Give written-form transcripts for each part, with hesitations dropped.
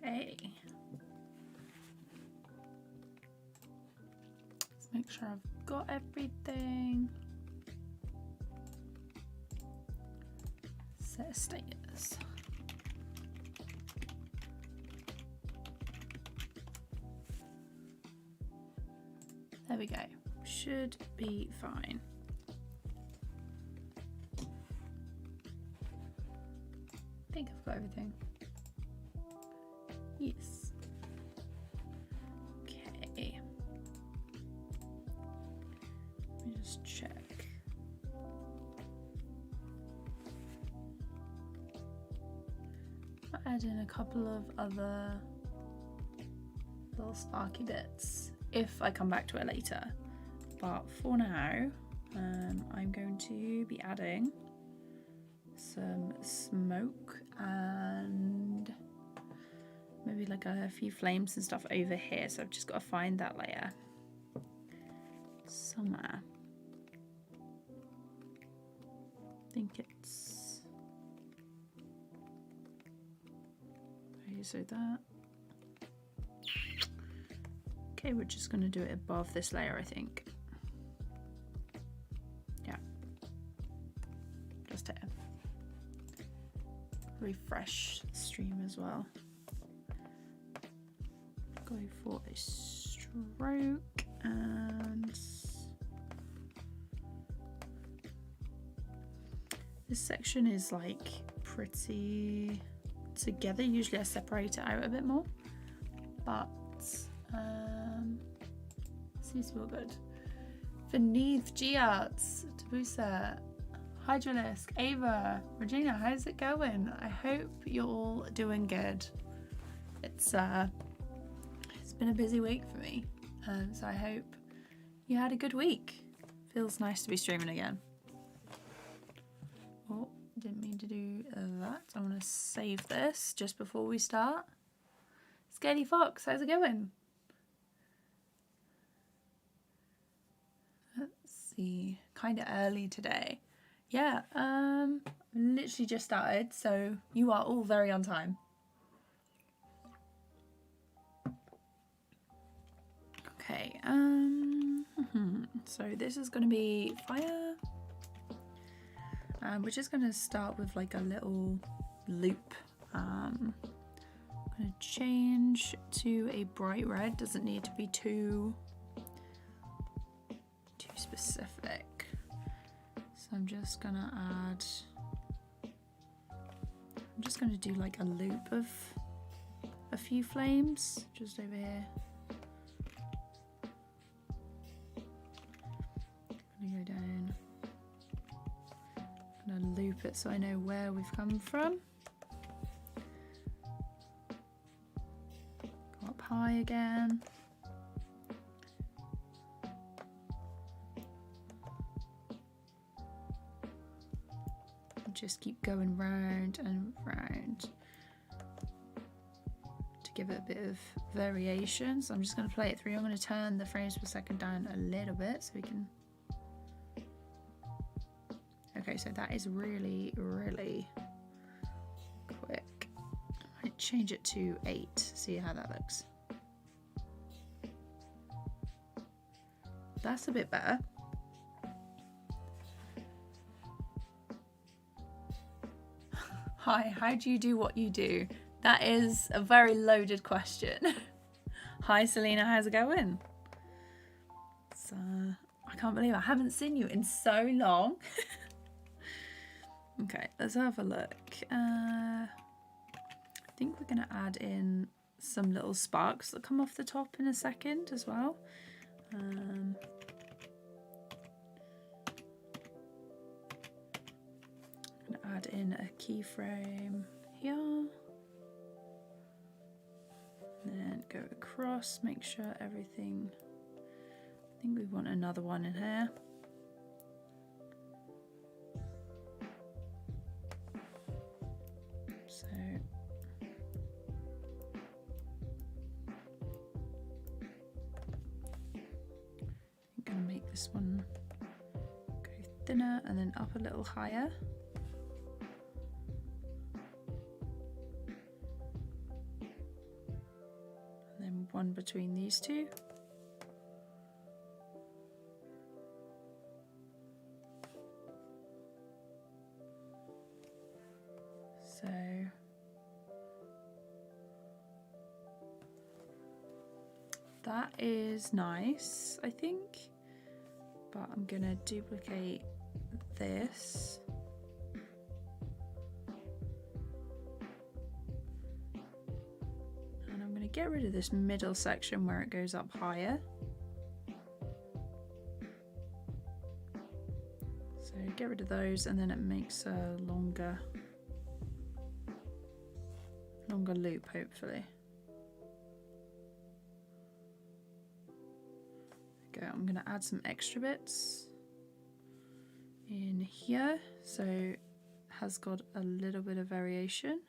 Okay. Let's make sure I've got everything. Set status. There we go. Should be fine. I think I've got everything. Yes. Okay. Let me just check. I'll add in a couple of other little sparky bits if I come back to it later. But for now, I'm going to be adding some smoke and maybe like a few flames and stuff over here. So I've just got to find that layer somewhere. I think it's okay, so that. Okay, we're just going to do it above this layer, I think. Yeah, just here. Refresh the stream as well. Go for a stroke and this section is like pretty together. Usually I separate it out a bit more, but seems to feel good. Vineeth, G-Arts, Tabusa, Hydralisk, Ava, Regina, how's it going? I hope you're all doing good. It's been a busy week for me, so I hope you had a good week. Feels nice to be streaming again. Oh, didn't mean to do that. I want to save this just before we start. Scaly Fox, how's it going? Let's see, kind of early today. Yeah, literally just started, so you are all very on time. Okay, so this is going to be fire. We're just going to start with like a little loop. I'm going to change to a bright red. Doesn't need to be too specific. So I'm just going to add. I'm just going to do like a loop of a few flames just over here. I'm going to go down. I'm going to loop it so I know where we've come from. Go up high again. Just keep going round and round to give it a bit of variation. So I'm just going to play it through. I'm going to turn the frames per second down a little bit so we can. Okay, so that is really, really quick. I might change it to 8, see how that looks. That's a bit better. Hi, how do you do what you do? That is a very loaded question. Hi Selena, how's it going? So, I can't believe I haven't seen you in so long. Okay, let's have a look. I think we're gonna add in some little sparks that come off the top in a second as well. Add in a keyframe here, and then go across, make sure everything, I think we want another one in here. So I'm gonna make this one go thinner and then up a little higher. one between these two. So that is nice, I think, but I'm gonna duplicate this. And I'm gonna get rid of this middle section where it goes up higher. So get rid of those, and then it makes a longer loop, hopefully. Okay, I'm going to add some extra bits in here, so it has got a little bit of variation.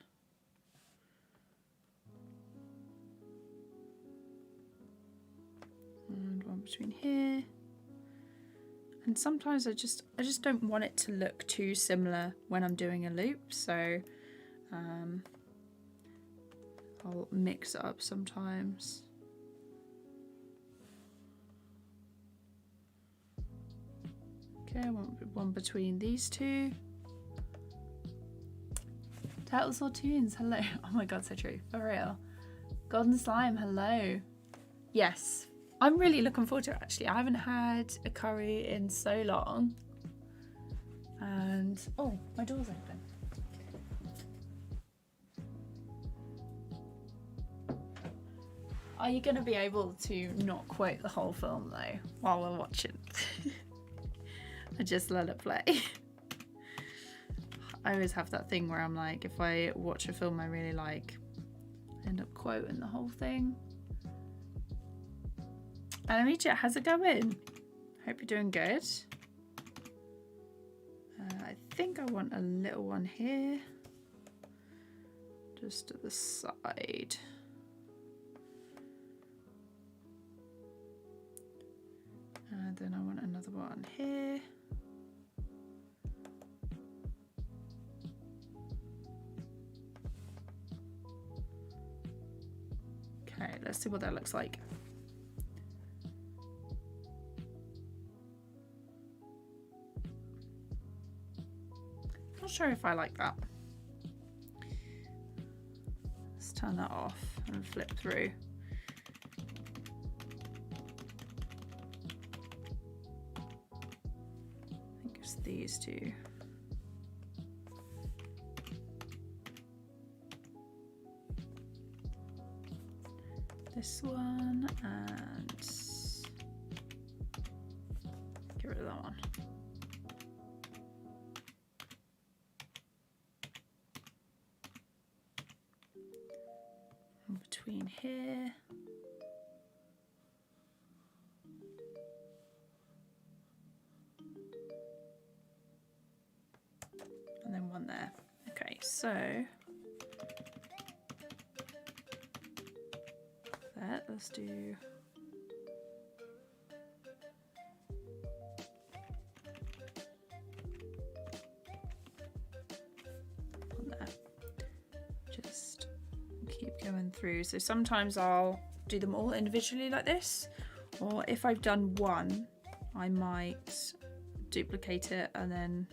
And one between here. And sometimes I just don't want it to look too similar when I'm doing a loop, so I'll mix it up sometimes. Okay, one between these two. Turtles or Toons, hello. Oh my god, so true, for real. Golden Slime, hello. Yes, I'm really looking forward to it actually. I haven't had a curry in so long. And, oh, my door's open. Are you going to be able to not quote the whole film though while we're watching? I just let it play. I always have that thing where I'm like, if I watch a film I really like, I end up quoting the whole thing. ANIMATE, how's it going? Hope you're doing good. I think I want a little one here, just at the side. And then I want another one here. Okay, let's see what that looks like. Not sure if I like that. Let's turn that off and flip through. I think it's these two. This one, and get rid of that one. And between here. And then one there. Okay, so let's do one there. Just keep going through. So sometimes I'll do them all individually like this, or if I've done one, I might duplicate it and then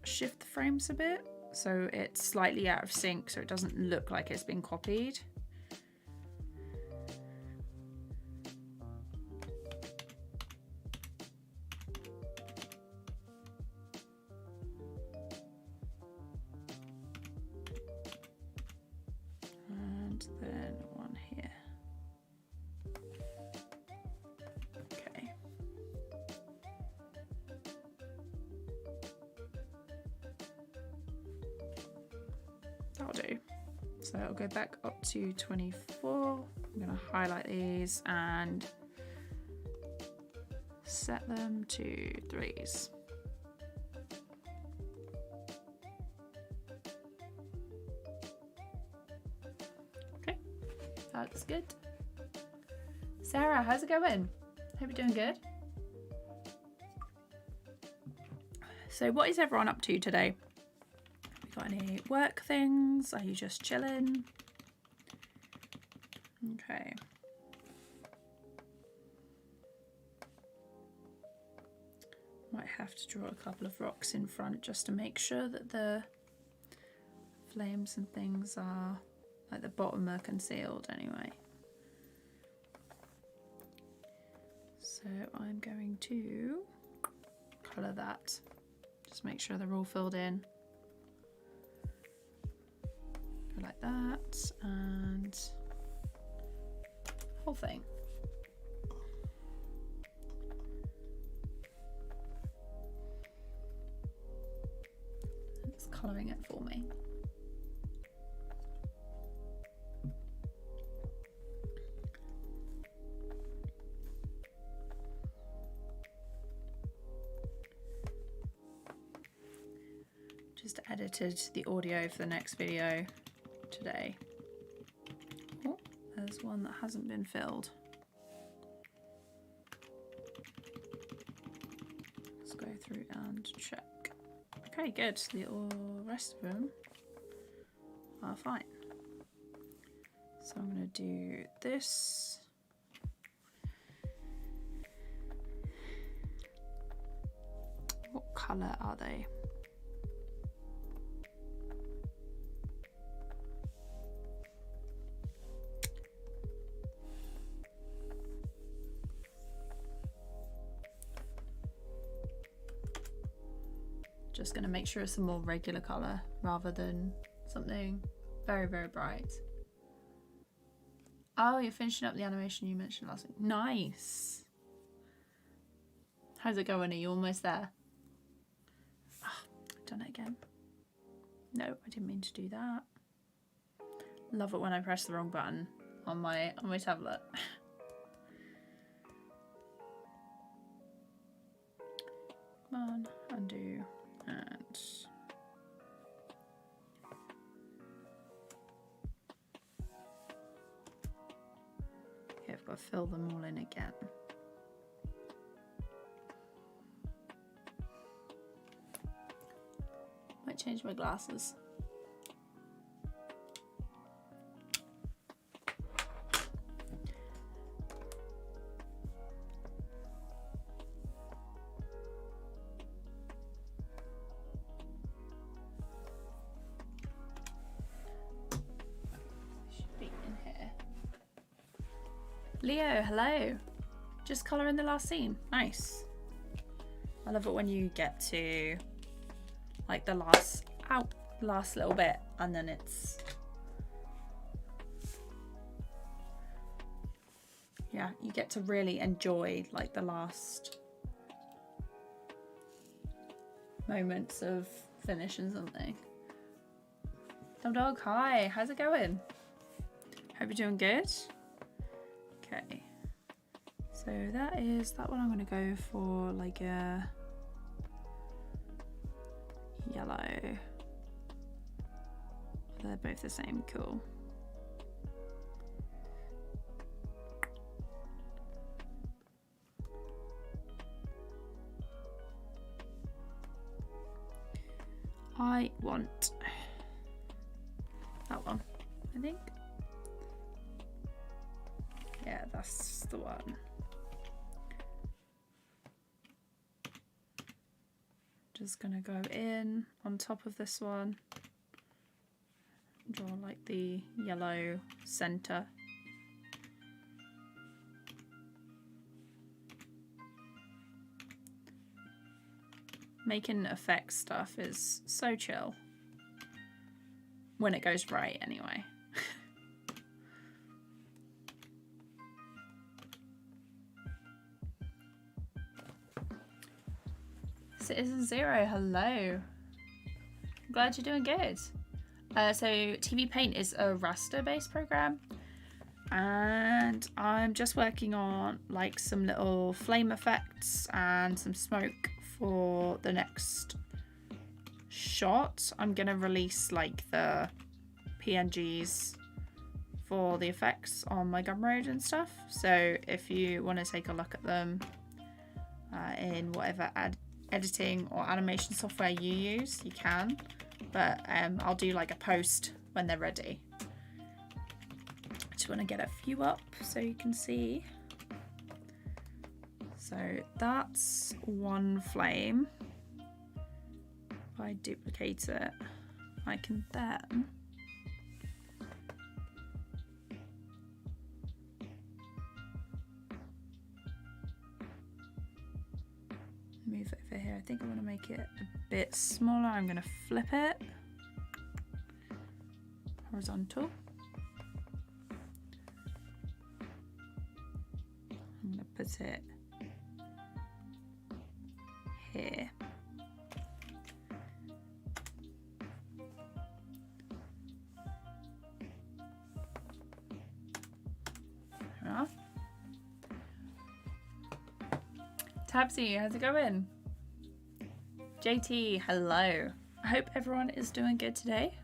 shift the frames a bit, so it's slightly out of sync, so it doesn't look like it's been copied. And then one here. Okay. That'll do. So I'll go back up to 24. I'm going to highlight these and set them to 3s. Okay, that looks good. Sarah, how's it going? Hope you're doing good. So what is everyone up to today? Got any work things? Are you just chilling? Okay. Might have to draw a couple of rocks in front just to make sure that the flames and things are, like the bottom are concealed anyway. So I'm going to colour that. Just make sure they're all filled in. Go like that, and whole thing. It's colouring it for me. Just edited the audio for the next video today. Oh, there's one that hasn't been filled. Let's go through and check. Okay, good. The rest of them are fine. So I'm going to do this. What colour are they? Just going to make sure it's a more regular colour rather than something very, very bright. Oh, you're finishing up the animation you mentioned last week. Nice. How's it going? Are you almost there? Oh, I've done it again. No, I didn't mean to do that. Love it when I press the wrong button on my tablet. Come on, undo. And okay, I've got to fill them all in again. Might change my glasses. Leo, hello. Just colour in the last scene. Nice. I love it when you get to like the last little bit and then it's, yeah, you get to really enjoy like the last moments of finishing something. Dumb Dog, hi, how's it going? Hope you're doing good. Okay, so that one. I'm going to go for like a yellow. They're both the same, cool. I want that one, I think. Yeah, that's the one. Just gonna go in on top of this one, draw like the yellow center. Making effects stuff is so chill. When it goes right, anyway. Citizen Zero, hello. Glad you're doing good. So TVPaint is a raster-based program, and I'm just working on like some little flame effects and some smoke for the next shot. I'm gonna release like the PNGs for the effects on my Gumroad and stuff. So if you want to take a look at them in whatever editing or animation software you use, you can, but I'll do like a post when they're ready. I just want to get a few up so you can see. So that's one flame. If I duplicate it, I can then move it over here. I think I want to make it a bit smaller. I'm going to flip it horizontal. I'm going to put it here. There we are. Tabsy, how's it going? JT, hello. I hope everyone is doing good today.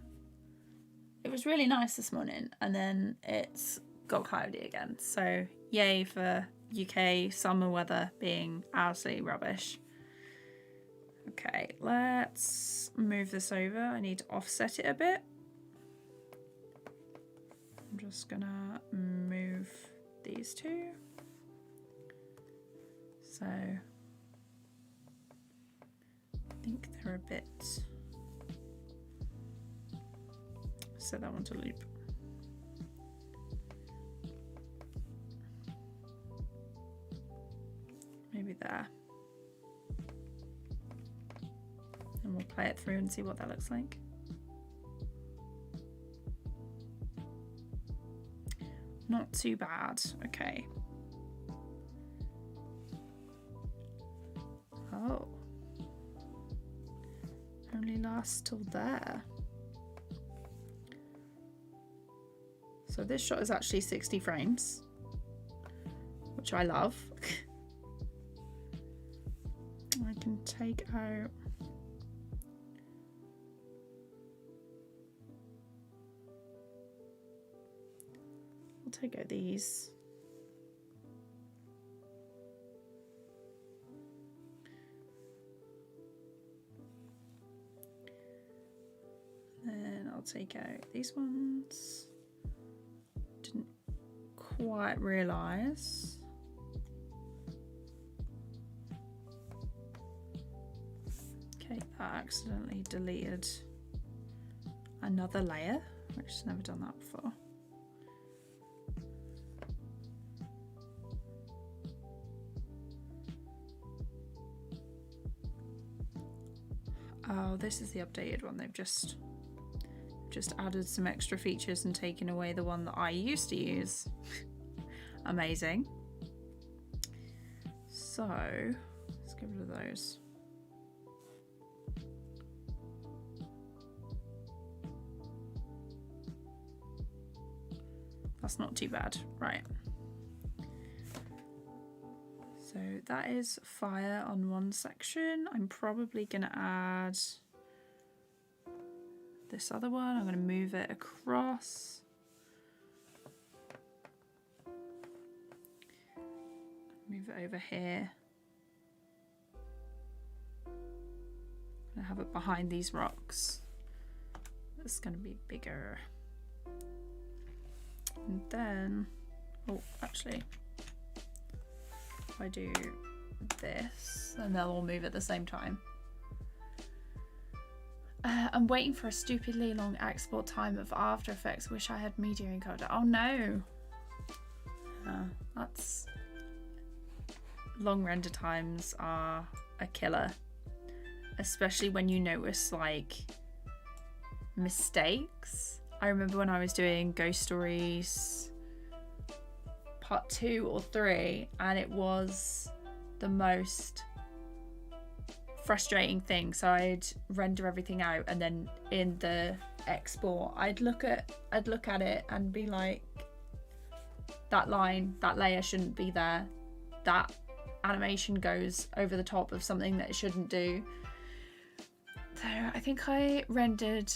It was really nice this morning and then it's got cloudy again. So yay for UK summer weather being absolutely rubbish. Okay, let's move this over. I need to offset it a bit. I'm just gonna move these two. So I think they're a bit, set that one to loop. Maybe there. And we'll play it through and see what that looks like. Not too bad. Okay. Oh. Only lasts till there. So this shot is actually 60 frames, which I love. I can take out take out these. Then I'll take out these ones. Didn't quite realise. Okay, that accidentally deleted another layer, which has never done that before. Oh, this is the updated one. They've just added some extra features and taken away the one that I used to use. Amazing. So let's get rid of those. That's not too bad, right? So that is fire on one section. I'm probably gonna add this other one. I'm gonna move it across. Move it over here. I'm gonna have it behind these rocks. It's gonna be bigger. And then, oh, actually, if I do this, and they'll all move at the same time. I'm waiting for a stupidly long export time of After Effects. Wish I had media encoder. Oh no! That's... long render times are a killer. Especially when you notice, like, mistakes. I remember when I was doing Ghost Stories part 2 or 3, and it was the most frustrating thing. So I'd render everything out, and then in the export I'd look at it and be like, that layer shouldn't be there, that animation goes over the top of something that it shouldn't do. So I think I rendered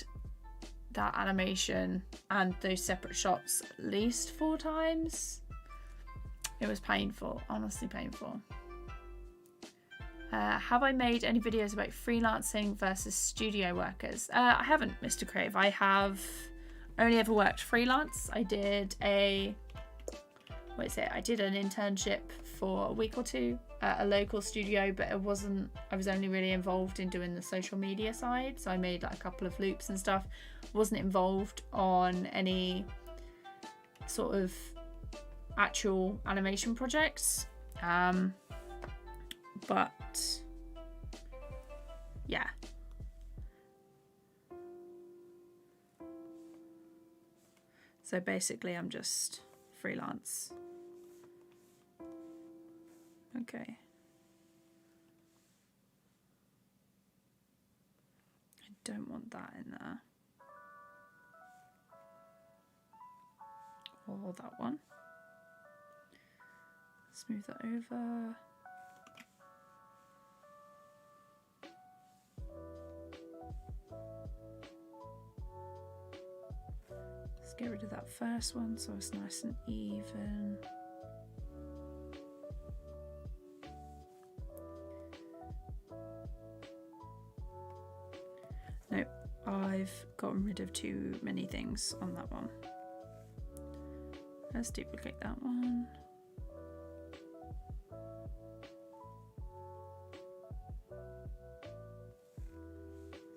that animation and those separate shots at least 4 times. It was painful, honestly painful. Have I made any videos about freelancing versus studio workers? I haven't, Mr. Crave. I have only ever worked freelance. I did an internship for a week or two at a local studio, but I was only really involved in doing the social media side. So I made like a couple of loops and stuff. Wasn't involved on any sort of actual animation projects. But yeah. So basically I'm just freelance. Okay. I don't want that in there. Or that one. Smooth that over. Let's get rid of that first one so it's nice and even. Nope, I've gotten rid of too many things on that one. Let's duplicate that one.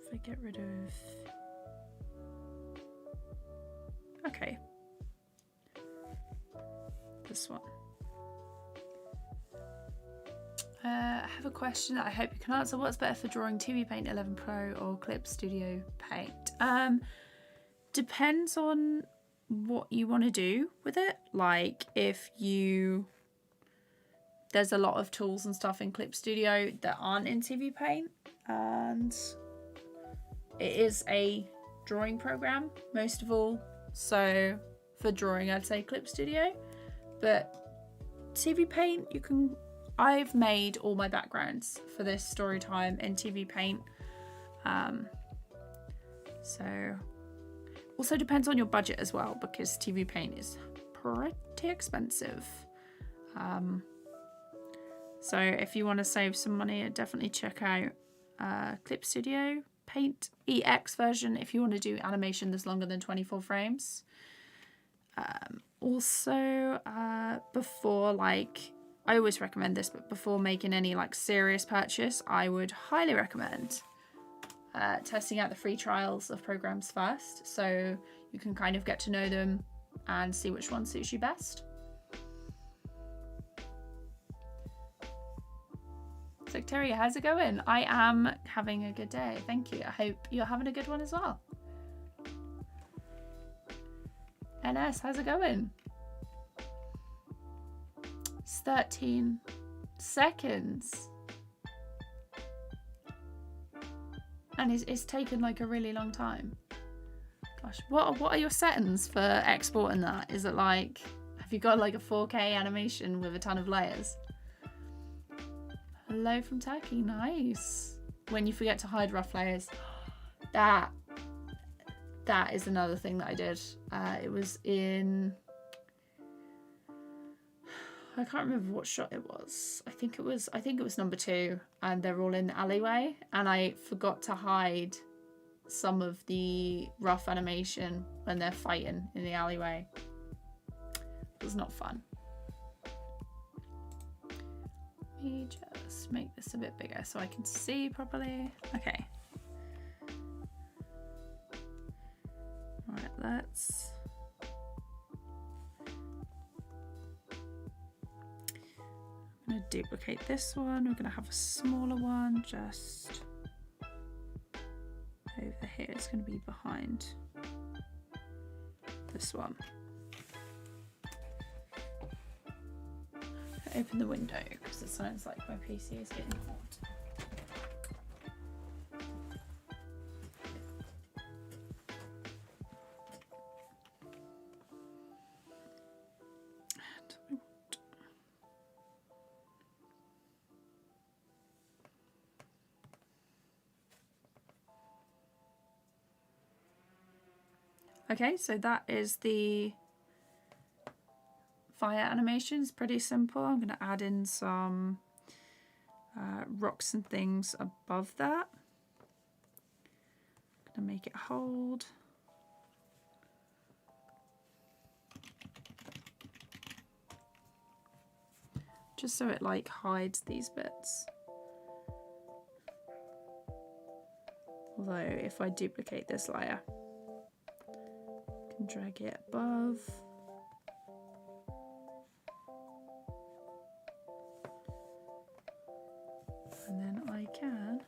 If I get rid of... Okay. This one. I have a question that I hope you can answer. What's better for drawing, TVPaint 11 Pro or Clip Studio Paint? Depends on what you want to do with it. Like if you... There's a lot of tools and stuff in Clip Studio that aren't in TVPaint, and it is a drawing program most of all. So for drawing, I'd say Clip Studio, but TVPaint, you can... I've made all my backgrounds for this story time in TVPaint. So also depends on your budget as well, because TVPaint is pretty expensive. So if you want to save some money, I'd definitely check out Clip Studio Paint EX version if you want to do animation that's longer than 24 frames. Also, before, like, I always recommend this, but before making any like serious purchase, I would highly recommend testing out the free trials of programs first, so you can kind of get to know them and see which one suits you best. Sectaria, how's it going? I am having a good day, thank you. I hope you're having a good one as well. NS, how's it going? It's 13 seconds. And it's taken like a really long time. Gosh, what are your settings for exporting that? Is it like, have you got like a 4K animation with a ton of layers? Hello from Turkey, nice. When you forget to hide rough layers. That is another thing that I did. It was in... I can't remember what shot it was. I think it was number 2, and they're all in the alleyway, and I forgot to hide some of the rough animation when they're fighting in the alleyway. It was not fun. Let me just make this a bit bigger so I can see properly. Okay. Alright, let's... I'm going to duplicate this one. We're going to have a smaller one just over here. It's going to be behind this one. Open the window because it sounds like my PC is getting hot. Okay, so that is the fire animation. It's pretty simple. I'm going to add in some rocks and things above that. I'm going to make it hold. just so it like hides these bits. Although if I duplicate this layer, I can drag it above. And then I can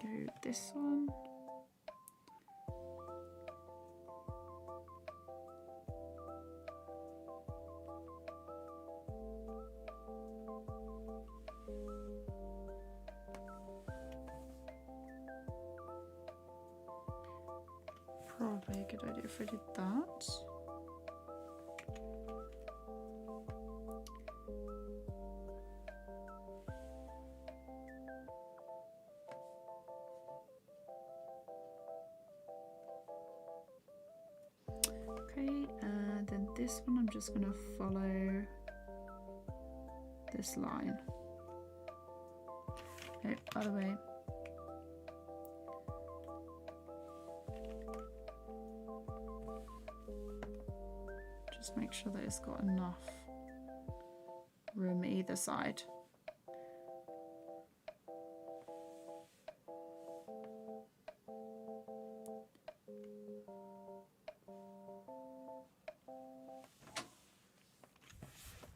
go this one. Probably a good idea if I did that. Okay, and then this one I'm just going to follow this line. Oh, by the way, just make sure that it's got enough room either side.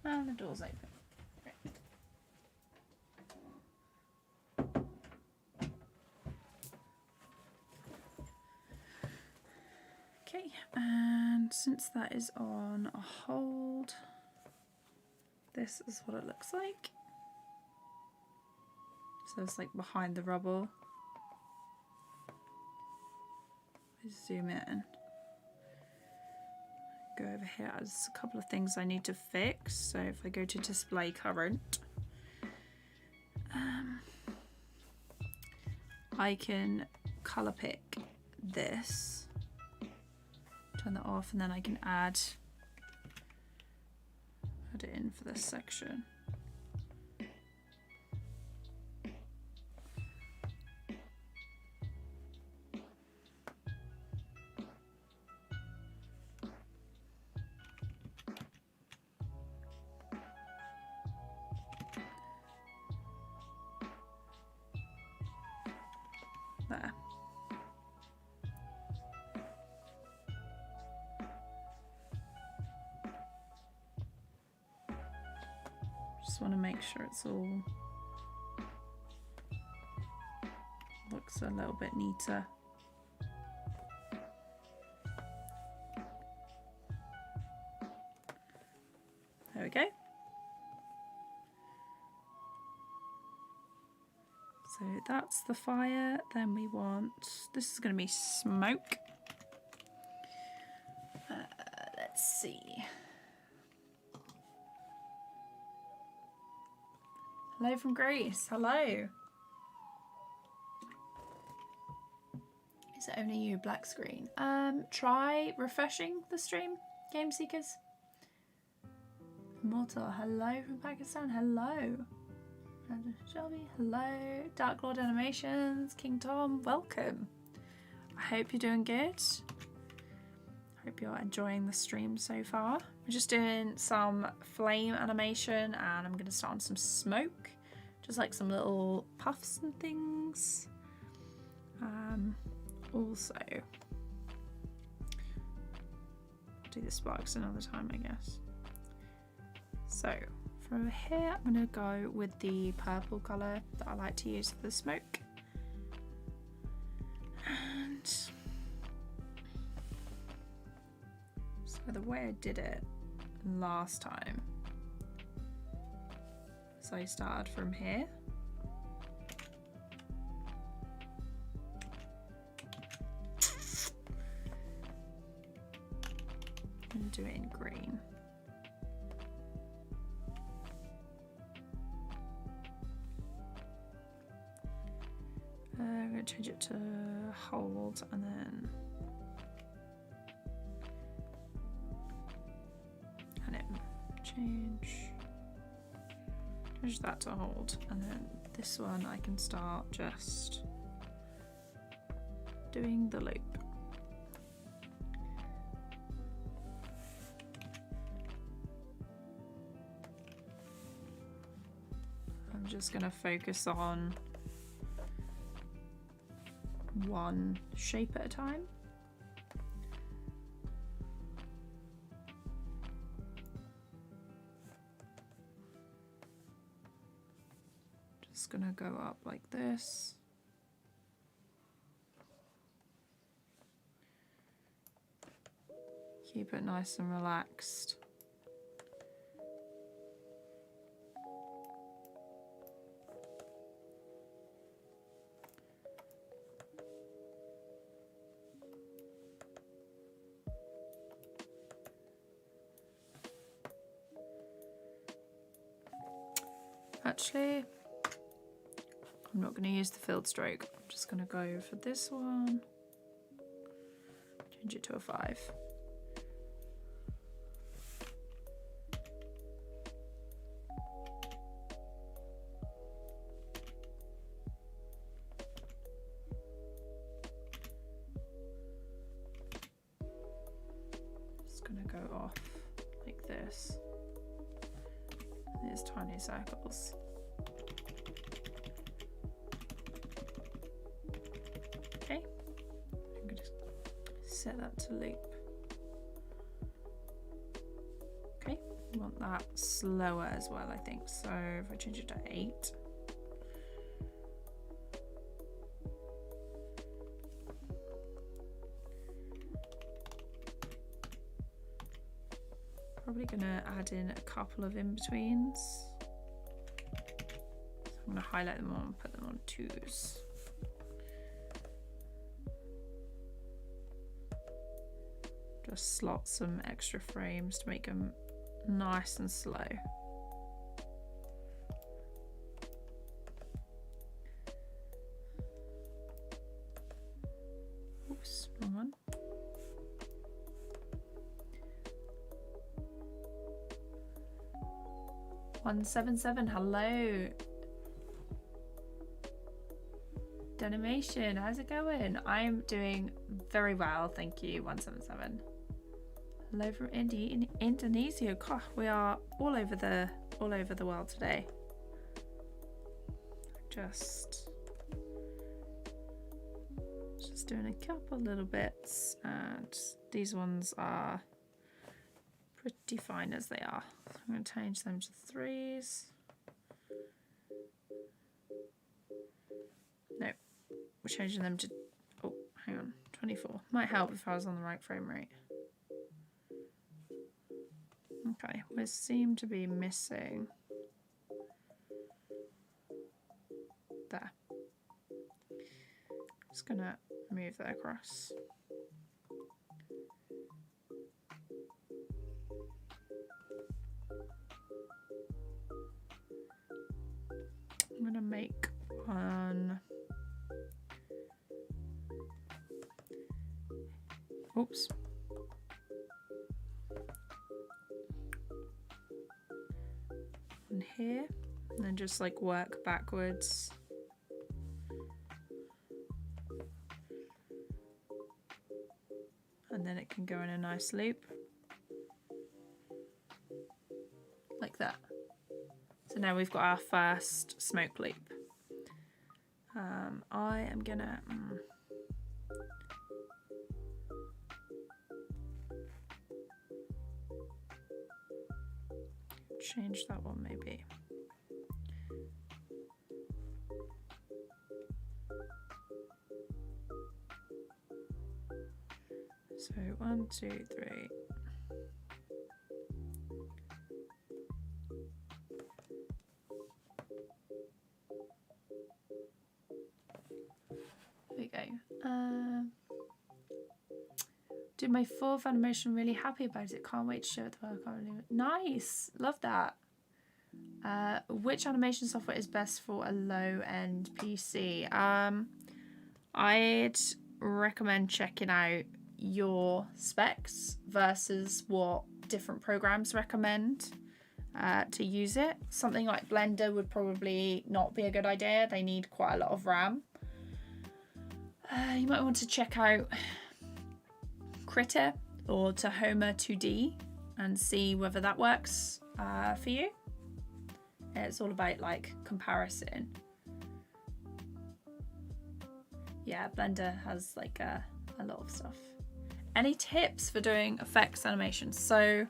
And the door's open. Great. Okay, and since that is on a hold, this is what it looks like. So it's like behind the rubble. I zoom in. Go over here. There's a couple of things I need to fix. So if I go to display current, I can color pick this, turn that off, and then I can add it in for this section. There. Just want to make sure it's all looks a little bit neater. There we go. So that's the fire. Then we want, this is going to be smoke. Let's see. Hello from Greece. Hello. Is it only you, black screen? Try refreshing the stream, Game Seekers. Mortal, hello from Pakistan. Hello. Shelby, hello. Dark Lord Animations, King Tom, welcome. I hope you're doing good. I hope you're enjoying the stream so far. We're just doing some flame animation and I'm going to start on some smoke, just like some little puffs and things. Also, do the sparks another time, I guess. So from here, I'm going to go with the purple colour that I like to use for the smoke. And so the way I did it last time, so I started from here. And do it in green. I'm going to change it to hold and then change that to hold, and then this one I can start just doing the loop. just going to focus on one shape at a time. Just going to go up like this. Keep it nice and relaxed. Actually, I'm not going to use the filled stroke. I'm just going to go for this one. Change it to a 5. Just going to go off like this. These tiny circles. Okay, I'm going to set that to loop. Okay, we want that slower as well, I think. So if I change it to 8. Probably going to add in a couple of in-betweens. So I'm going to highlight them all and put them on 2s. Just slot some extra frames to make them nice and slow. Oops, wrong one. $177, hello. Denimation, how's it going? I'm doing very well, thank you. 177. Hello from Indonesia. God, we are all over the world today. Just doing a couple little bits, and these ones are pretty fine as they are. So I'm going to change them to 3s. No, we're changing them to, oh, hang on, 24. Might help if I was on the right frame rate. Okay, we seem to be missing there. Just gonna move that across. I'm gonna make one. Oops. One here, and then just like work backwards. And then it can go in a nice loop. Like that. So now we've got our first smoke loop. I am gonna change that one maybe. So 1, 2, 3. There we go. Did my 4th animation, really happy about it. Can't wait to show it the work. Nice, love that. Which animation software is best for a low-end PC? I'd recommend checking out your specs versus what different programs recommend to use it. Something like Blender would probably not be a good idea. They need quite a lot of RAM. You might want to check out Critter or Tahoma 2D and see whether that works for you. It's all about like comparison. Yeah, Blender has like a lot of stuff. Any tips for doing effects animations? So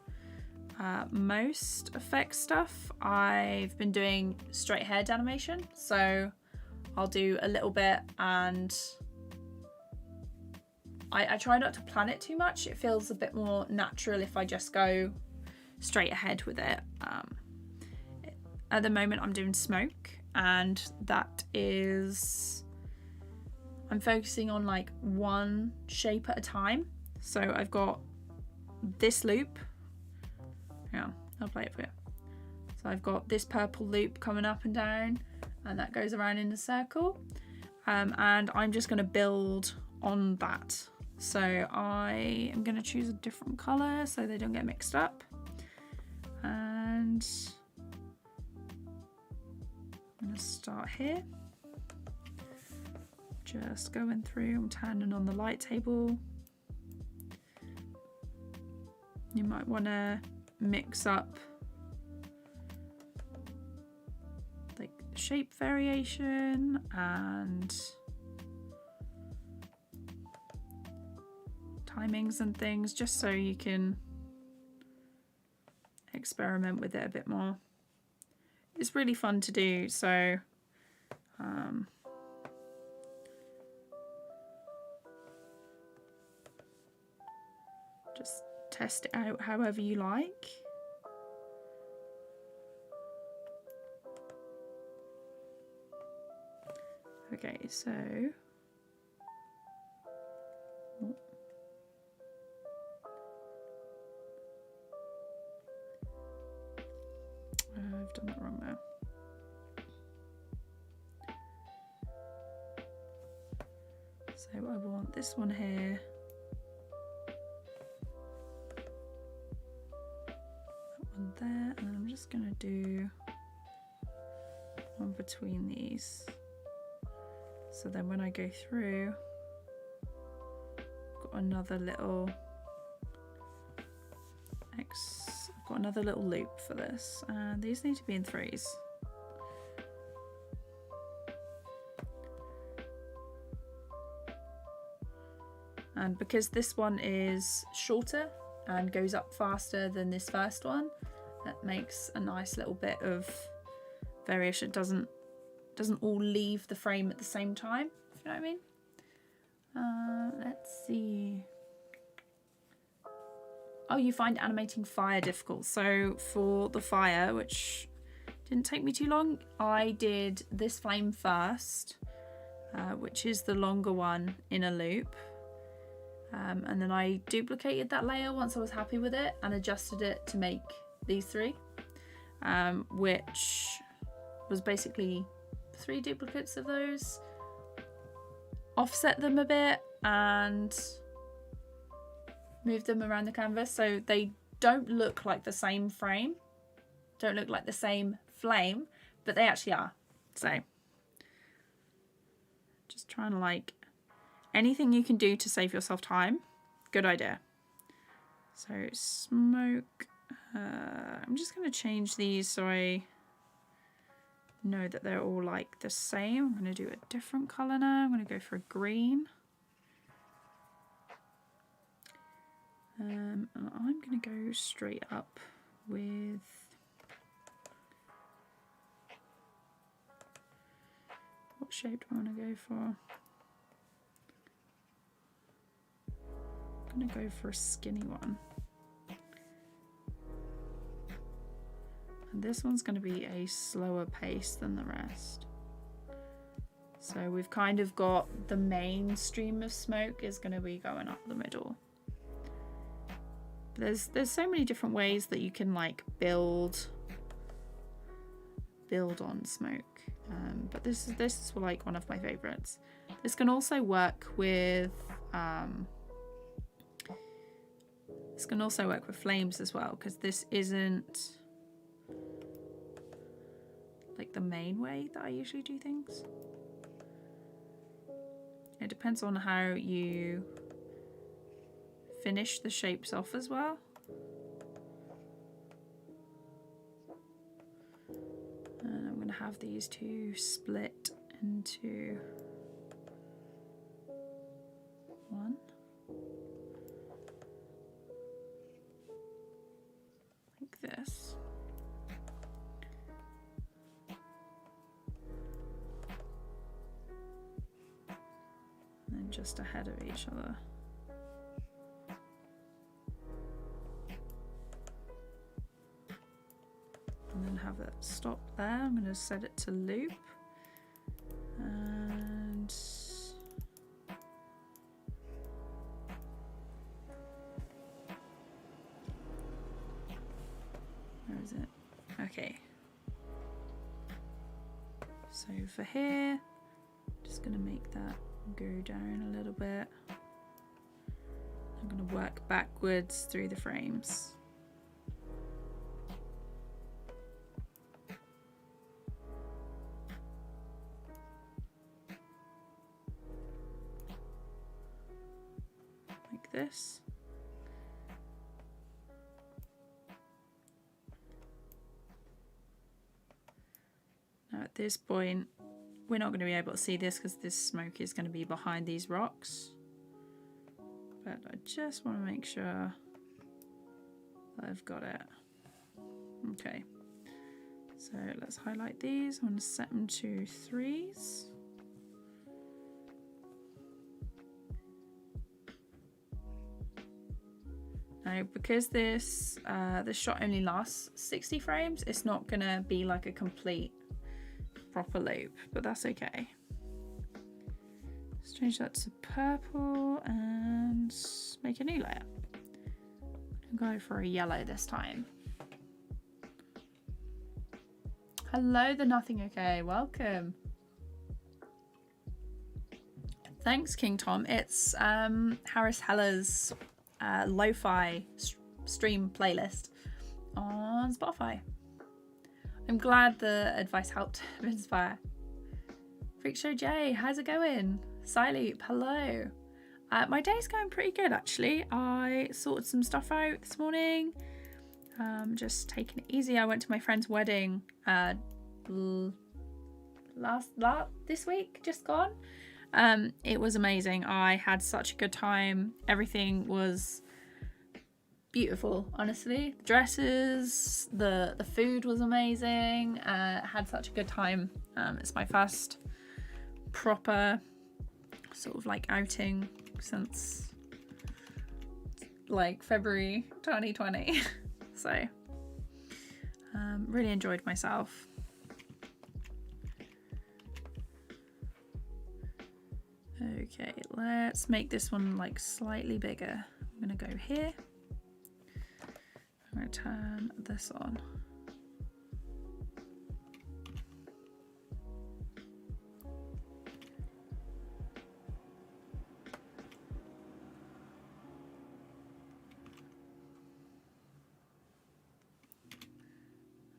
most effects stuff I've been doing straight ahead animation. So I'll do a little bit, and I try not to plan it too much. It feels a bit more natural if I just go straight ahead with it. At the moment I'm doing smoke, and that is, I'm focusing on like one shape at a time. So I've got this loop. Yeah, I'll play it for you. So I've got this purple loop coming up and down, and that goes around in a circle. And I'm just going to build on that. So I am going to choose a different colour so they don't get mixed up. And I'm going to start here. Just going through, I'm turning on the light table. You might want to mix up like shape variation and timings and things, just so you can experiment with it a bit more. It's really fun to do, so just test it out however you like. Okay, so I've done that wrong now. So I want this one here. That one there, and I'm just gonna do one between these. So then when I go through, I've got another little I've got another little loop for this, and these need to be in threes. And because this one is shorter and goes up faster than this first one, that makes a nice little bit of variation. It doesn't all leave the frame at the same time, if you know what I mean. Let's see. Oh, you find animating fire difficult. So for the fire, which didn't take me too long, I did this flame first, which is the longer one in a loop. And then I duplicated that layer once I was happy with it and adjusted it to make these three, which was basically 3 duplicates of those. Offset them a bit and move them around the canvas so they don't look like the same frame, don't look like the same flame, but they actually are. So just trying to, like, anything you can do to save yourself time, good idea. So smoke, I'm just going to change these so I know that they're all like the same. I'm going to do a different colour now. I'm going to go for a green. And I'm going to go straight up with what shape do I want to go for? I'm going to go for a skinny one. And this one's going to be a slower pace than the rest. So we've kind of got the main stream of smoke is going to be going up the middle. There's so many different ways that you can, like, build on smoke, but this is like one of my favorites. This can also work with flames as well, because this isn't like the main way that I usually do things. It depends on how you finish the shapes off as well. have these two split into one. Like this. And then just ahead of each other. And then have it stop there. I'm going to set it to loop. And where is it? Okay. So for here, just going to make that go down a little bit. I'm going to work backwards through the frames. Like this. Now at this point, we're not going to be able to see this because this smoke is going to be behind these rocks. But I just want to make sure that I've got it. Okay. So let's highlight these. I'm going to set them to 3s. Now, because this shot only lasts 60 frames, it's not going to be like a complete proper loop, but that's okay. Let's change that to purple and make a new layer. I'll go for a yellow this time. Hello, the Nothing Okay, welcome. Thanks, King Tom. It's Harris Heller's lo-fi stream playlist on Spotify. I'm glad the advice helped inspire. Freak Show J, how's it going? Siloop, hello. My day's going pretty good actually. I sorted some stuff out this morning. Just taking it easy. I went to my friend's wedding this week, just gone. It was amazing. I had such a good time. Everything was beautiful, honestly. The dresses, the food was amazing. Had such a good time. It's my first proper sort of like outing since like February 2020. So really enjoyed myself. Okay, let's make this one like slightly bigger. I'm gonna go here. I'm gonna turn this on.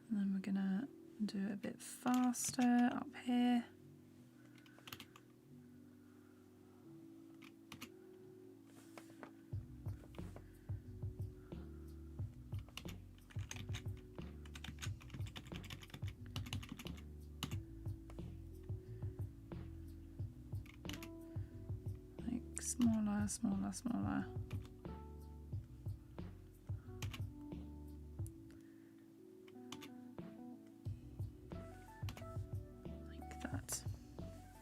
And then we're gonna do it a bit faster up here. Smaller, smaller, smaller. Like that.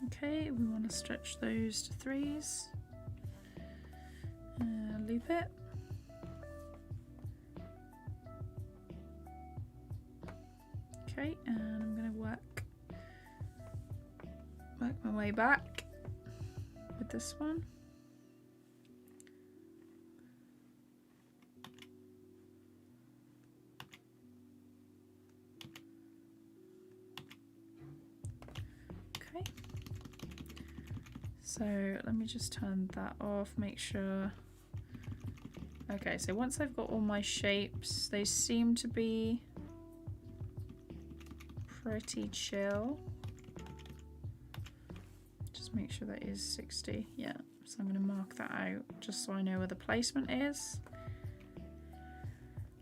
Okay, we want to stretch those to 3s. Loop it. Okay, and I'm going to work my way back with this one. So let me just turn that off, make sure. Okay, so once I've got all my shapes, they seem to be pretty chill. Just make sure that is 60, yeah. So I'm gonna mark that out just so I know where the placement is.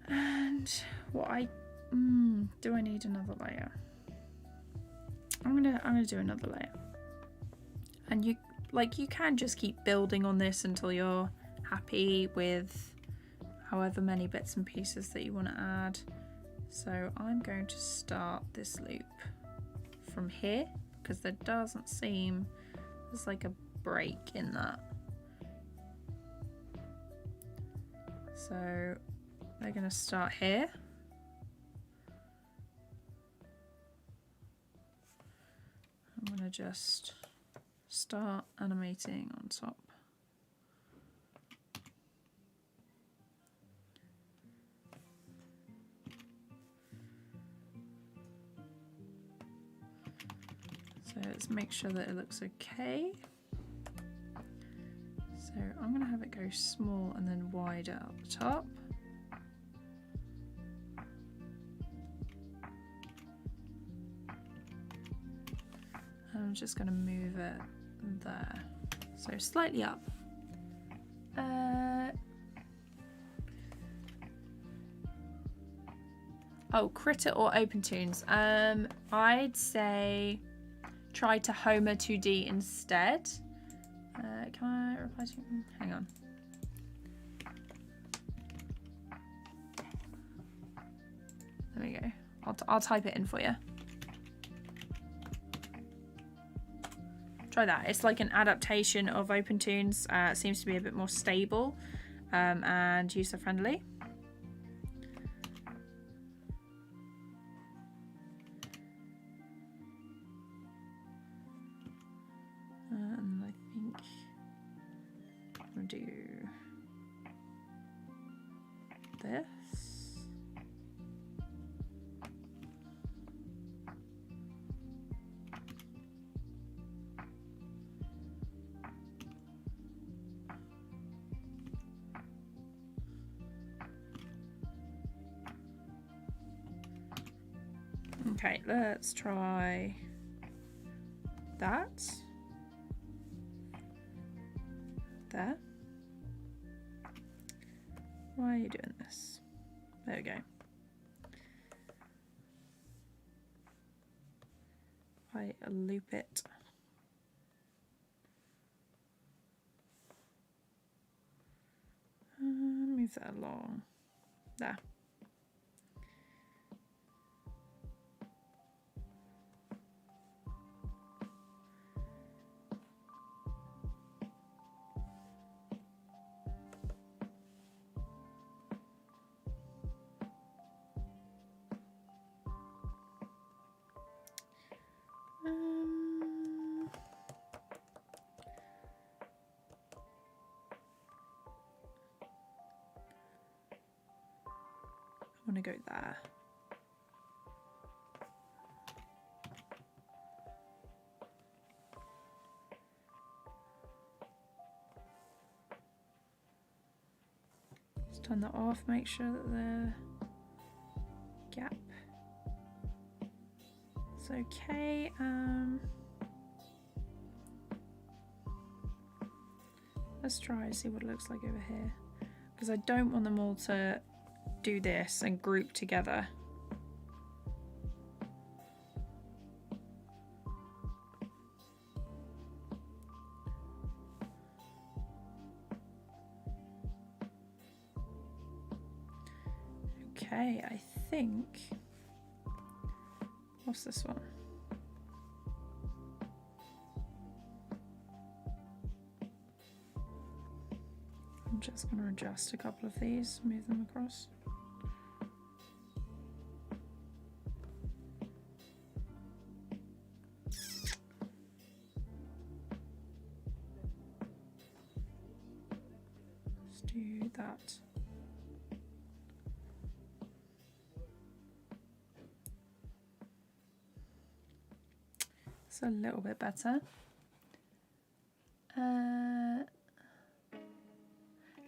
And what do I need another layer? I'm gonna do another layer. And you can just keep building on this until you're happy with however many bits and pieces that you want to add. So I'm going to start this loop from here because there doesn't seem there's like a break in that. So they're going to start here. I'm going to just start animating on top. So let's make sure that it looks okay. So I'm going to have it go small and then wider up the top. I'm just going to move it there. So slightly up. Oh, Critter or OpenTunes? I'd say try to Homer 2D instead. Can I reply to you? Hang on. There we go. I'll type it in for you. Try that. It's like an adaptation of OpenTunes. It seems to be a bit more stable and user-friendly. And I think we'll do this. Okay, let's try that. There. Why are you doing this? There we go. I loop it. Move that along. There. I want to go there. Let's turn that off, make sure that the gap is okay. Let's try and see what it looks like over here, because I don't want them all to do this and group together. Okay, I think, what's this one? I'm just going to adjust a couple of these, move them across. Let's do that. It's a little bit better.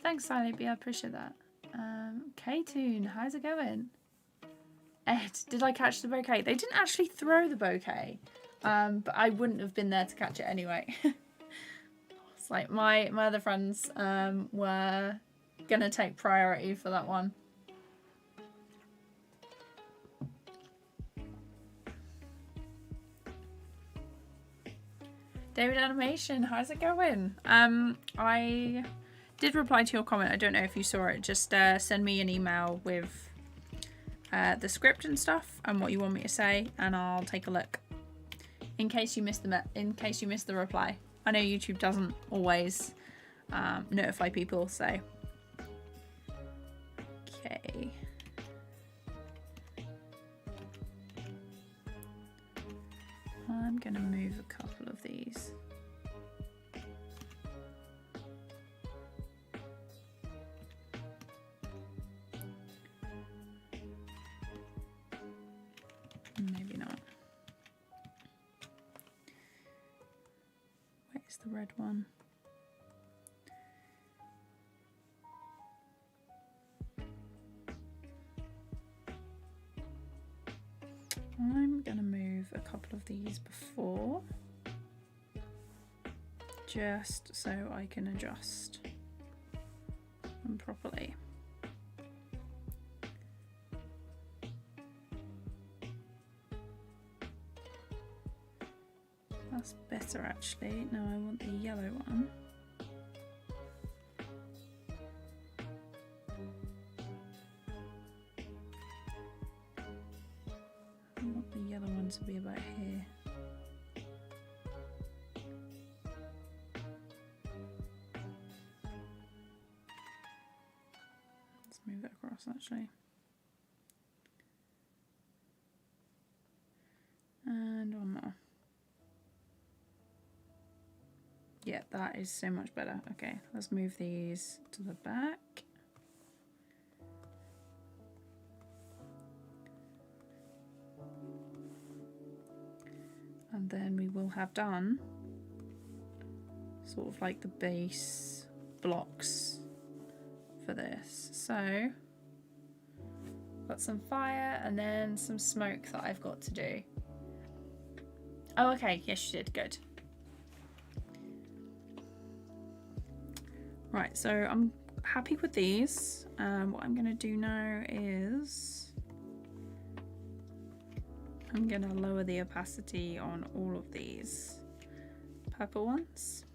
Thanks, Sally B, I appreciate that. K-Toon, how's it going? Ed, did I catch the bouquet? They didn't actually throw the bouquet, but I wouldn't have been there to catch it anyway. It's like my other friends were gonna take priority for that one. David Animation, how's it going? I did reply to your comment. I don't know if you saw it. Just send me an email with the script and stuff and what you want me to say, and I'll take a look. In case you missed the reply. I know YouTube doesn't always notify people, so okay. I'm gonna move a couple of these. Maybe not. Where's the red one? I'm gonna move a couple of these before, just so I can adjust them properly. That's better actually. No, I want the yellow one. I want the yellow one to be about here. Let's move it across actually. And one more. Yeah, that is so much better. Okay, let's move these to the back. And then we will have done sort of like the base blocks for this. So, got some fire and then some smoke that I've got to do. Oh, okay, yes you did, good. Right, so I'm happy with these. What I'm gonna do now is I'm gonna lower the opacity on all of these purple ones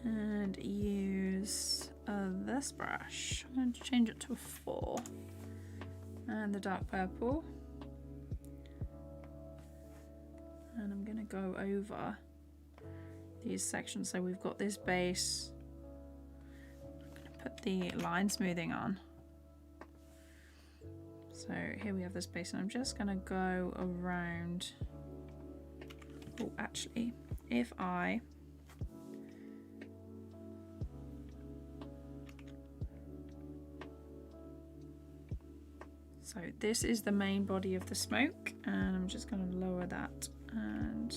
and use this brush. I'm going to change it to a 4 and the dark purple, and I'm gonna go over these sections. So we've got this base. I'm gonna put the line smoothing on. So here we have this base, and I'm just gonna go around. Oh, actually, if I so this is the main body of the smoke, and I'm just gonna lower that, and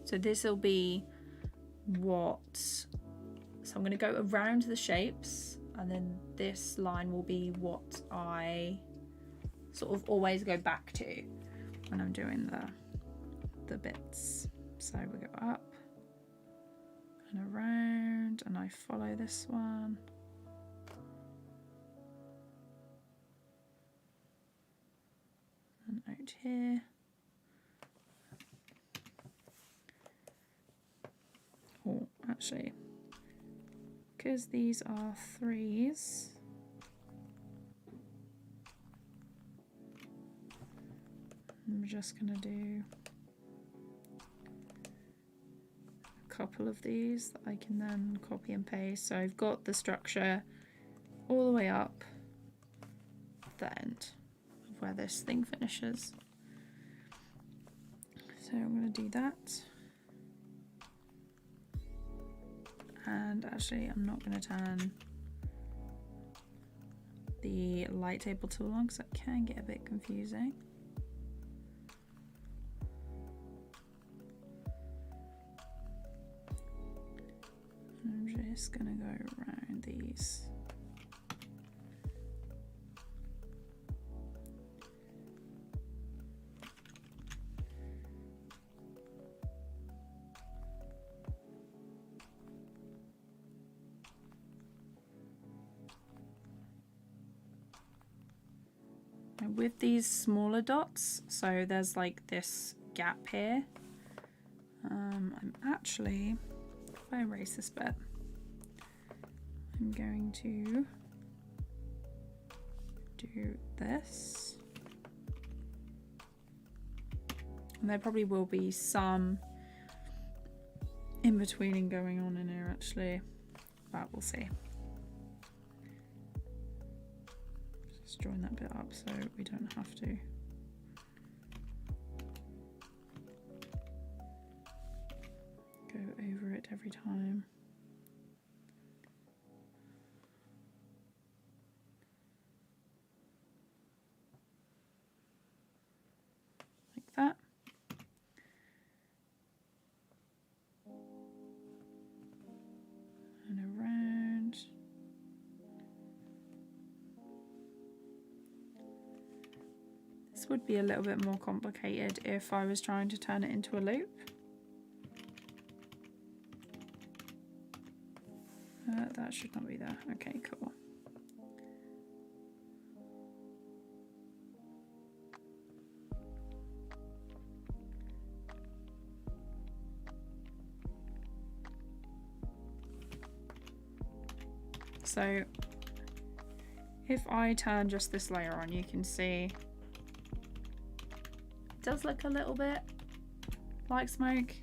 so this will be what, so I'm going to go around the shapes, and then this line will be what I sort of always go back to when I'm doing the bits. So we go up and around, and I follow this one. And out here. Oh, actually, because these are 3s, I'm just gonna do a couple of these that I can then copy and paste. So I've got the structure all the way up the end of where this thing finishes. So I'm gonna do that. And actually, I'm not going to turn the light table tool on because that can get a bit confusing. I'm just going to go around these. With these smaller dots, so there's like this gap here. I'm actually, if I erase this bit, I'm going to do this. And there probably will be some in-betweening going on in here actually, but we'll see. Just join that bit up so we don't have to. Go over it every time. Like that. And around. This would be a little bit more complicated if I was trying to turn it into a loop. That should not be there. Okay, cool. So if I turn just this layer on, you can see it does look a little bit like smoke.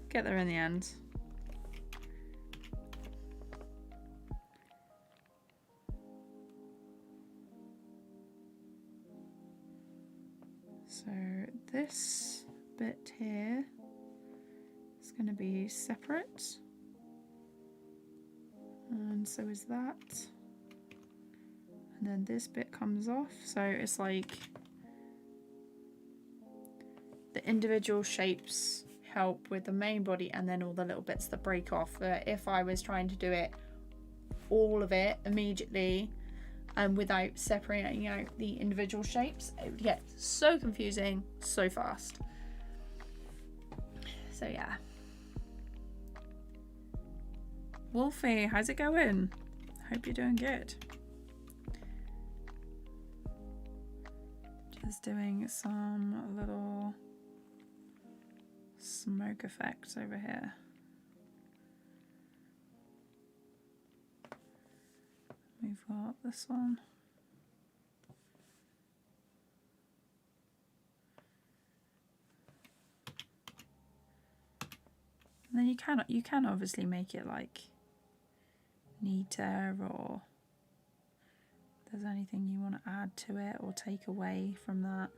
Get there in the end. So this bit here is going to be separate, and so is that, and then this bit comes off, so it's like the individual shapes help with the main body and then all the little bits that break off. If I was trying to do it all of it immediately without separating out the individual shapes, it would get so confusing so fast. So yeah. Wolfie, how's it going? Hope you're doing good. Just doing some little smoke effects over here. We've got this one. And then you can obviously make it like neater, or if there's anything you want to add to it or take away from that.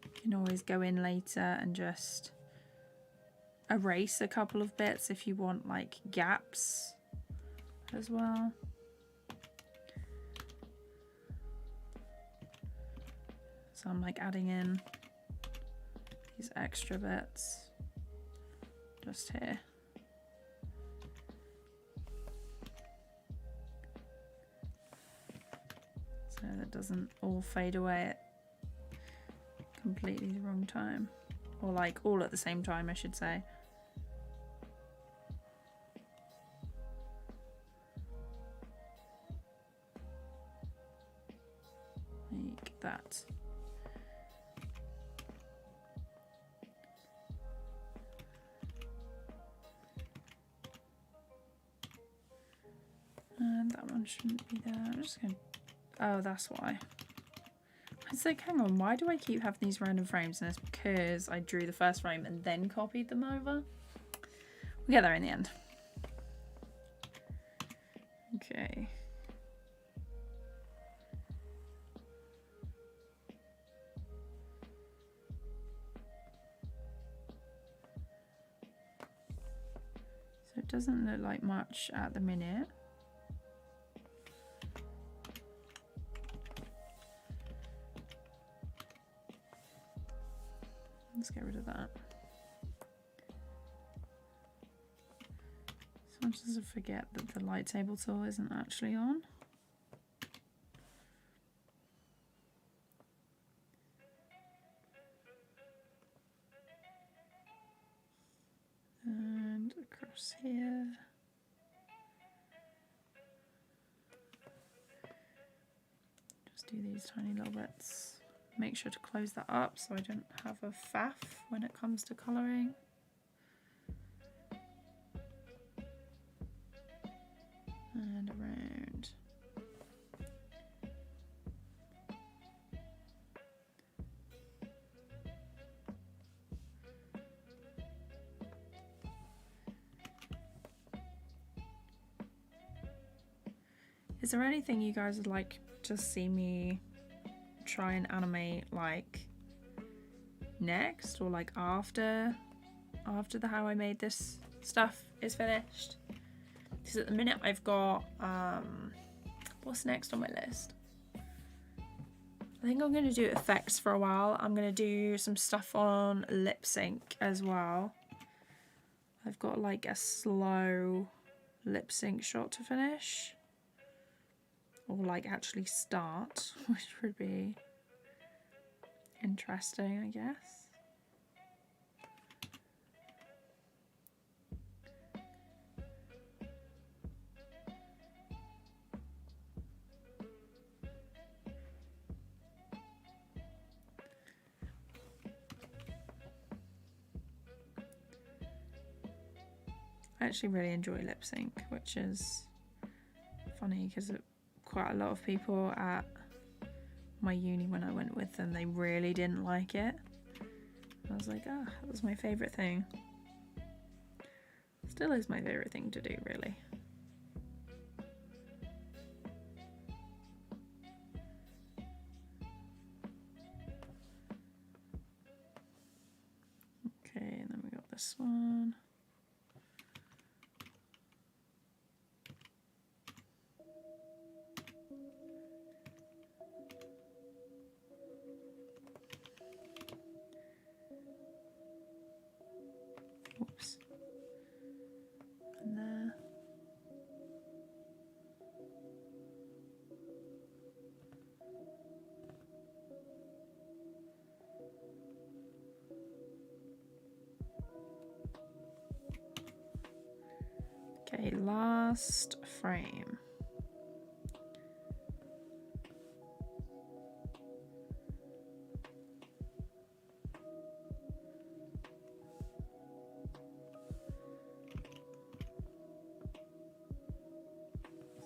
You can always go in later and just erase a couple of bits if you want like gaps as well. So I'm like adding in these extra bits just here. So that doesn't all fade away at completely the wrong time, or like all at the same time, I should say. Like that. And that one shouldn't be there. I'm just going to... Oh, that's why. It's like, hang on, why do I keep having these random frames? And it's because I drew the first frame and then copied them over. We'll get there in the end. Okay. So it doesn't look like much at the minute. Let's get rid of that. Sometimes I forget that the light table tool isn't actually on. And across here. Just do these tiny little bits. make sure to close that up so I don't have a faff when it comes to colouring. And around. Is there anything you guys would like to see me try and animate like next, or like after the how I made this stuff is finished? Because at the minute I've got what's next on my list? I think I'm going to do effects for a while. I'm going to do some stuff on lip sync as well. I've got like a slow lip sync shot to finish. Or like actually start, which would be interesting, I guess. I actually really enjoy lip sync, which is funny because quite a lot of people at my uni when I went with them, they really didn't like it. I was like, ah, that was my favourite thing. Still is my favourite thing to do, really. Okay, and then we got this one. Oops. And there. Okay, last frame.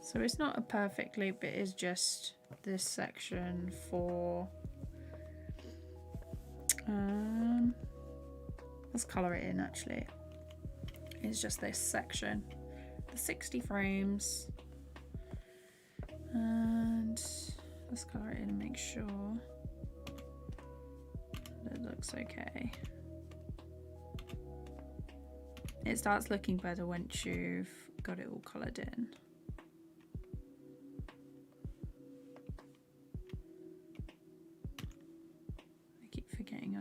So it's not a perfect loop, it is just this section for, let's colour it in actually. It's just this section, the 60 frames, and let's colour it in and make sure that it looks okay. It starts looking better once you've got it all coloured in.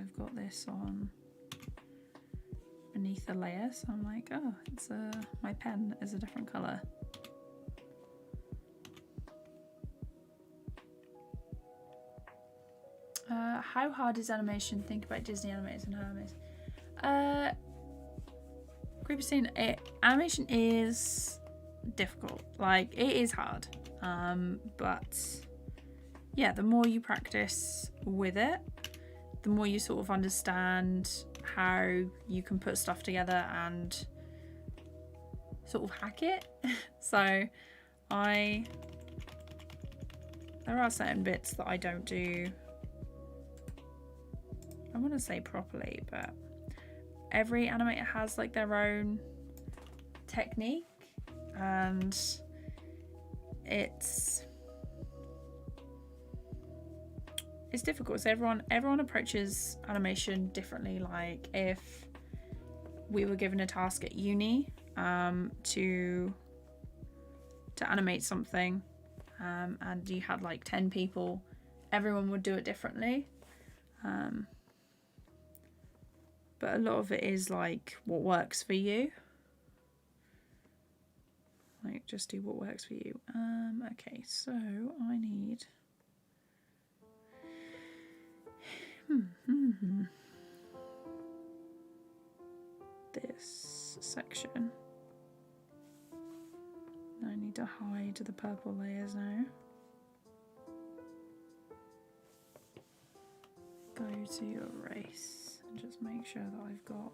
I've got this on beneath the layer, so I'm like, oh, it's my pen is a different colour. How hard is animation? Think about Disney animators and how amazing. Creepy scene. Animation is difficult. Like, it is hard. But yeah, the more you practice with it, the more you sort of understand how you can put stuff together and sort of hack it. So there are certain bits that I don't do, I want to say properly, but every animator has like their own technique, and it's difficult. So everyone approaches animation differently. Like if we were given a task at uni to animate something, and you had like 10 people, everyone would do it differently. But a lot of it is like what works for you. Like just do what works for you. Okay, so I need this section. I need to hide the purple layers now. go to erase and just make sure that I've got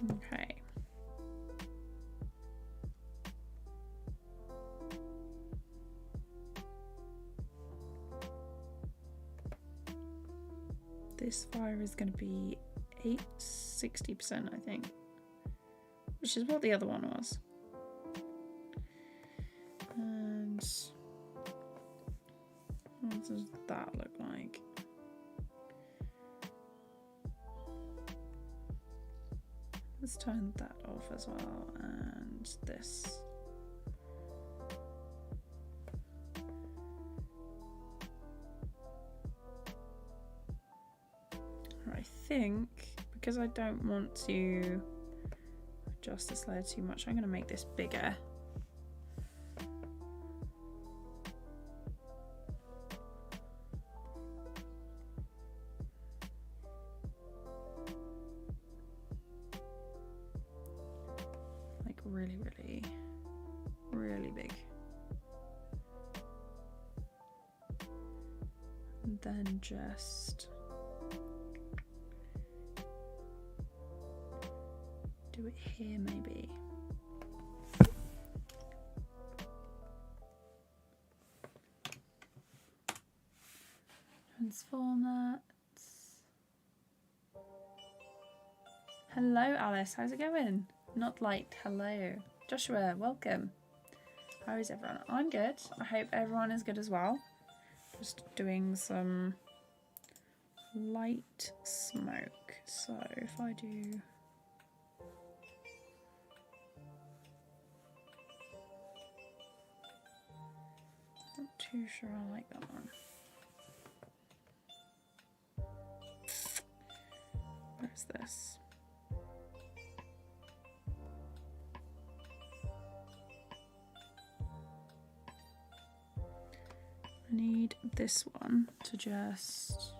okay. This fire is going to be 60%, I think, which is what the other one was. And what does that look like? Let's turn that off as well, and this. I think because I don't want to adjust this layer too much, I'm going to make this bigger. Like really, really, really big. And then just do it here maybe. Transform that. Hello Alice, how's it going? Not liked, hello. Joshua, welcome. How is everyone? I'm good. I hope everyone is good as well. Just doing some light smoke. So if I do not too sure I like that one. Where's this? I need this one to just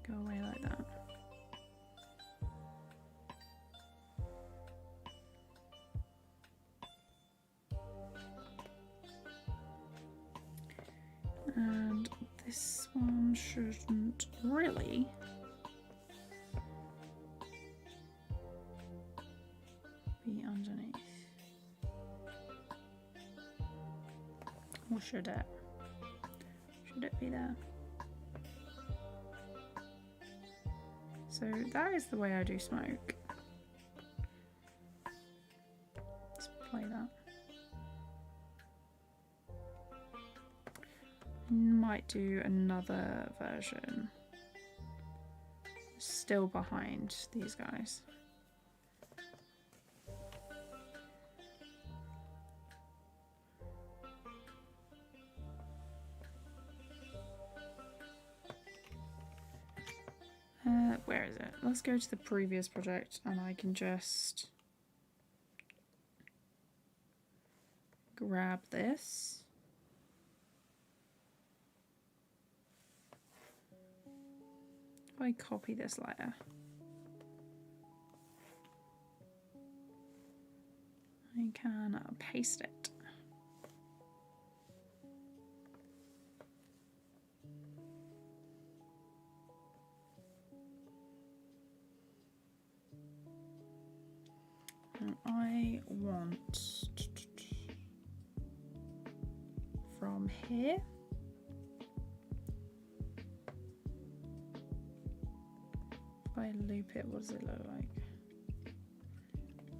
go away like that. And this one shouldn't really be underneath. Or should it? Should it be there? So that is the way I do smoke. Let's play that. Might do another version. Still behind these guys. Where is it? Let's go to the previous project and I can just grab this. If I copy this layer, I can paste it. And I want from here if I loop it, what does it look like?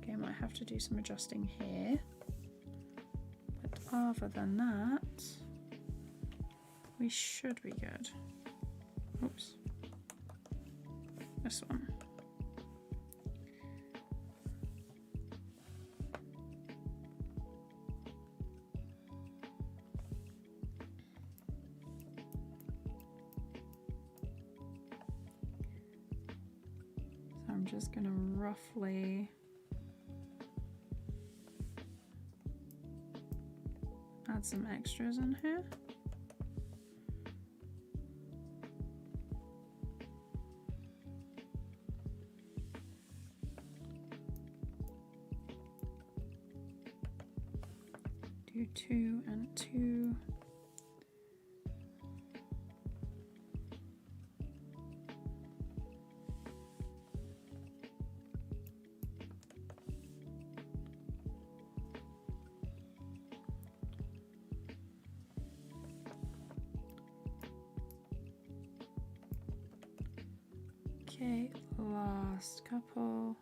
Okay, I might have to do some adjusting here, but other than that we should be good. Oops, this one. I'm just going to roughly add some extras in here. Do 2 and 2. Okay, last couple.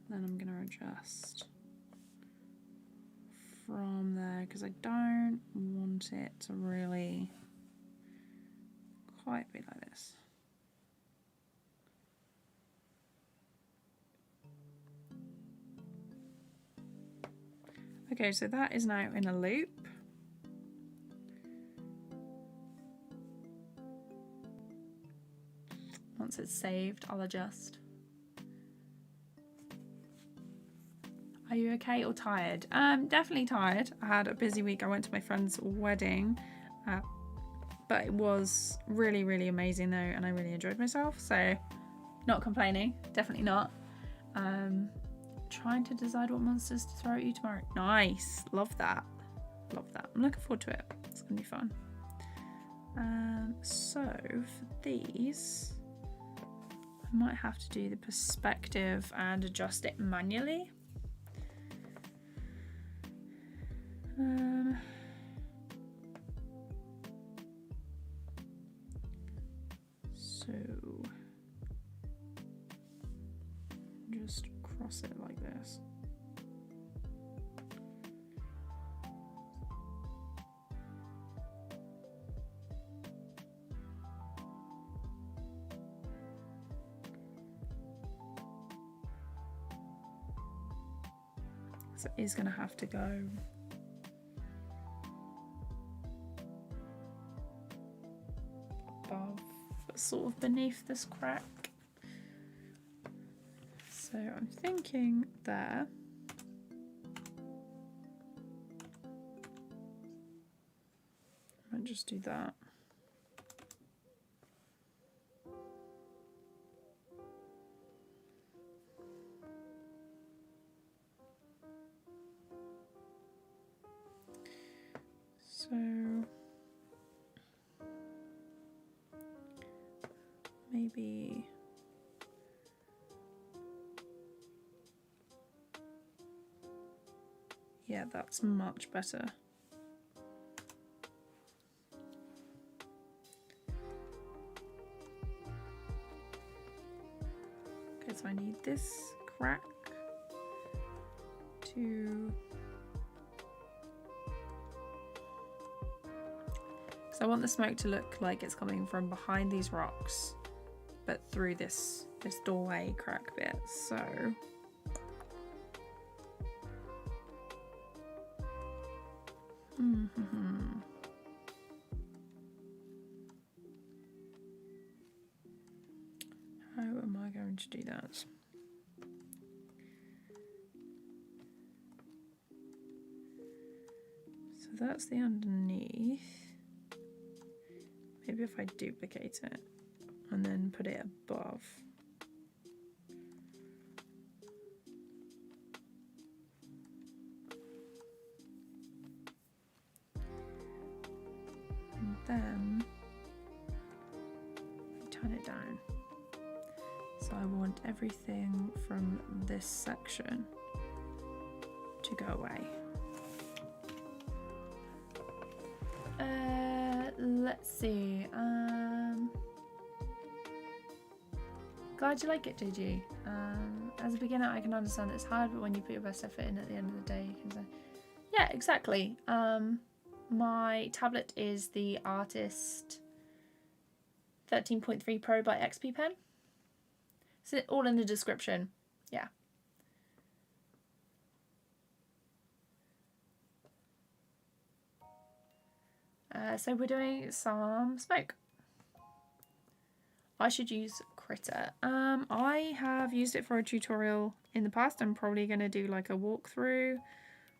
Then I'm going to adjust from there because I don't want it to really quite be like this. Okay, so that is now in a loop. Once it's saved, I'll adjust. Are you okay or tired? Definitely tired. I had a busy week. I went to my friend's wedding, but it was really, really amazing though, and I really enjoyed myself. So, not complaining. Definitely not. Trying to decide what monsters to throw at you tomorrow. Nice. Love that. Love that. I'm looking forward to it. It's gonna be fun. So for these, I might have to do the perspective and adjust it manually. So just cross it like this. So it is going to have to go above, but sort of beneath this crack. So I'm thinking there. I might just do that. So maybe yeah, that's much better. Okay, so I need this crack to, so I want the smoke to look like it's coming from behind these rocks, but through this doorway crack bit. So how am I going to do that? So that's the underneath. Maybe if I duplicate it and then put it above. And then turn it down. So I want everything from this section to go away. Let's see. Glad you like it, JG. As a beginner, I can understand it's hard, but when you put your best effort in at the end of the day, you can say, yeah, exactly. My tablet is the Artist 13.3 Pro by XP Pen. It's all in the description. Yeah. So we're doing some smoke. I should use critter. I have used it for a tutorial in the past. I'm probably going to do like a walkthrough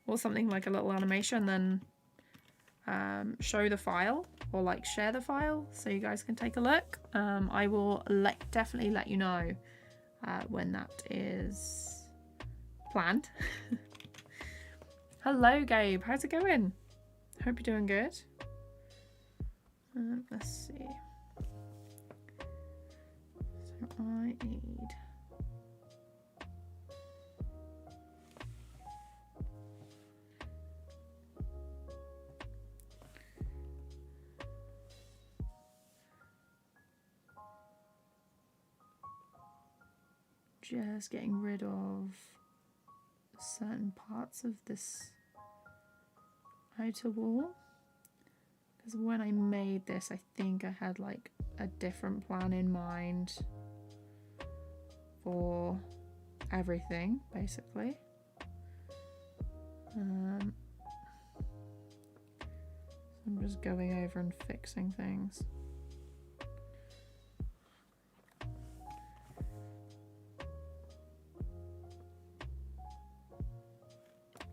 or something, like a little animation, then show the file or like share the file so you guys can take a look. I will definitely let you know when that is planned. Hello Gabe, how's it going? Hope you're doing good. Let's see. So I need just getting rid of certain parts of this outer wall, because when I made this I think I had like a different plan in mind for everything basically. So I'm just going over and fixing things.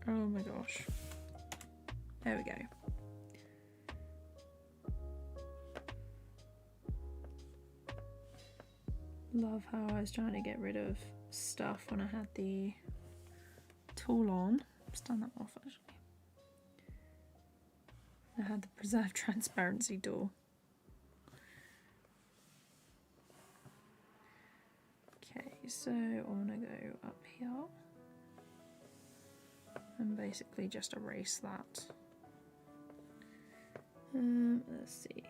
Oh my gosh. There we go. Love how I was trying to get rid of stuff when I had the tool on. Let's turn that off actually. I had the preserve transparency tool. Okay, so I want to go up here and basically just erase that. Let's see.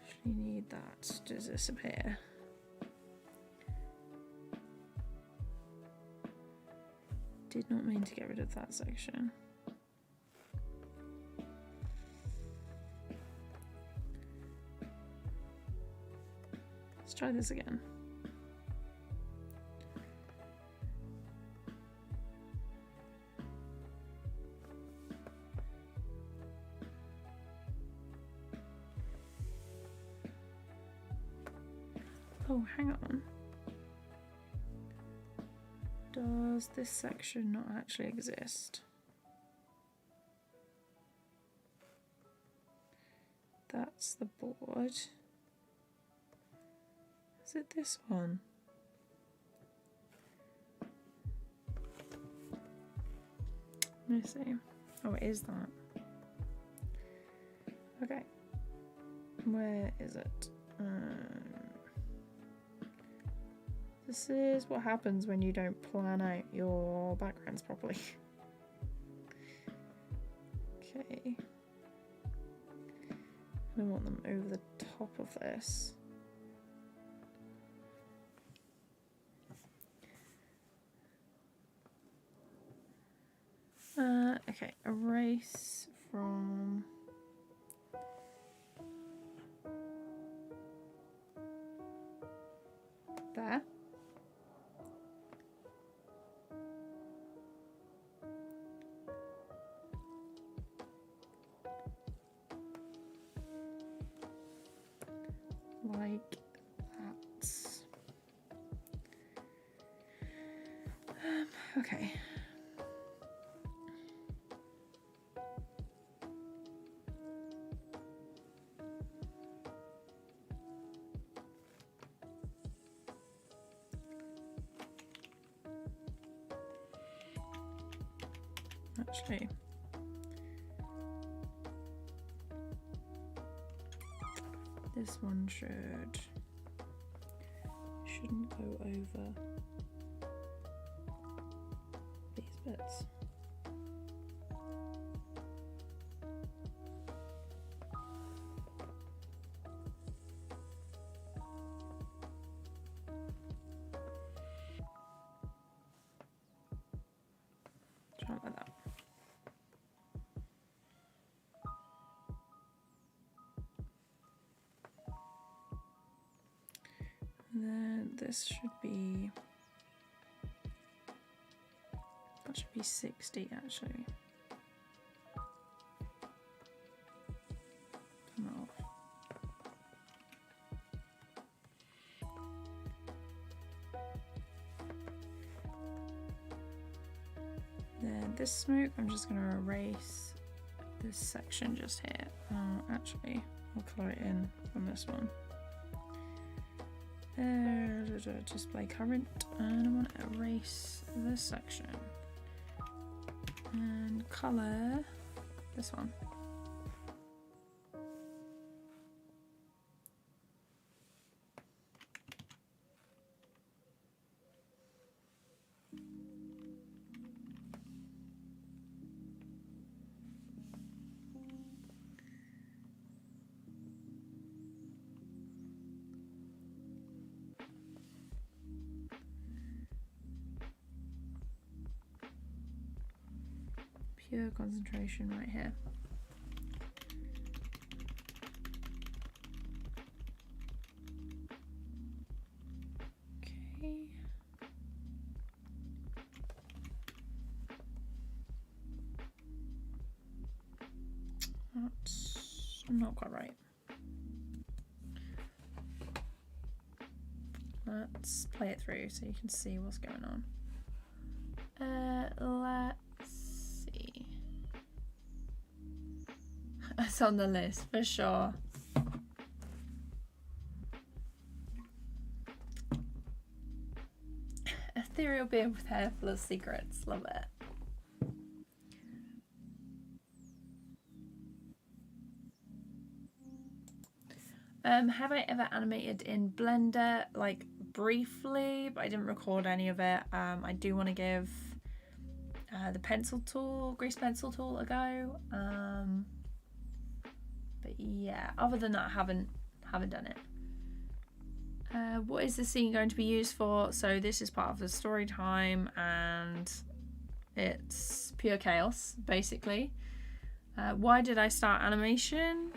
Actually need that to disappear. Did not mean to get rid of that section. Let's try this again. Oh, hang on. Does this section not actually exist? That's the board. Is it this one? Let me see. Oh, it is that. Okay. Where is it? This is what happens when you don't plan out your backgrounds properly. Okay. I want them over the top of this. Okay, erase from there. Like that. Okay. Actually, this one shouldn't go over these bits. Try it like that. And then this should be, that should be 60 actually. Come off. Then this smoke, I'm just going to erase this section just here. Actually, I'll color it in from this one. Display current, and I want to erase this section and color this one. Pure concentration right here. Okay. That's not quite right. Let's play it through so you can see what's going on. Let's see. It's on the list for sure. Ethereal beard with hair full of secrets. Love it. Have I ever animated in Blender? Like briefly, but I didn't record any of it. I do want to give the pencil tool, grease pencil tool, a go. But yeah, other than that, I haven't done it. What is the scene going to be used for? So this is part of the story time, and it's pure chaos, basically. Why did I start animation?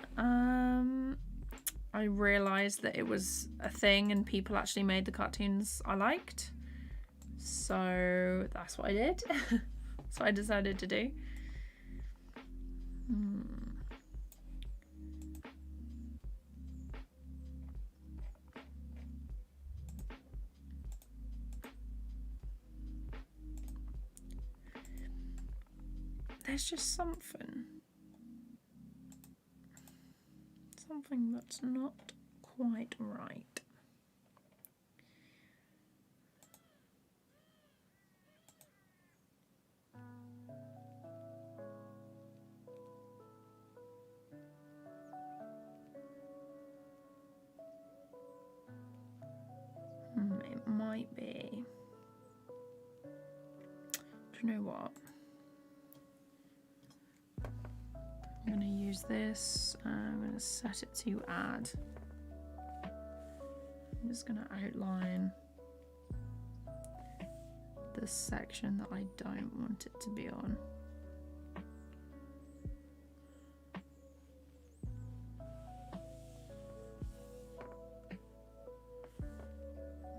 I realised that it was a thing and people actually made the cartoons I liked. So that's what I did. That's what I decided to do. There's just something that's not quite right. It might be. Do you know what? I'm going to use this. I'm going to set it to add. I'm just going to outline the section that I don't want it to be on.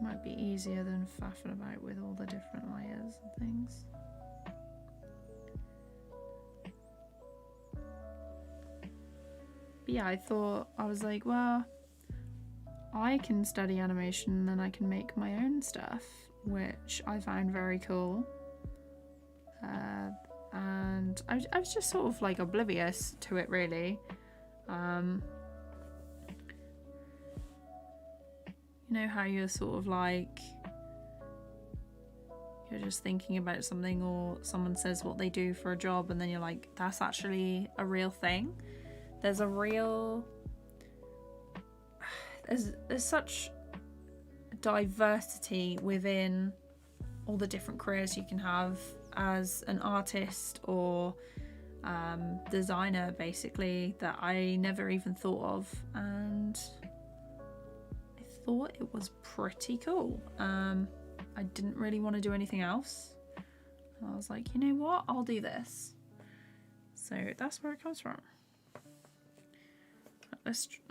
Might be easier than faffing about with all the different layers and things. But yeah, I was like, well, I can study animation and then I can make my own stuff, which I found very cool. And I was just sort of like oblivious to it, really. You know how you're sort of like, you're just thinking about something, or someone says what they do for a job and then you're like, that's actually a real thing. There's such diversity within all the different careers you can have as an artist or designer, basically, that I never even thought of, and I thought it was pretty cool. I didn't really want to do anything else. I was like, you know what, I'll do this. So that's where it comes from.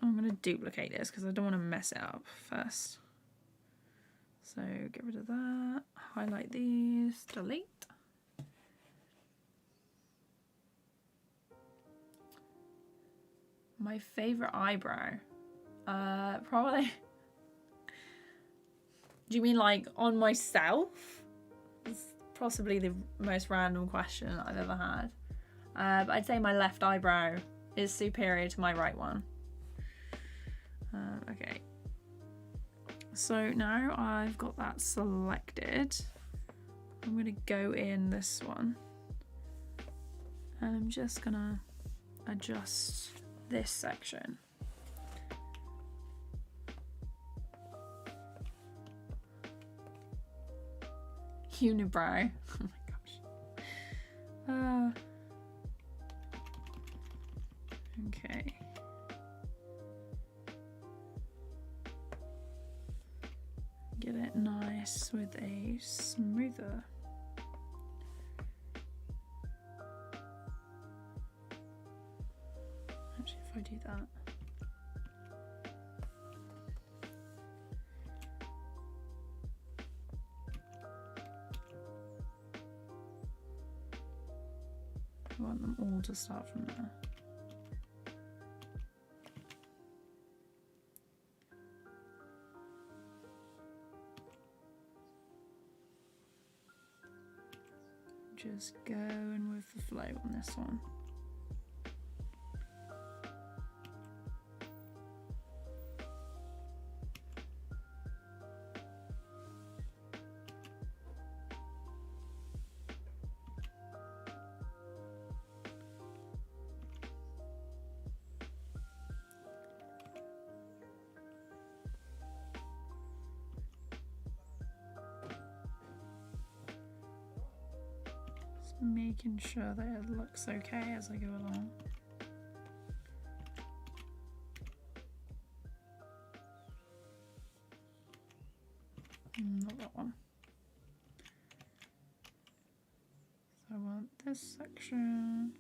I'm going to duplicate this because I don't want to mess it up first. So get rid of that, highlight these, delete. My favorite eyebrow, probably. Do you mean like on myself? It's possibly the most random question I've ever had. But I'd say my left eyebrow is superior to my right one. Okay. So now I've got that selected, I'm gonna go in this one. And I'm just gonna adjust this section. Unibrow. Oh my gosh. Okay. Get it nice with a smoother. Actually, if I do that. I want them all to start from there. Just going with the flow on this one. Making sure that it looks okay as I go along. Not that one. So I want this section.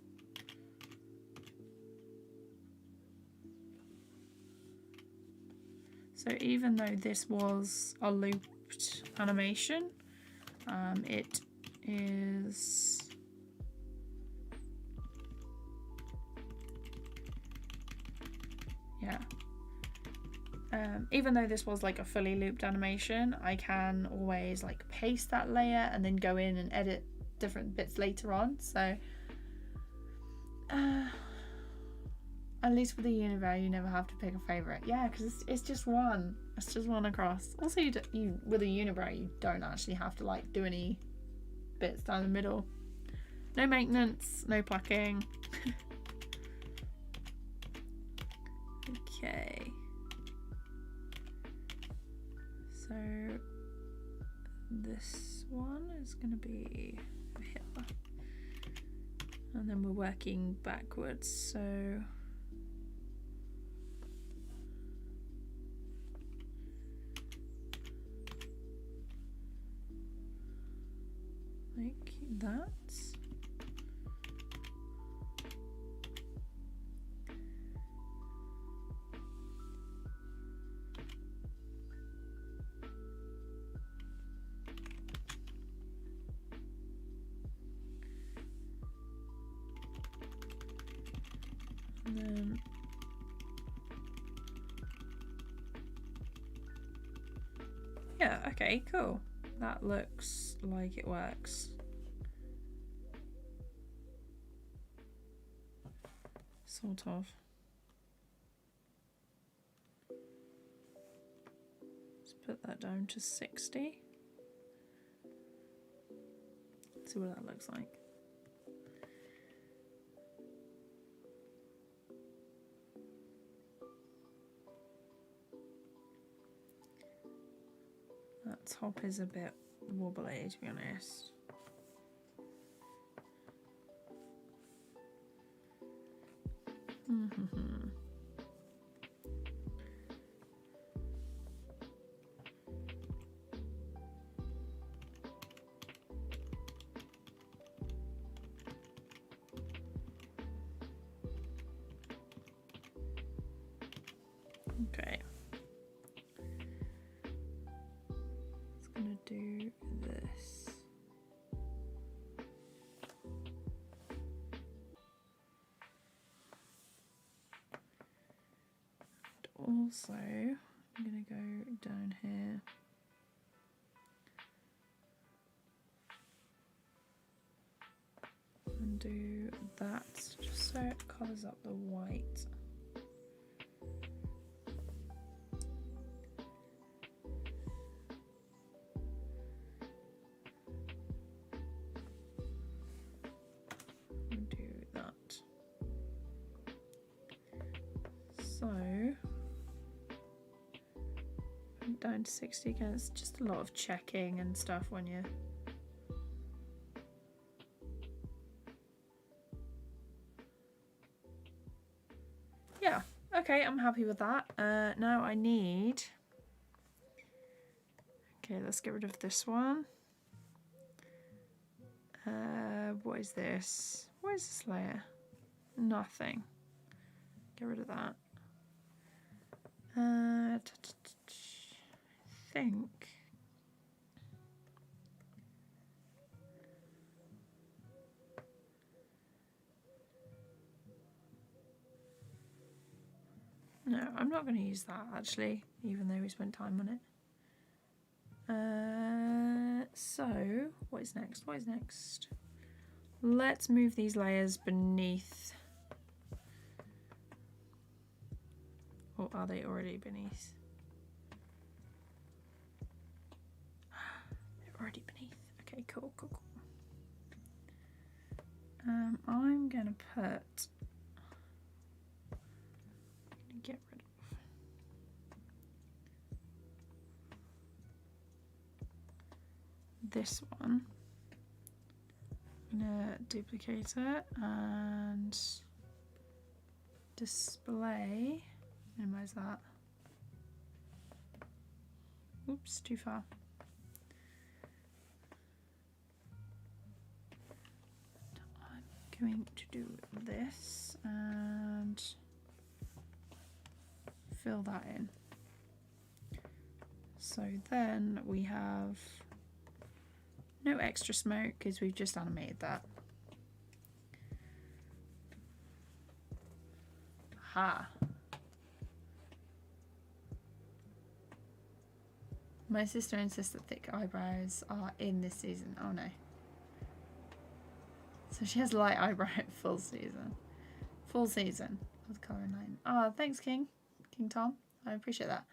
So even though this was a looped animation, it is even though this was like a fully looped animation, I can always like paste that layer and then go in and edit different bits later on. So at least with the unibrow, you never have to pick a favorite. Yeah, because it's just one. It's just one across. Also, you with a unibrow, you don't actually have to like do any bits down the middle. No maintenance, no plucking. Okay. So this one is going to be here, and then we're working backwards. So like that. And then yeah, okay, cool. That looks like it works. Sort of. Let's put that down to 60. See what that looks like. That top is a bit wobbly, to be honest. Okay. Let's this. And also, I'm going to go down here. And do that just so it covers up the white. And do that. So down to 60 again. It's just a lot of checking and stuff when you okay, I'm happy with that. Now I need... Okay, let's get rid of this one. What is this? What is this layer? Nothing. Get rid of that. I think... No, I'm not going to use that actually, even though we spent time on it. So, what is next? What is next? Let's move these layers beneath. Or are they already beneath? They're already beneath. Okay, cool, cool, cool. I'm going to put... get rid of this one. I'm gonna duplicate it and display, minimize that. Oops, too far. I'm going to do this and fill that in. So then we have no extra smoke because we've just animated that. Ha! My sister insists that thick eyebrows are in this season. Oh no. So she has light eyebrow full season. Full season of colour and line. Oh, thanks King Tom, I appreciate that.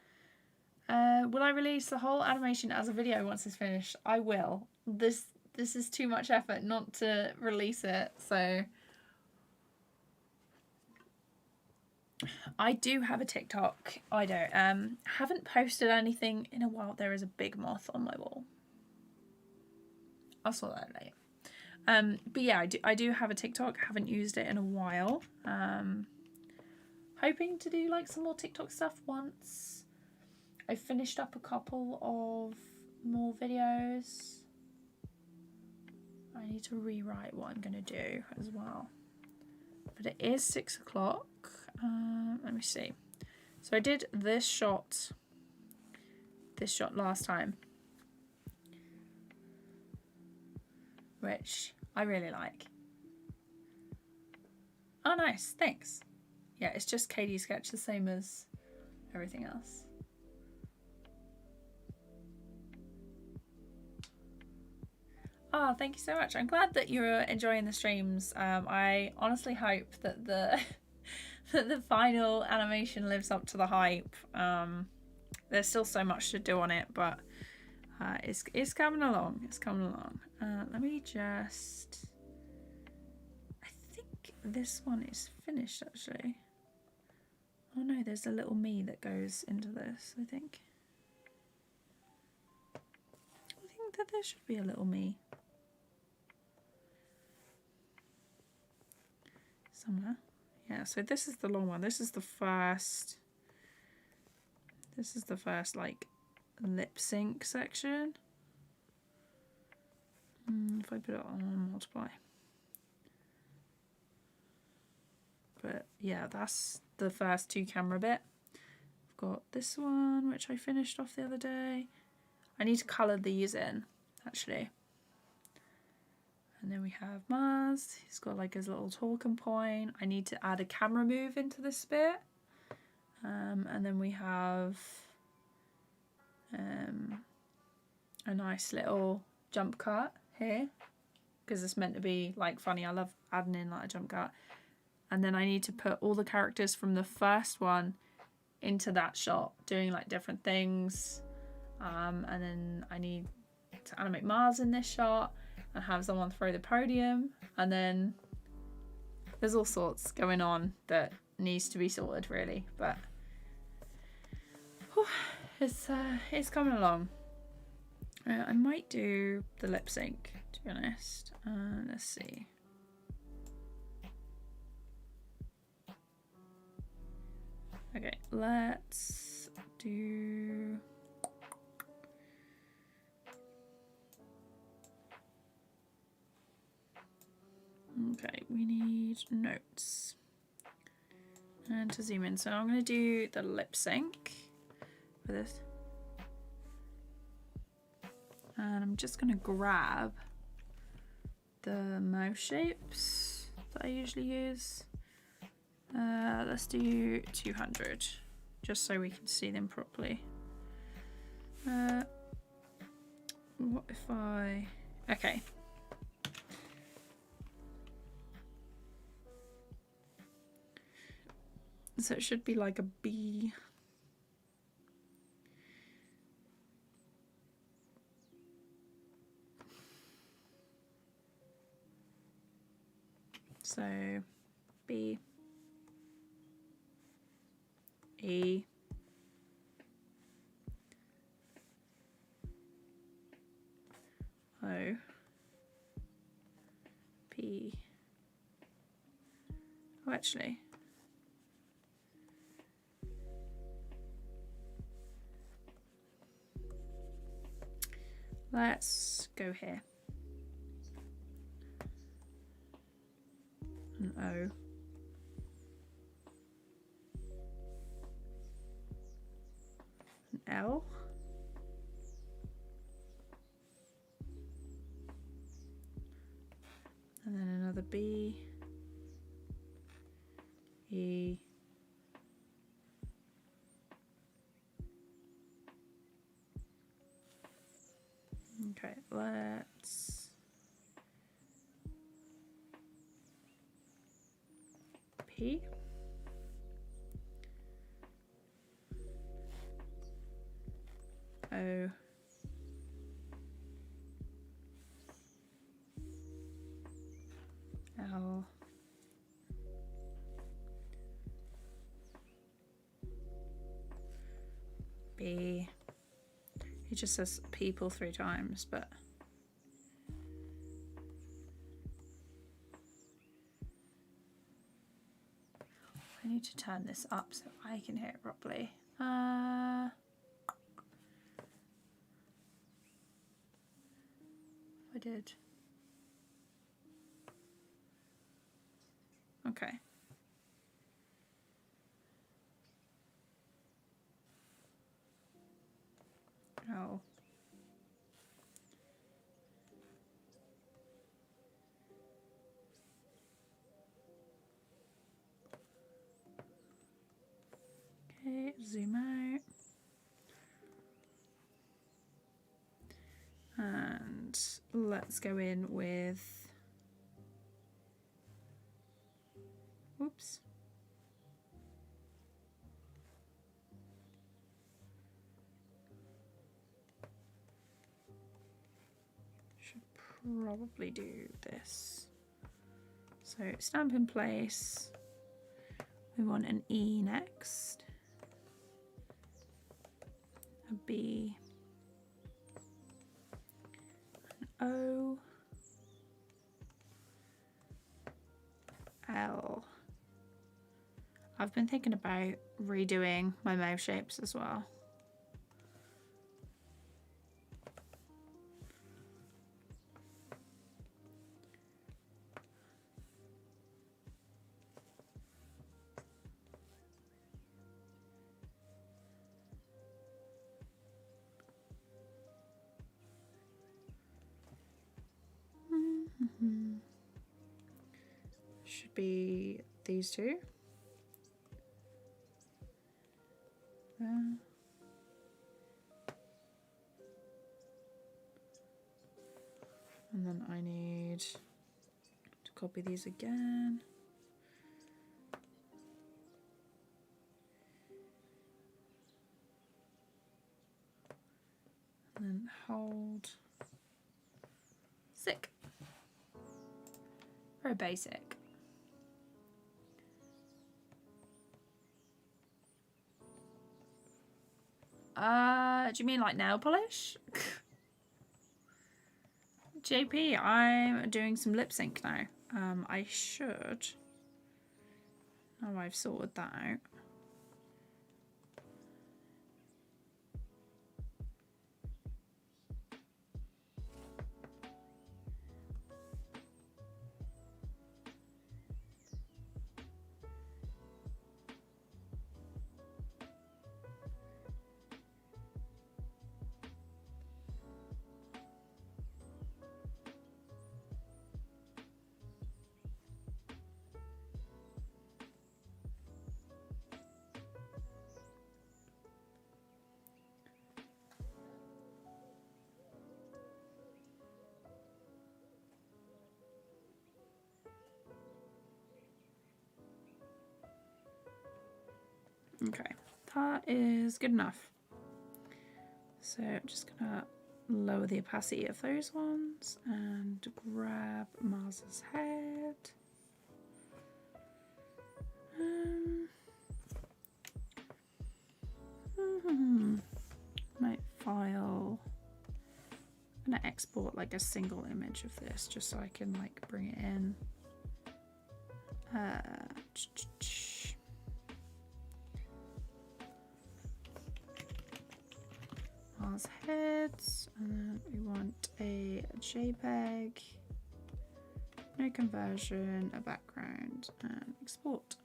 Will I release the whole animation as a video once it's finished? I will. This is too much effort not to release it, so I do have a TikTok. I don't haven't posted anything in a while. There is a big moth on my wall. I'll sort that later. But yeah, I do have a TikTok. Haven't used it in a while. Hoping to do like some more TikTok stuff once I've finished up a couple of more videos. I need to rewrite what I'm going to do as well. But it is 6 o'clock. Let me see. So I did this shot last time, which I really like. Oh, nice. Thanks. Yeah, it's just KD sketch, the same as everything else. Oh, thank you so much. I'm glad that you're enjoying the streams. I honestly hope that the that the final animation lives up to the hype. There's still so much to do on it, but it's coming along. It's coming along. Let me just... I think this one is finished actually. Oh no, there's a little me that goes into this, I think. I think that there should be a little me somewhere. Yeah, so this is the long one. This is the first like lip sync section. If I put it on multiply. But yeah, that's the first 2 camera bit. I've got this one, which I finished off the other day. I need to colour these in. actually. And then we have Mars. He's got like his little talking point. I need to add a camera move into this bit. And then we have a nice little jump cut here, because it's meant to be like funny. I love adding in like a jump cut. And then I need to put all the characters from the first one into that shot, doing like different things. And then I need to animate Mars in this shot and have someone throw the podium. And then there's all sorts going on that needs to be sorted, really. But whew, it's coming along. I might do the lip sync, to be honest. Let's see. Okay, let's do... Okay, we need notes. And to zoom in. So I'm going to do the lip sync for this. And I'm just going to grab the mouse shapes that I usually use. Let's do 200, just so we can see them properly. What if I... Okay. So it should be like a B. So B, E, O, P. Oh, actually. Let's go here. An O. An L. And then another B. E. Okay, let's P. O. L. B. It just says people 3 times, but I need to turn this up so I can hear it properly. I did. Okay. Oh. Okay, zoom out. And let's go in with, oops. Should probably do this. So stamp in place. We want an E next. A B. An O. L. I've been thinking about redoing my mouth shapes as well. be these two. And then I need to copy these again. And then hold. Sick. Very basic. Do you mean like nail polish? JP, I'm doing some lip sync now. I should. Oh, I've sorted that out. Okay, that is good enough. So I'm just gonna lower the opacity of those ones and grab Mars's head. Might file. I'm gonna export like a single image of this just so I can like bring it in. Mars heads, and then we want a JPEG, no conversion, a background, and export.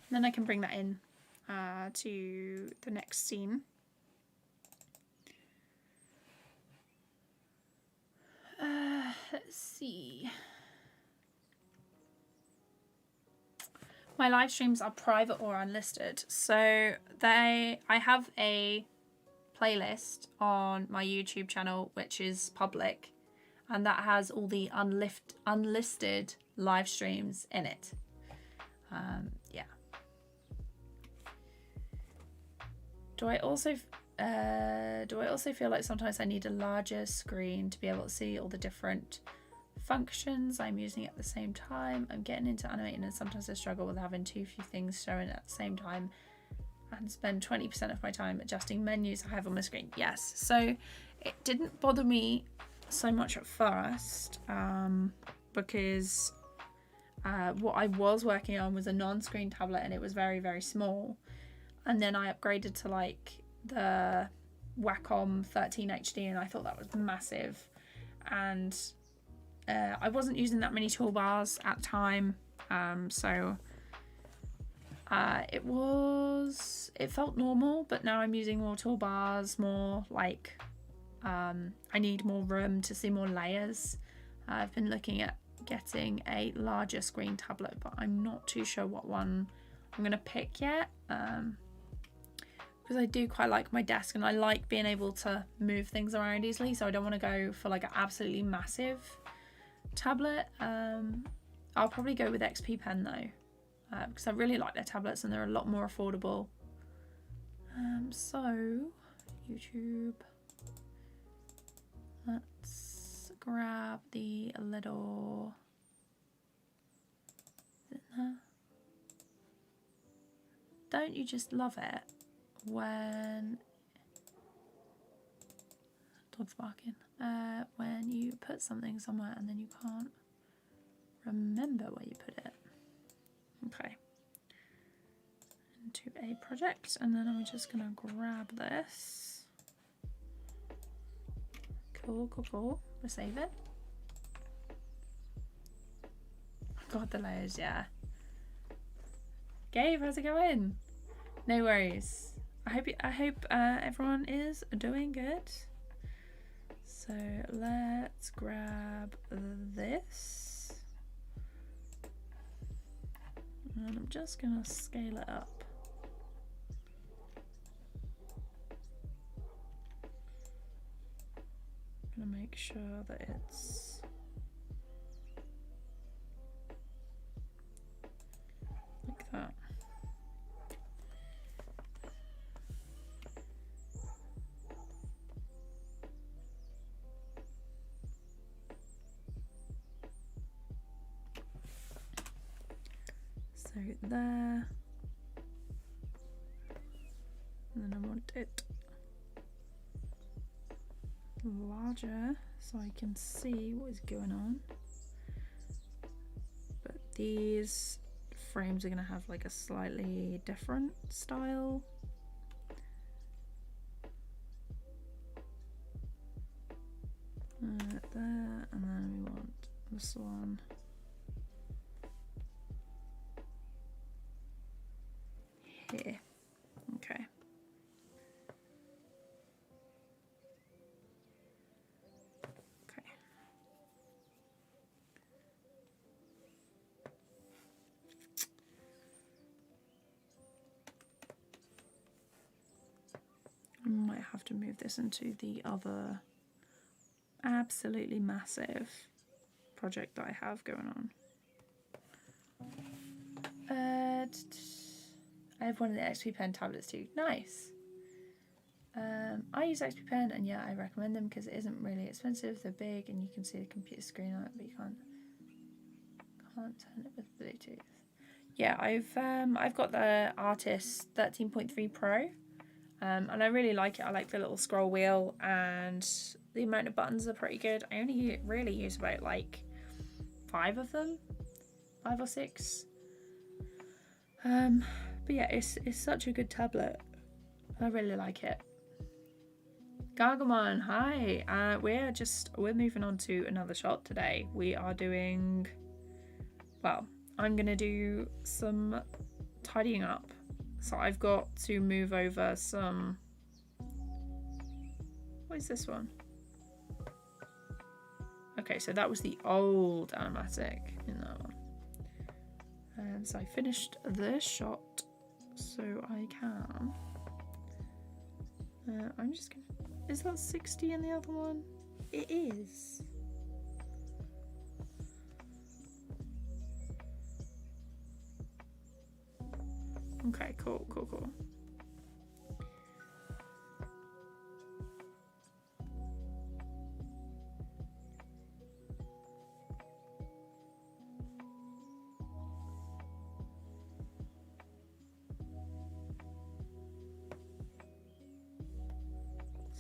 And then I can bring that in to the next scene. Let's see. My live streams are private or unlisted, so I have a playlist on my YouTube channel which is public, and that has all the unlisted live streams in it. Yeah. Do I also feel like sometimes I need a larger screen to be able to see all the different functions I'm using at the same time? I'm getting into animating and sometimes I struggle with having too few things showing at the same time and spend 20% of my time adjusting menus I have on my screen. Yes, so it didn't bother me so much at first because what I was working on was a non-screen tablet and it was very, very small. And then I upgraded to like the Wacom 13 HD and I thought that was massive. And I wasn't using that many toolbars at the time, so it felt normal, but now I'm using more toolbars, more like I need more room to see more layers. I've been looking at getting a larger screen tablet, but I'm not too sure what one I'm gonna pick yet, because I do quite like my desk and I like being able to move things around easily, so I don't want to go for like an absolutely massive tablet. I'll probably go with XP Pen though, because I really like their tablets and they're a lot more affordable. So YouTube, let's grab the little, is it there? Don't you just love it when dog's barking, when you put something somewhere and then you can't remember where you put it? Okay, into a project, and then I'm just gonna grab this. Cool. We'll save it. God, the layers, yeah. Gabe, how's it going? No worries. I hope everyone is doing good. So let's grab this. And I'm just gonna scale it up. I'm gonna make sure that it's like that. So there, and then I want it larger so I can see what is going on. But these frames are going to have like a slightly different style. There, and then we want this one. Here. Okay. Okay. I might have to move this into the other absolutely massive project that I have going on. I have one of the XP Pen tablets too. Nice. I use XP Pen, and yeah, I recommend them because it isn't really expensive. They're big, and you can see the computer screen on it, but you can't turn it with Bluetooth. Yeah, I've got the Artist 13.3 Pro, and I really like it. I like the little scroll wheel, and the amount of buttons are pretty good. I only really use about like 5 of them, 5 or 6. But yeah, it's such a good tablet. I really like it. Gargamon, hi. We're moving on to another shot today. We are doing, well, I'm gonna do some tidying up. So I've got to move over some, what is this one? Okay, so that was the old animatic in that one. And so I finished this shot, so I can. I'm just gonna. Is that 60 in the other one? It is. Okay, cool.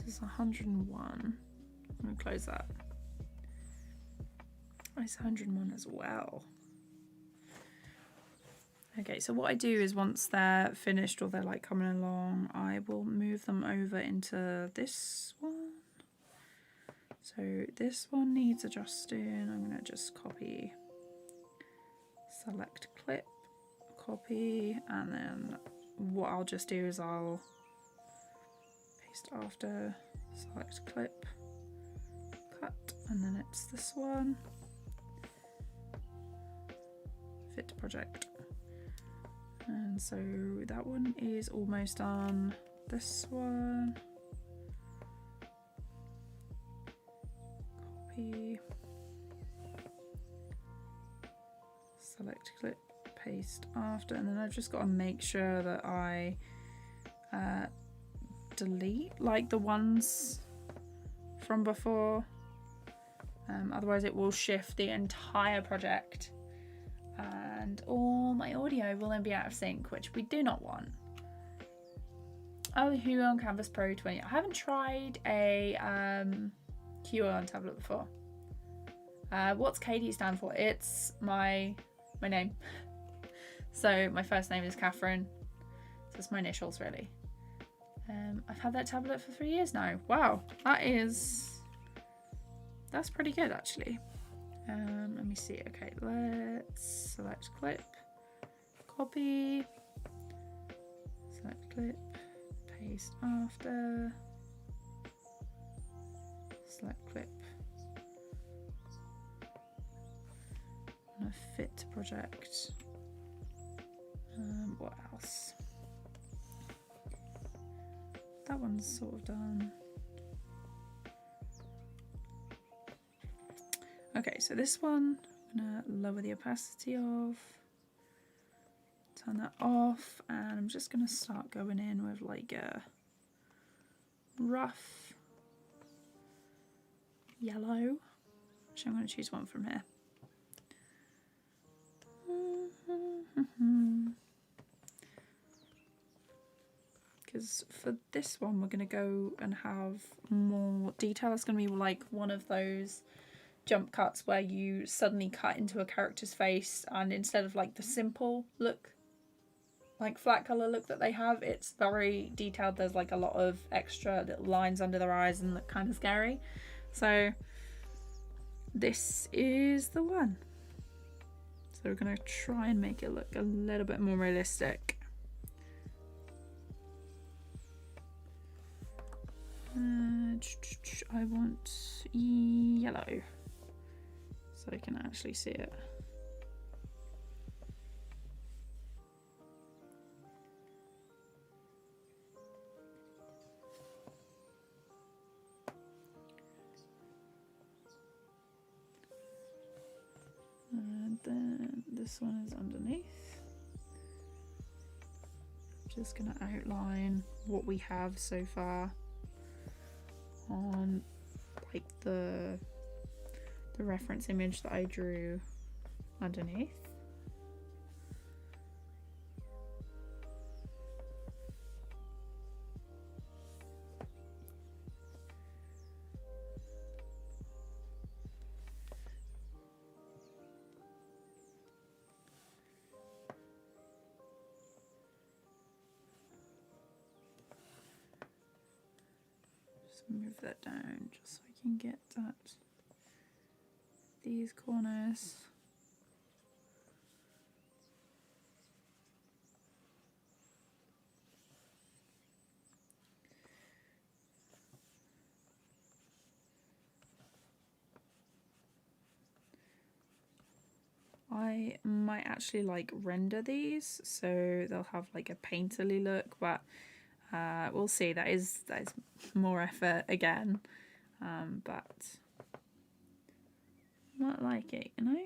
This is 101. I'm gonna close that. Oh, it's 101 as well. Okay, so what I do is once they're finished or they're like coming along, I will move them over into this one. So this one needs adjusting. I'm gonna just copy, select clip, copy, and then what I'll just do is I'll paste after, select clip, cut, and then it's this one, fit to project. And so that one is almost done. This one, copy, select clip, paste after, and then I've just got to make sure that I delete like the ones from before, otherwise it will shift the entire project and all my audio will then be out of sync, which we do not want. Oh, Hugo on Canvas Pro 20. I haven't tried a Hugo on tablet before. What's KD stand for? It's my name. So my first name is Catherine, so it's my initials really. I've had that tablet for 3 years now. Wow, that's pretty good actually. Let me see. Okay, let's select clip, copy, select clip, paste after, select clip. I'm gonna fit to project. what else? That one's sort of done. Okay, so this one, I'm gonna lower the opacity of, turn that off, and I'm just gonna start going in with like a rough yellow. Actually, I'm gonna choose one from here. Because for this one, we're gonna go and have more detail. It's gonna be like one of those jump cuts where you suddenly cut into a character's face, and instead of like the simple look, like flat color look that they have, it's very detailed. There's like a lot of extra little lines under their eyes and look kind of scary. So this is the one. So we're gonna try and make it look a little bit more realistic. I want yellow so I can actually see it. And then this one is underneath. Just gonna outline what we have so far on like the reference image that I drew underneath. Move that down just so I can get that, these corners. I might actually like render these so they'll have like a painterly look, but we'll see. That is more effort again, but I might like it, you know.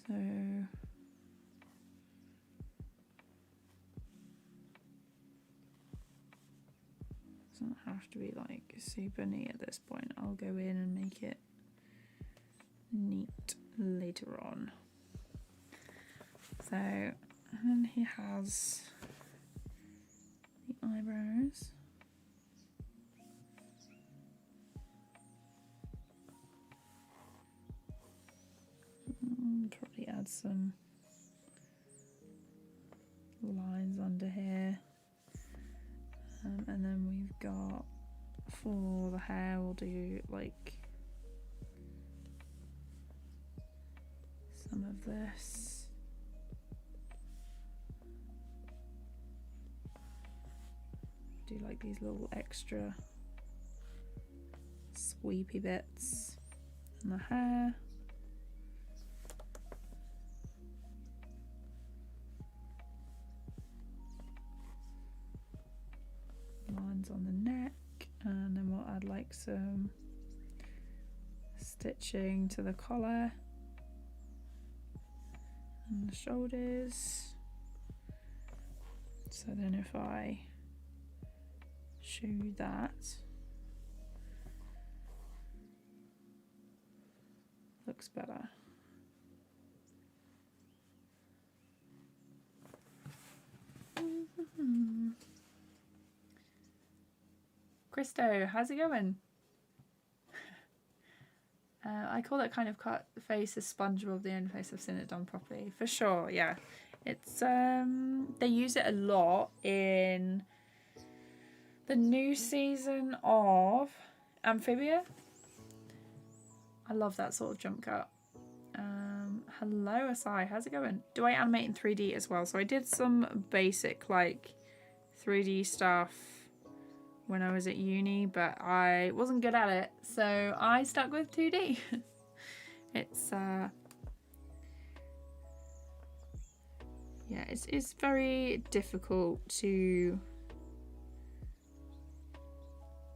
So doesn't have to be like super neat at this point. I'll go in and make it neat later on. So, and then he has the eyebrows. Probably add some lines under here. And then we've got, for the hair, we'll do like some of this. Do like these little extra sweepy bits in the hair. Lines on the neck, and then we'll add like some stitching to the collar and the shoulders. So then if I show you that, looks better. Christo, how's it going? I call that kind of cut face a SpongeBob, the only face I've seen it done properly. For sure, yeah. It's they use it a lot in the new season of Amphibia. I love that sort of jump cut. Hello Asai, how's it going? Do I animate in 3D as well? So I did some basic like 3D stuff when I was at uni, but I wasn't good at it, so I stuck with 2D. It's yeah, it's very difficult to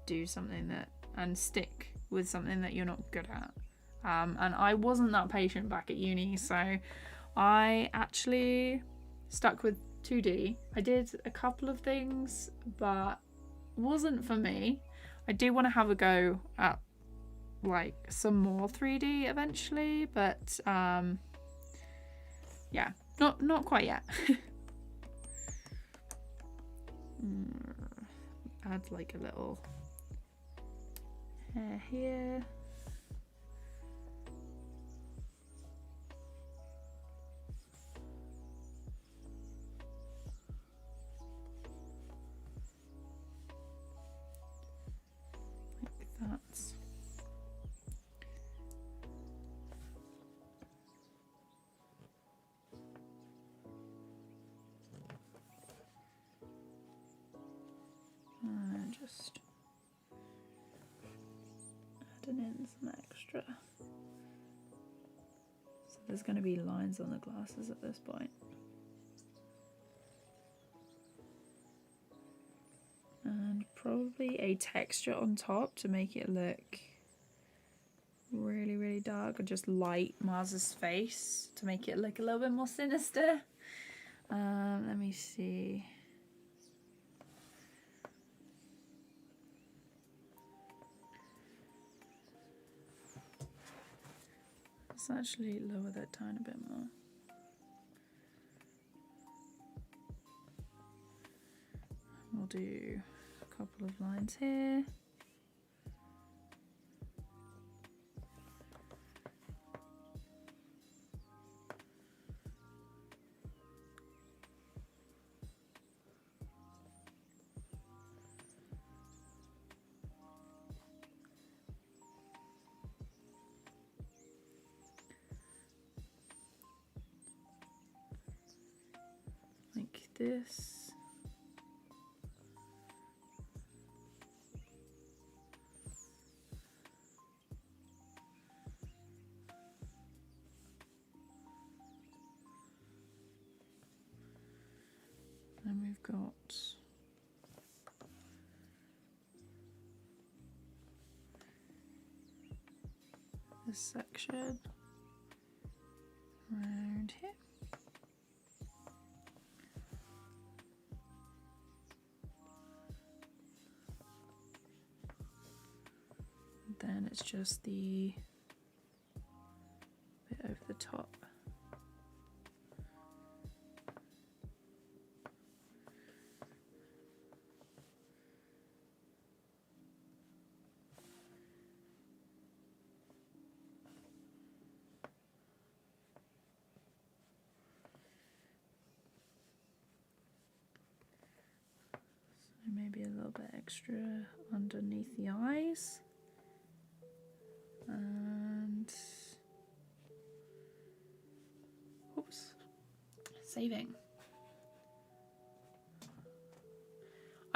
do something and stick with something that you're not good at. And I wasn't that patient back at uni, so I actually stuck with 2D. I did a couple of things, but wasn't for me. I do want to have a go at like some more 3D eventually, but yeah, not quite yet. Add like a little hair here. Like that. And just adding in some extra. So there's going to be lines on the glasses at this point. And probably a texture on top to make it look really, really dark, or just light Mars's face to make it look a little bit more sinister. Let me see. Let's actually lower that tiny bit more. We'll do a couple of lines here. Like this. Then we've got this section around here. Then it's just the bit over the top. So maybe a little bit extra underneath the eyes. And oops, saving.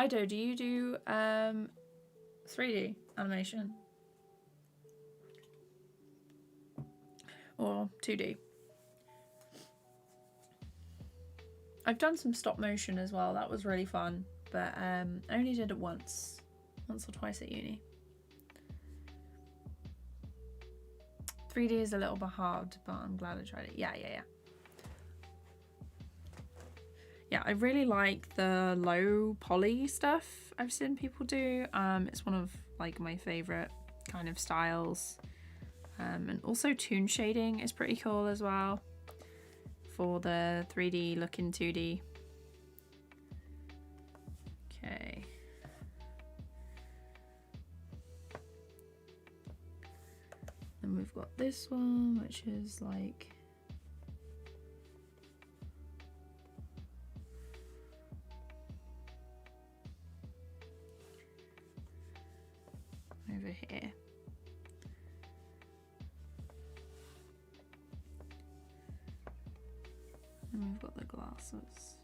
Ido, do you do 3D animation or 2D? I've done some stop motion as well. That was really fun, but I only did it once or twice at uni. 3D is a little bit hard, but I'm glad I tried it. Yeah. Yeah, I really like the low poly stuff I've seen people do. It's one of like my favorite kind of styles. And also toon shading is pretty cool as well for the 3D look in 2D. Okay. Then we've got this one, which is like over here. And we've got the glasses.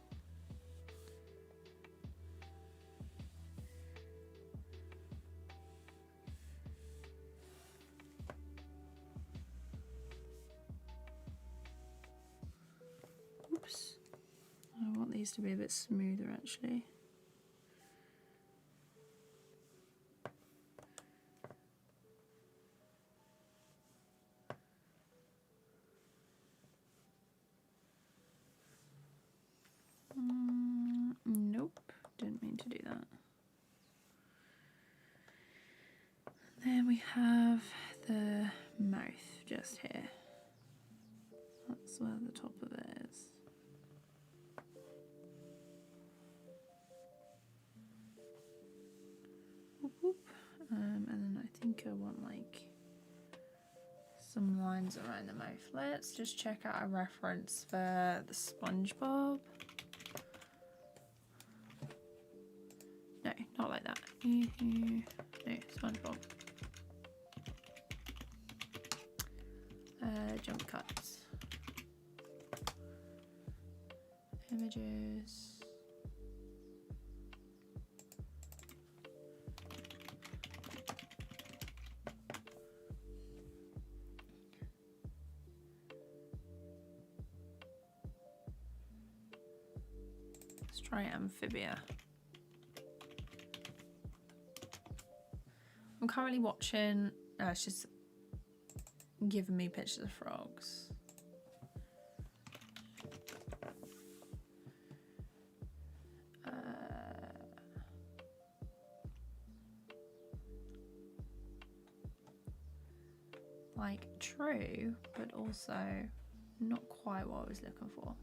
these to be a bit smoother actually. Nope, didn't mean to do that. Then we have the mouth just here. That's where the top of it is. Whoop, whoop. And then I think I want like some lines around the mouth. Let's just check out a reference for the SpongeBob. No, not like that. No, SpongeBob. Jump cuts. Images. Let's try Amphibia. I'm currently watching, it's just giving me pictures of frogs. Like true, but also not quite what I was looking for.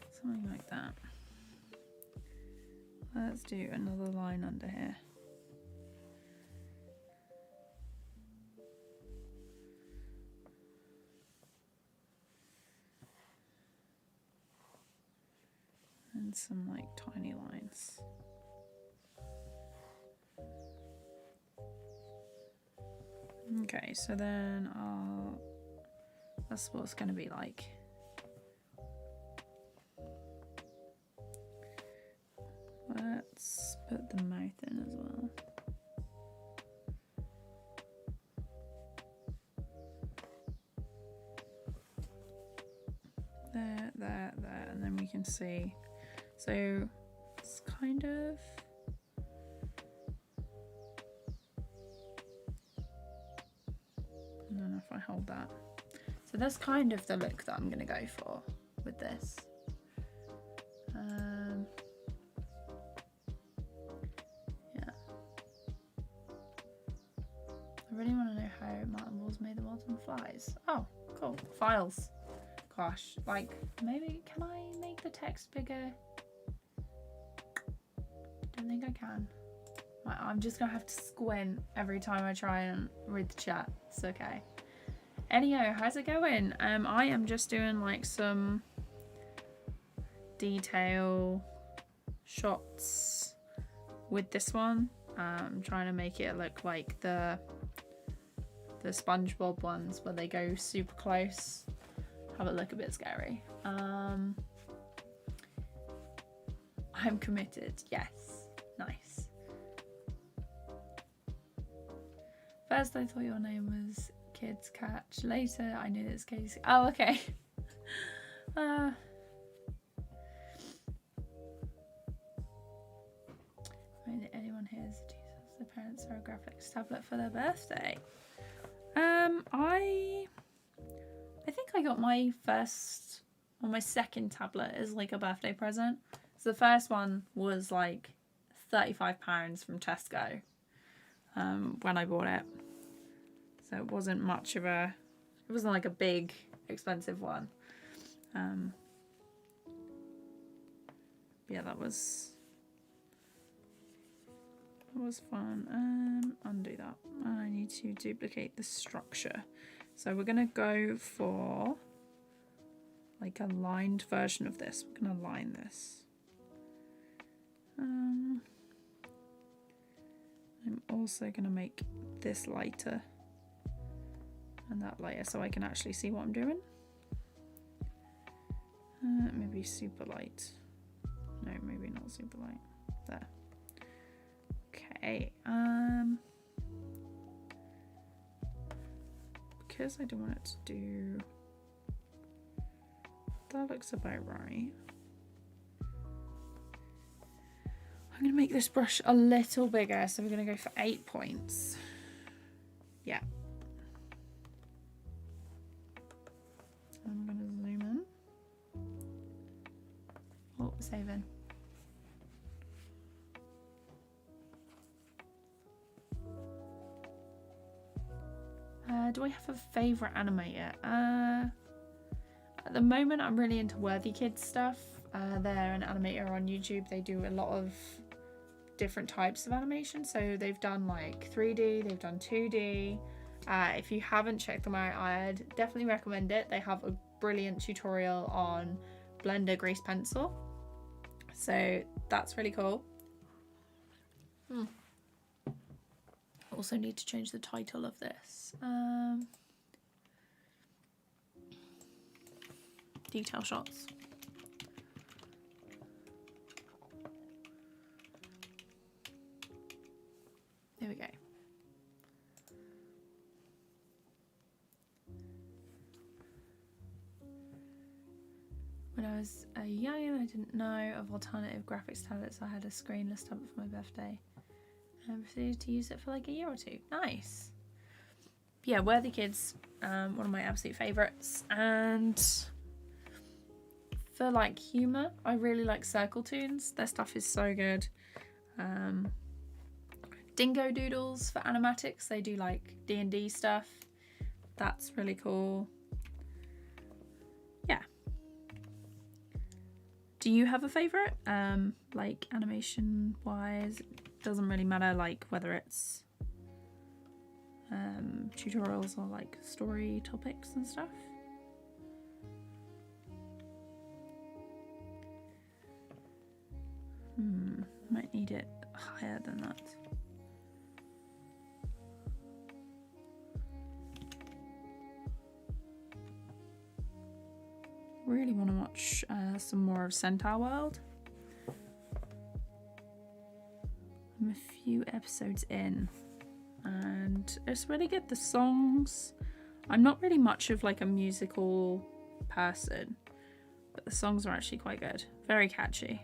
Something like that. Let's do another line under here. And some like tiny lines. Okay, so then that's what it's going to be like. Let's put the mouth in as well. There, and then we can see. So it's kind of, I don't know if I hold that. So that's kind of the look that I'm going to go for with this. Yeah. I really want to know how Martin Balls made the world on flies. Oh, cool. Files. Gosh, like maybe can I make the text bigger? Don't think I can. I'm just gonna have to squint every time I try and read the chat. It's okay. Anyhow, how's it going? I am just doing like some detail shots with this one. I'm trying to make it look like the SpongeBob ones where they go super close. Have it look a bit scary. I'm committed. Yes. Nice. First I thought your name was Kids Catch. Later I knew it's Casey. Oh, okay. Anyone here is Jesus. The parents are a graphics tablet for their birthday. I think I got my first or my second tablet as like a birthday present. So the first one was like £35 from Tesco when I bought it. So it wasn't much of a, it wasn't like a big expensive one. Yeah, that was fun. Undo that. I need to duplicate the structure. So we're gonna go for like a lined version of this. We're gonna line this. I'm also gonna make this lighter and that lighter so I can actually see what I'm doing. Maybe super light. No, maybe not super light. There. Okay. because I don't want it to do, that looks about right. I'm going to make this brush a little bigger, so we're going to go for 8 points. Yeah. I'm going to zoom in. Oh, saving. Do I have a favourite animator? At the moment, I'm really into Worthy Kids stuff. They're an animator on YouTube. They do a lot of different types of animation. So they've done like 3D, they've done 2D. If you haven't checked them out, I'd definitely recommend it. They have a brilliant tutorial on Blender Grease Pencil. So that's really cool. Also need to change the title of this. Detail shots. There we go. When I was young and I didn't know of alternative graphics tablets, I had a screenless tablet for my birthday and proceeded to use it for like a year or two. Nice. Yeah, Worthy Kids, one of my absolute favourites. And for like humour, I really like Circle Tunes. Their stuff is so good. Dingo Doodles for animatics. They do like D&D stuff. That's really cool. Yeah. Do you have a favourite? Like animation wise, it doesn't really matter like whether it's tutorials or like story topics and stuff. Might need it higher than that. Really want to watch some more of Centaur World. I'm a few episodes in and it's really good. The songs, I'm not really much of like a musical person, but the songs are actually quite good. Very catchy.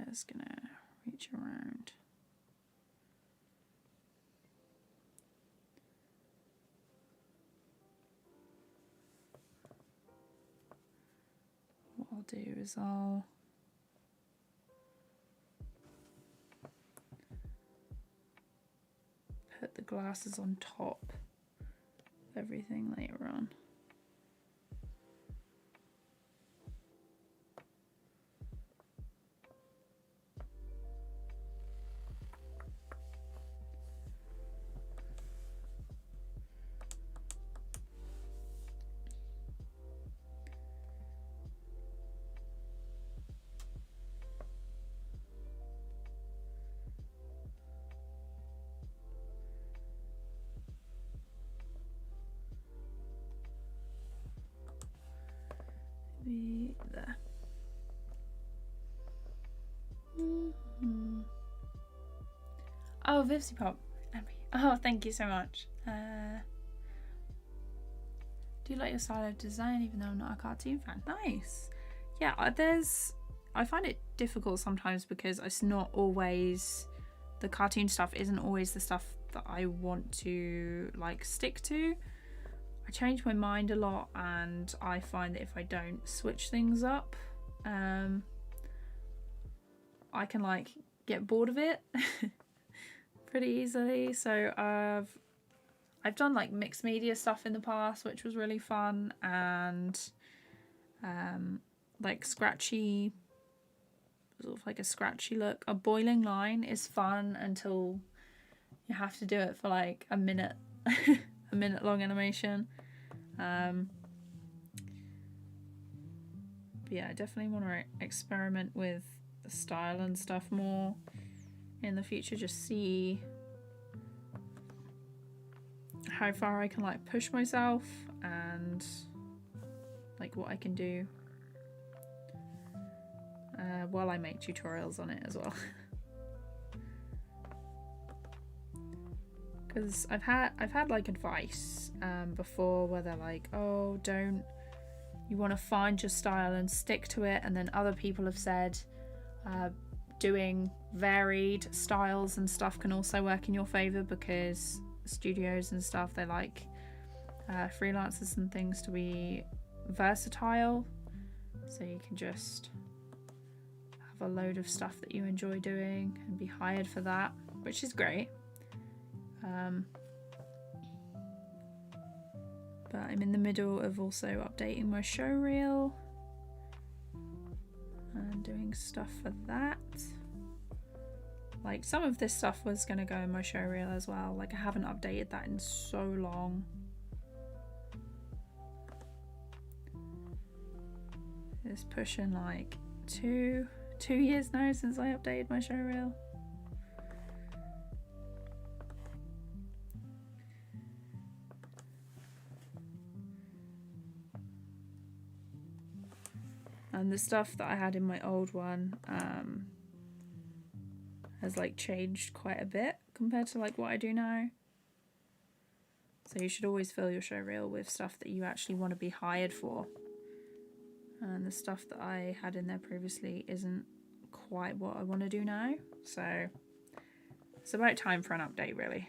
Just gonna reach around. What I'll do is I'll put the glasses on top of everything later on. There. Oh, Vivsy Pop. Oh, thank you so much. Do you like your style of design even though I'm not a cartoon fan? Nice. Yeah, I find it difficult sometimes because it's not always, the cartoon stuff isn't always the stuff that I want to like stick to. I change my mind a lot and I find that if I don't switch things up, I can like get bored of it pretty easily. So I've done like mixed media stuff in the past, which was really fun, and like scratchy, sort of like a scratchy look. A boiling line is fun until you have to do it for like a minute, a minute long animation. But yeah, I definitely want to experiment with the style and stuff more in the future. Just see how far I can like push myself and like what I can do while I make tutorials on it as well. Because I've had like advice before where they're like, oh, you want to find your style and stick to it, and then other people have said doing varied styles and stuff can also work in your favor, because studios and stuff, they like freelancers and things to be versatile, so you can just have a load of stuff that you enjoy doing and be hired for that, which is great. But I'm in the middle of also updating my show reel and doing stuff for that. Like some of this stuff was going to go in my show reel as well. Like I haven't updated that in so long. It's pushing like two years now since I updated my show reel. And the stuff that I had in my old one has like changed quite a bit compared to like what I do now. So you should always fill your show reel with stuff that you actually want to be hired for. And the stuff that I had in there previously isn't quite what I want to do now. So it's about time for an update, really.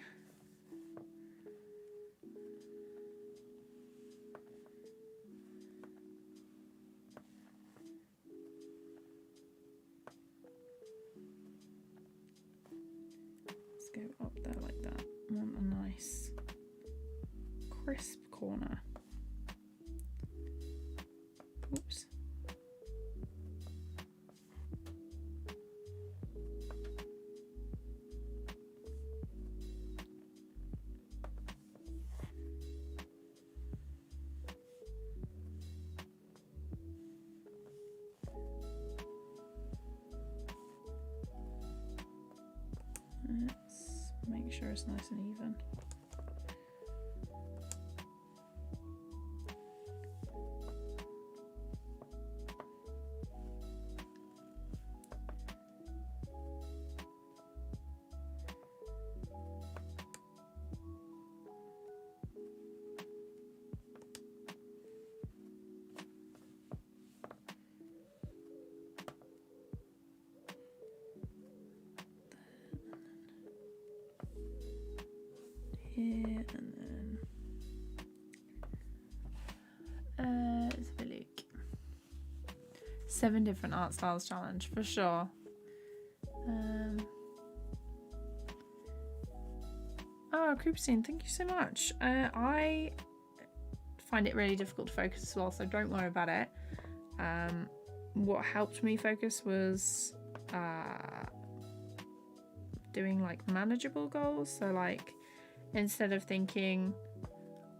Go up there like that. I want a nice crisp corner. Oops. Let's make sure it's nice and even. Here and then let's have a look. 7 different art styles challenge for sure. Oh, Creepstein, thank you so much. I find it really difficult to focus as well, so don't worry about it. What helped me focus was doing like manageable goals. So like, instead of thinking,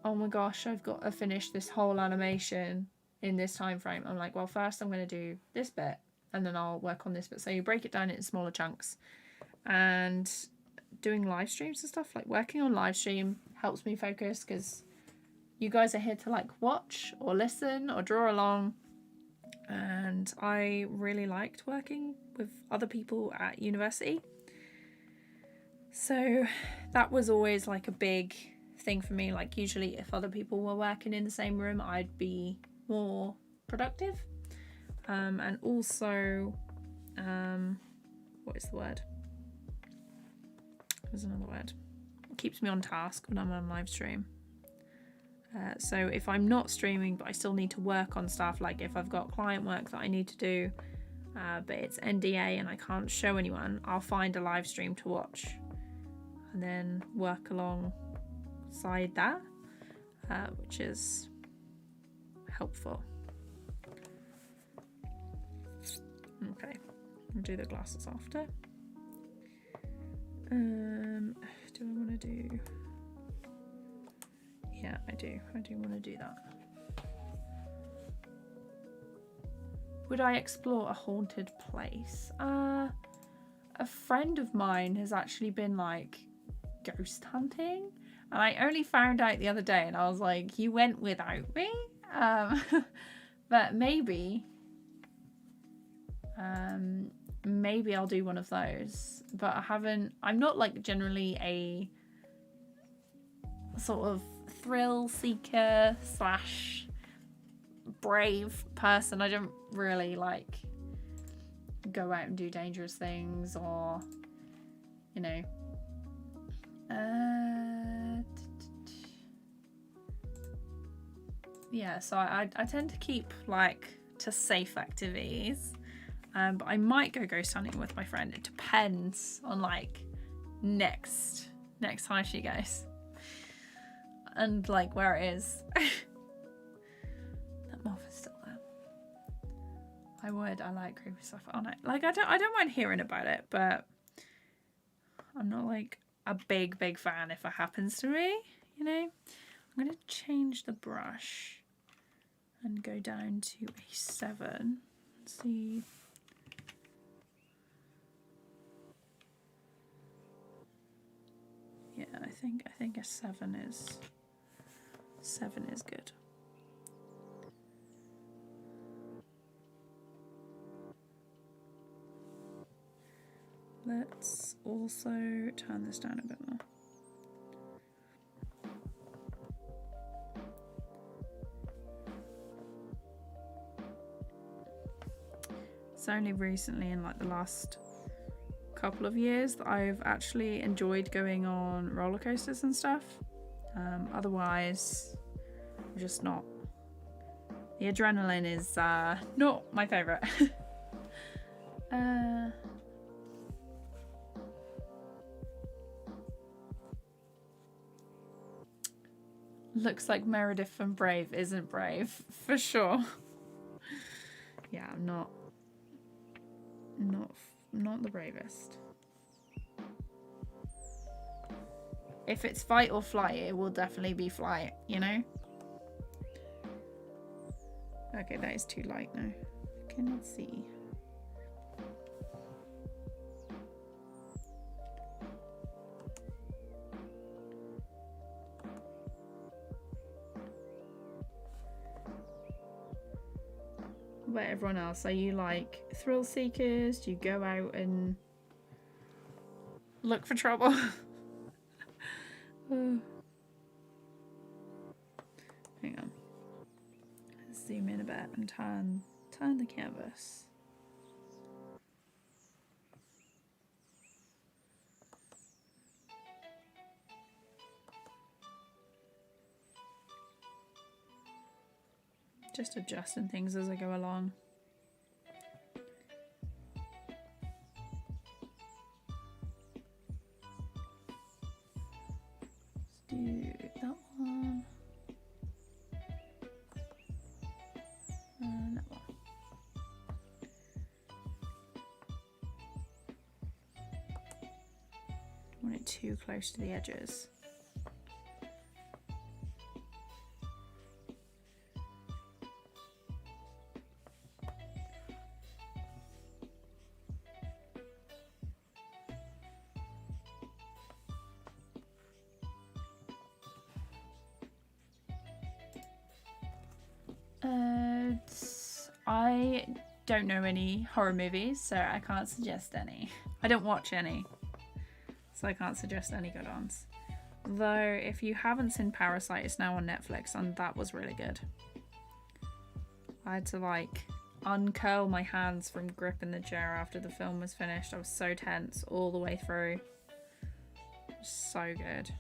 oh my gosh, I've got to finish this whole animation in this time frame, I'm like, well, first I'm going to do this bit and then I'll work on this bit. So you break it down into smaller chunks. And doing live streams and stuff, like working on live stream helps me focus, because you guys are here to like watch or listen or draw along. And I really liked working with other people at university. So that was always like a big thing for me. Like usually if other people were working in the same room, I'd be more productive. And also, what is the word? There's another word. It keeps me on task when I'm on live stream. So if I'm not streaming but I still need to work on stuff, like if I've got client work that I need to do, but it's NDA and I can't show anyone, I'll find a live stream to watch and then work alongside that, which is helpful. Okay, I'll do the glasses after. Do I want to do... Yeah, I do want to do that. Would I explore a haunted place? A friend of mine has actually been like ghost hunting. And I only found out the other day and I was like, you went without me? But maybe I'll do one of those. But I'm not like generally a sort of thrill seeker / brave person. I don't really like go out and do dangerous things, or you know, yeah, so I tend to keep like to safe activities, but I might go ghost hunting with my friend. It depends on like next time she goes and like where it is. That moth is still there. I like creepy stuff on it. Like I don't mind hearing about it, but I'm not like a big fan if it happens to me, you know. I'm gonna change the brush and go down to a 7. Let's see. Yeah, I think a 7 is good. Let's also turn this down a bit more. It's only recently, in like the last couple of years, that I've actually enjoyed going on roller coasters and stuff. Otherwise, I'm just not. The adrenaline is not my favourite. Looks like Meredith from Brave isn't brave, for sure. Yeah, I'm not the bravest. If it's fight or flight, it will definitely be flight, you know? Okay, that is too light now. Can I see? What about everyone else? Are you like thrill seekers? Do you go out and look for trouble? Hang on. Let's zoom in a bit and turn the canvas. Just adjusting things as I go along. Let's do that one. And that one. Don't want it too close to the edges. I don't know any horror movies, so I can't suggest any. I don't watch any, so I can't suggest any good ones. Though, if you haven't seen Parasite, it's now on Netflix, and that was really good. I had to like uncurl my hands from gripping the chair after the film was finished. I was so tense all the way through. So good.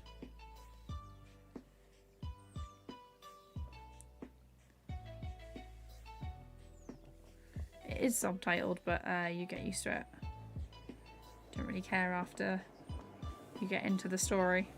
It is subtitled, but you get used to it. Don't really care after you get into the story.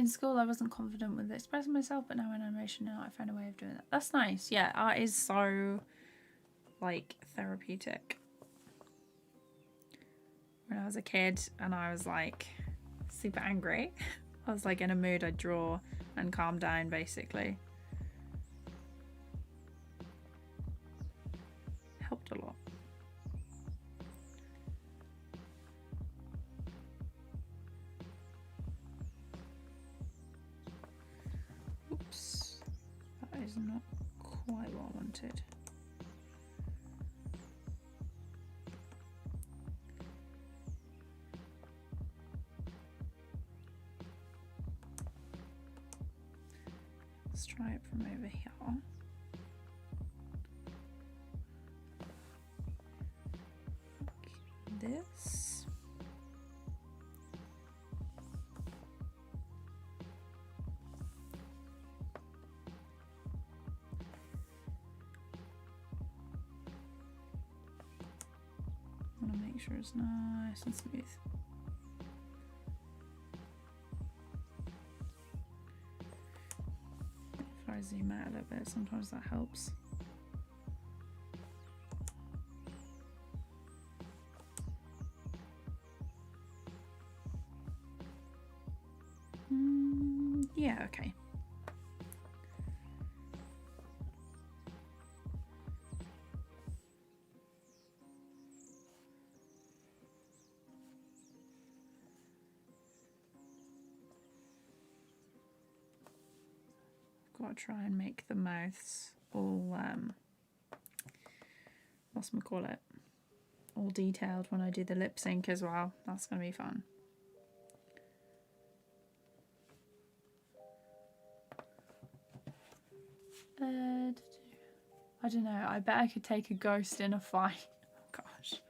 In school, I wasn't confident with expressing myself, but now in animation, now I found a way of doing that. That's nice. Yeah, art is so, like, therapeutic. When I was a kid and I was, like, super angry, I was, like, in a mood, I'd draw and calm down, basically. Helped a lot. Oops, that is not quite what I wanted. Let's try it from over here. This. I want to make sure it's nice and smooth. If I zoom out a little bit, sometimes that helps. Yeah, okay. Got to try and make the mouths all whatchamacallit, all detailed when I do the lip sync as well. That's gonna be fun. I don't know, I bet I could take a ghost in a fight. Oh gosh.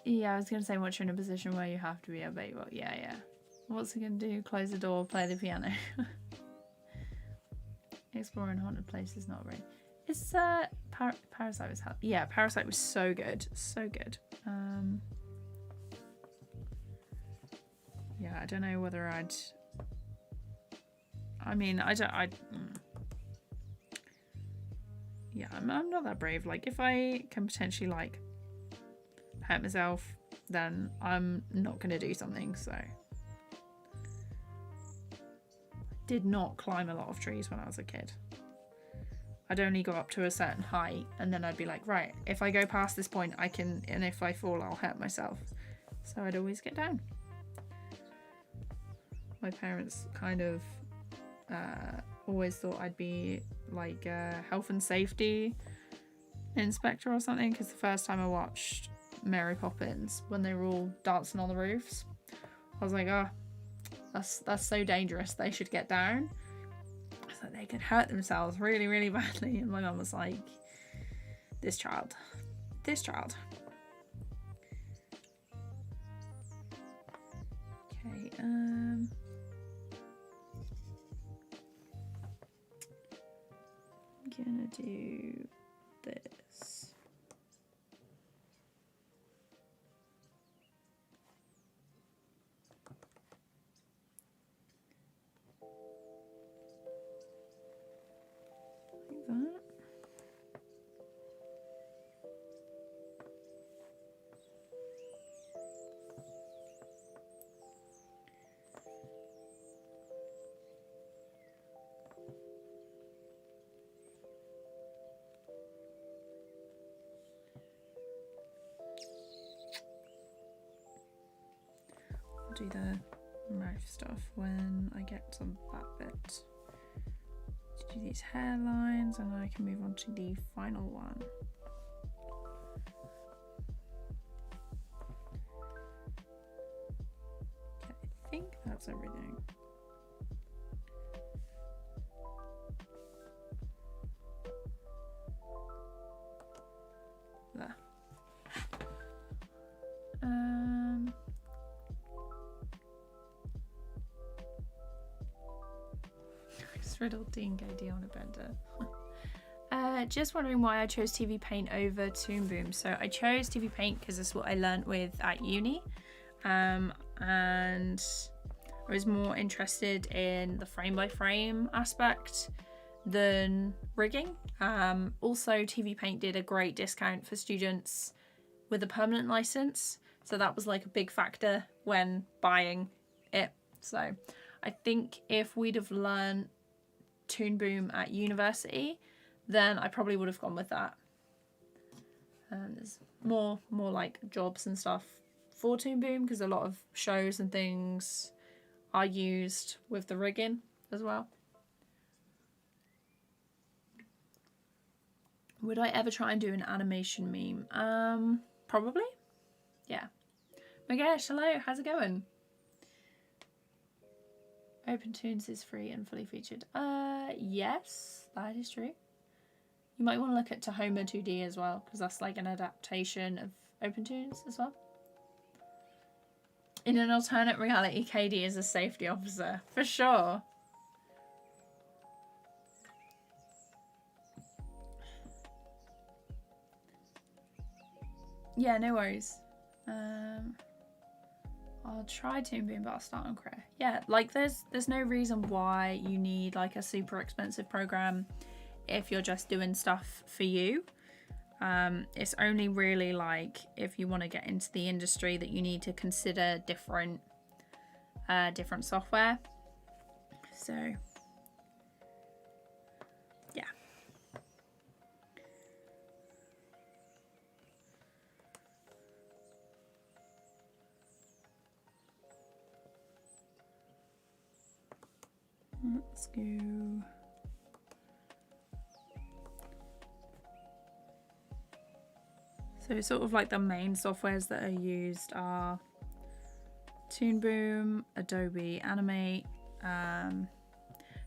Yeah, I was gonna say once you're in a position where you have to be available. Yeah. What's it gonna do? Close the door, play the piano. Exploring haunted places, not really. It's Parasite was yeah, Parasite was so good, so good. Yeah, I don't know whether I'd. I mean, yeah, I'm not that brave. Like, if I can potentially like hurt myself, then I'm not gonna do something. So, did not climb a lot of trees when I was a kid. I'd only go up to a certain height, and then I'd be like, right, if I go past this point, I can, and if I fall, I'll hurt myself. So I'd always get down. My parents kind of always thought I'd be like a health and safety inspector or something, because the first time I watched Mary Poppins, when they were all dancing on the roofs, I was like, oh, that's so dangerous, they should get down. So they could hurt themselves really, really badly. And my mum was like, this child. Okay, I'm gonna do this. Like that. I'll do the mouth stuff when I get to that bit. Do these hairlines, and then I can move on to the final one. Okay, I think that's everything. There. Riddle Dean Gady on a bender. Just wondering why I chose TVPaint over Toon Boom. So I chose TVPaint because it's what I learnt with at uni. and I was more interested in the frame by frame aspect than rigging. Also, TVPaint did a great discount for students with a permanent license, so that was like a big factor when buying it. So I think if we'd have learned Toon Boom at university, then I probably would have gone with that. There's more like jobs and stuff for Toon Boom because a lot of shows and things are used with the rigging as well. Would I ever try and do an animation meme? Probably. Yeah. Magesh, hello, how's it going? OpenToons is free and fully featured. Yes, that is true. You might want to look at Tahoma 2D as well, because that's like an adaptation of OpenToons as well. In an alternate reality, KD is a safety officer, for sure. Yeah, no worries. I'll try Toon Boom, but I'll start on Creo. Yeah, like there's no reason why you need like a super expensive program if you're just doing stuff for you. It's only really like if you want to get into the industry that you need to consider different software. So yeah. Let's go. So sort of like the main softwares that are used are Toon Boom, Adobe Animate,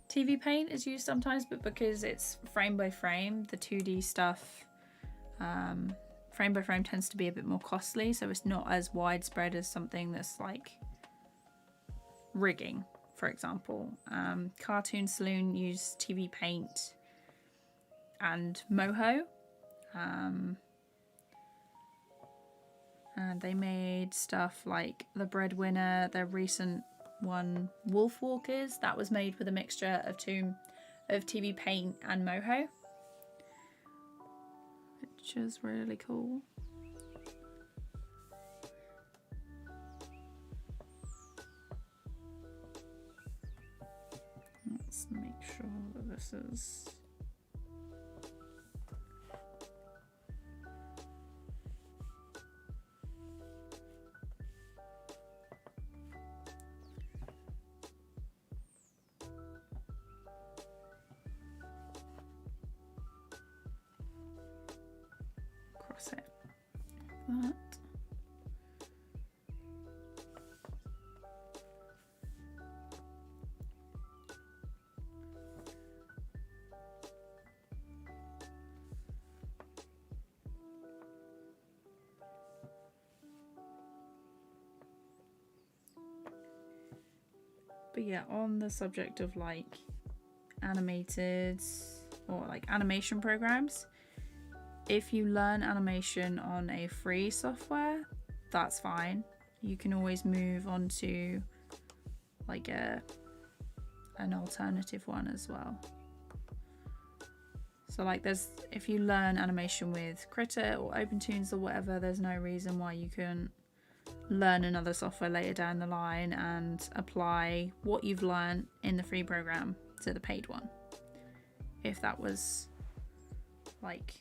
TVPaint is used sometimes, but because it's frame by frame, the 2D stuff, frame by frame tends to be a bit more costly, so it's not as widespread as something that's like rigging, for example. Cartoon Saloon use TVPaint and Moho. And they made stuff like The Breadwinner, their recent one, Wolf Walkers, that was made with a mixture of TVPaint and Moho, which is really cool. Let's make sure that this is... Cross it like that. But yeah, on the subject of like animated or like animation programs, if you learn animation on a free software, that's fine. You can always move on to like an alternative one as well. So like if you learn animation with Critter or OpenToons or whatever, there's no reason why you couldn't learn another software later down the line and apply what you've learned in the free program to the paid one, if that was like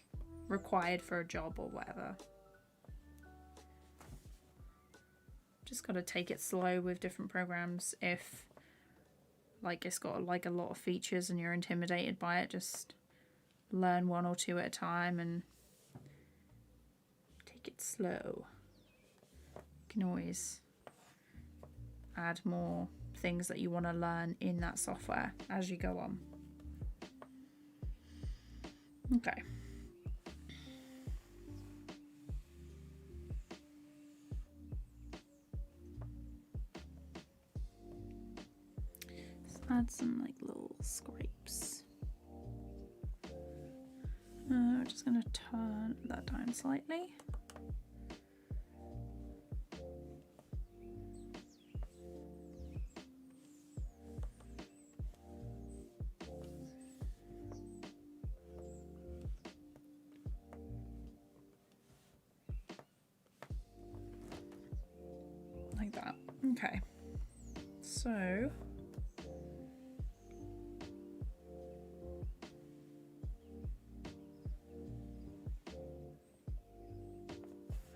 required for a job or whatever. Just got to take it slow with different programs. If like it's got like a lot of features and you're intimidated by it, just learn one or two at a time and take it slow. You can always add more things that you want to learn in that software as you go on. Okay. Let's add some like little scrapes. We're just going to turn that down slightly. like that. Okay, so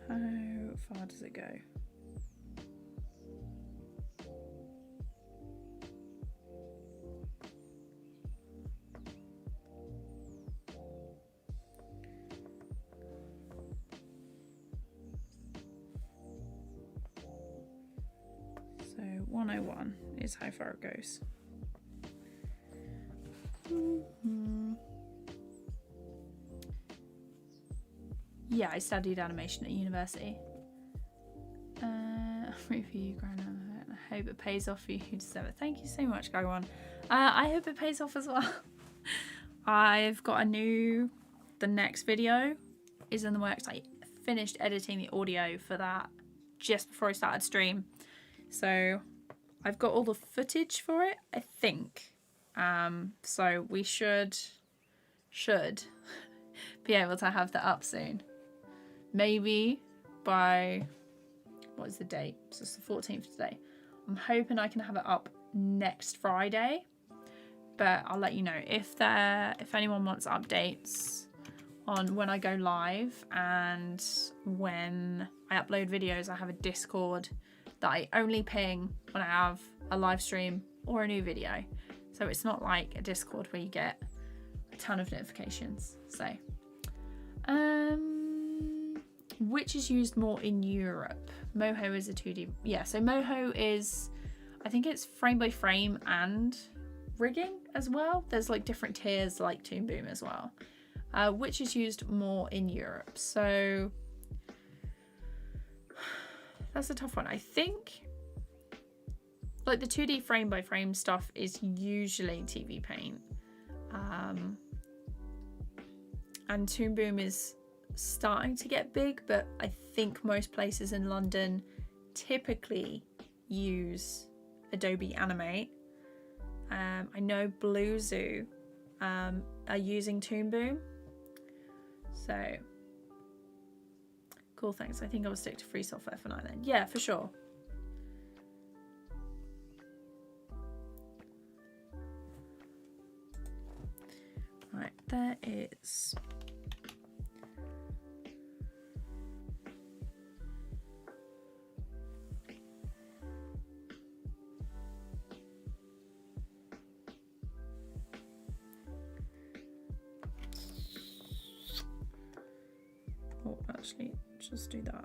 how far does it go? So 101 is how far it goes. Yeah, I studied animation at university. Review, Grana. I hope it pays off for you to serve it. Thank you so much, Gagwan. I hope it pays off as well. I've got the next video is in the works. I finished editing the audio for that just before I started stream. So I've got all the footage for it, I think. So we should be able to have that up soon. Maybe by, what is the date? So it's the 14th today. I'm hoping I can have it up next Friday, but I'll let you know if anyone wants updates on when I go live and when I upload videos. I have a Discord that I only ping when I have a live stream or a new video. So it's not like a Discord where you get a ton of notifications. So, which is used more in Europe? Moho is a 2D. Yeah, so Moho is, I think it's frame by frame and rigging as well. There's like different tiers like Toon Boom as well. Which is used more in Europe. So that's a tough one. I think like the 2D frame by frame stuff is usually TVPaint. And Toon Boom is starting to get big, but I think most places in London typically use Adobe Animate. I know Blue Zoo are using Toon Boom. So cool, thanks. I think I'll stick to free software for now then. Yeah, for sure. Right, there is actually just do that.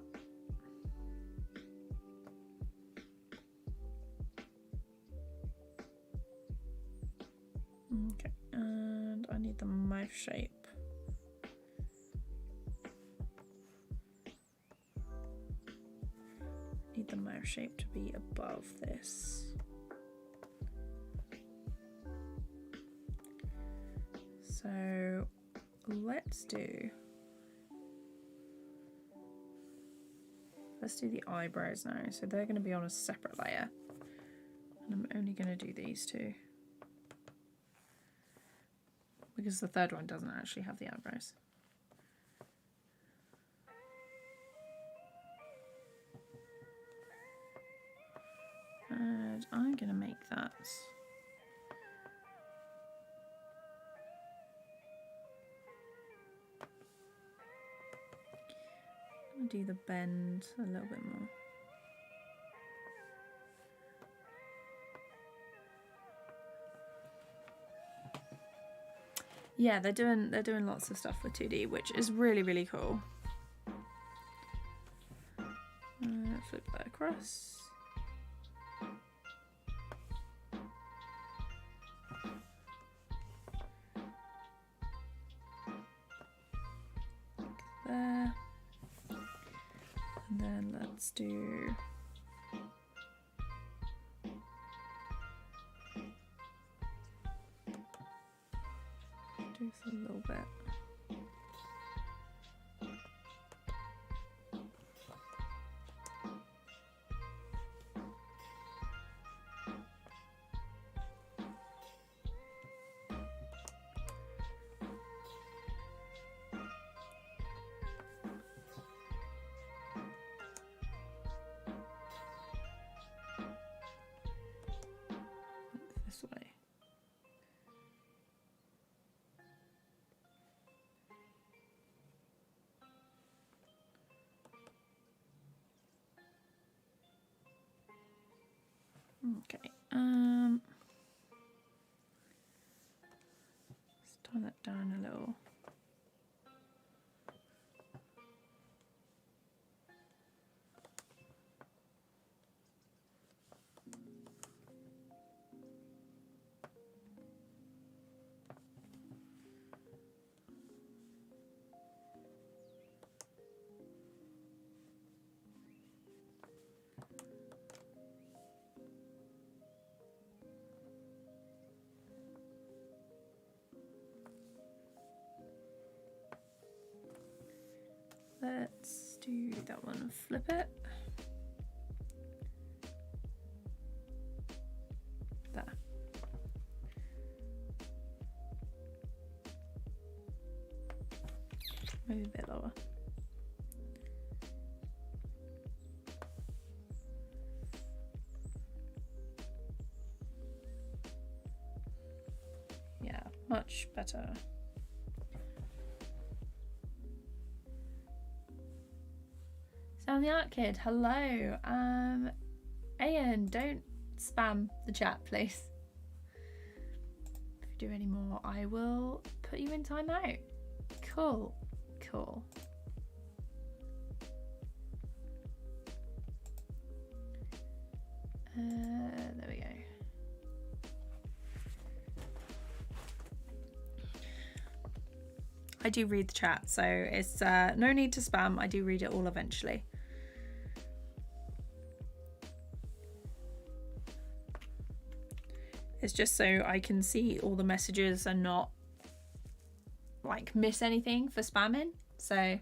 Okay, and I need the mouth shape. Need the mouth shape to be above this. So let's do the eyebrows now. So they're going to be on a separate layer. And I'm only going to do these two, because the third one doesn't actually have the eyebrows. And I'm going to make that do the bend a little bit more. Yeah, they're doing lots of stuff with 2D, which is really, really cool. Flip that across. There. And then let's do this a little bit. Okay, let's turn that down a little. Let's do that one and flip it. There. Maybe a bit lower. Yeah, much better. Sam the Art Kid, hello. Ian, don't spam the chat, please. If you do any more, I will put you in timeout. Cool, cool. There we go. I do read the chat, so it's no need to spam. I do read it all eventually. It's just so I can see all the messages and not like miss anything for spamming. So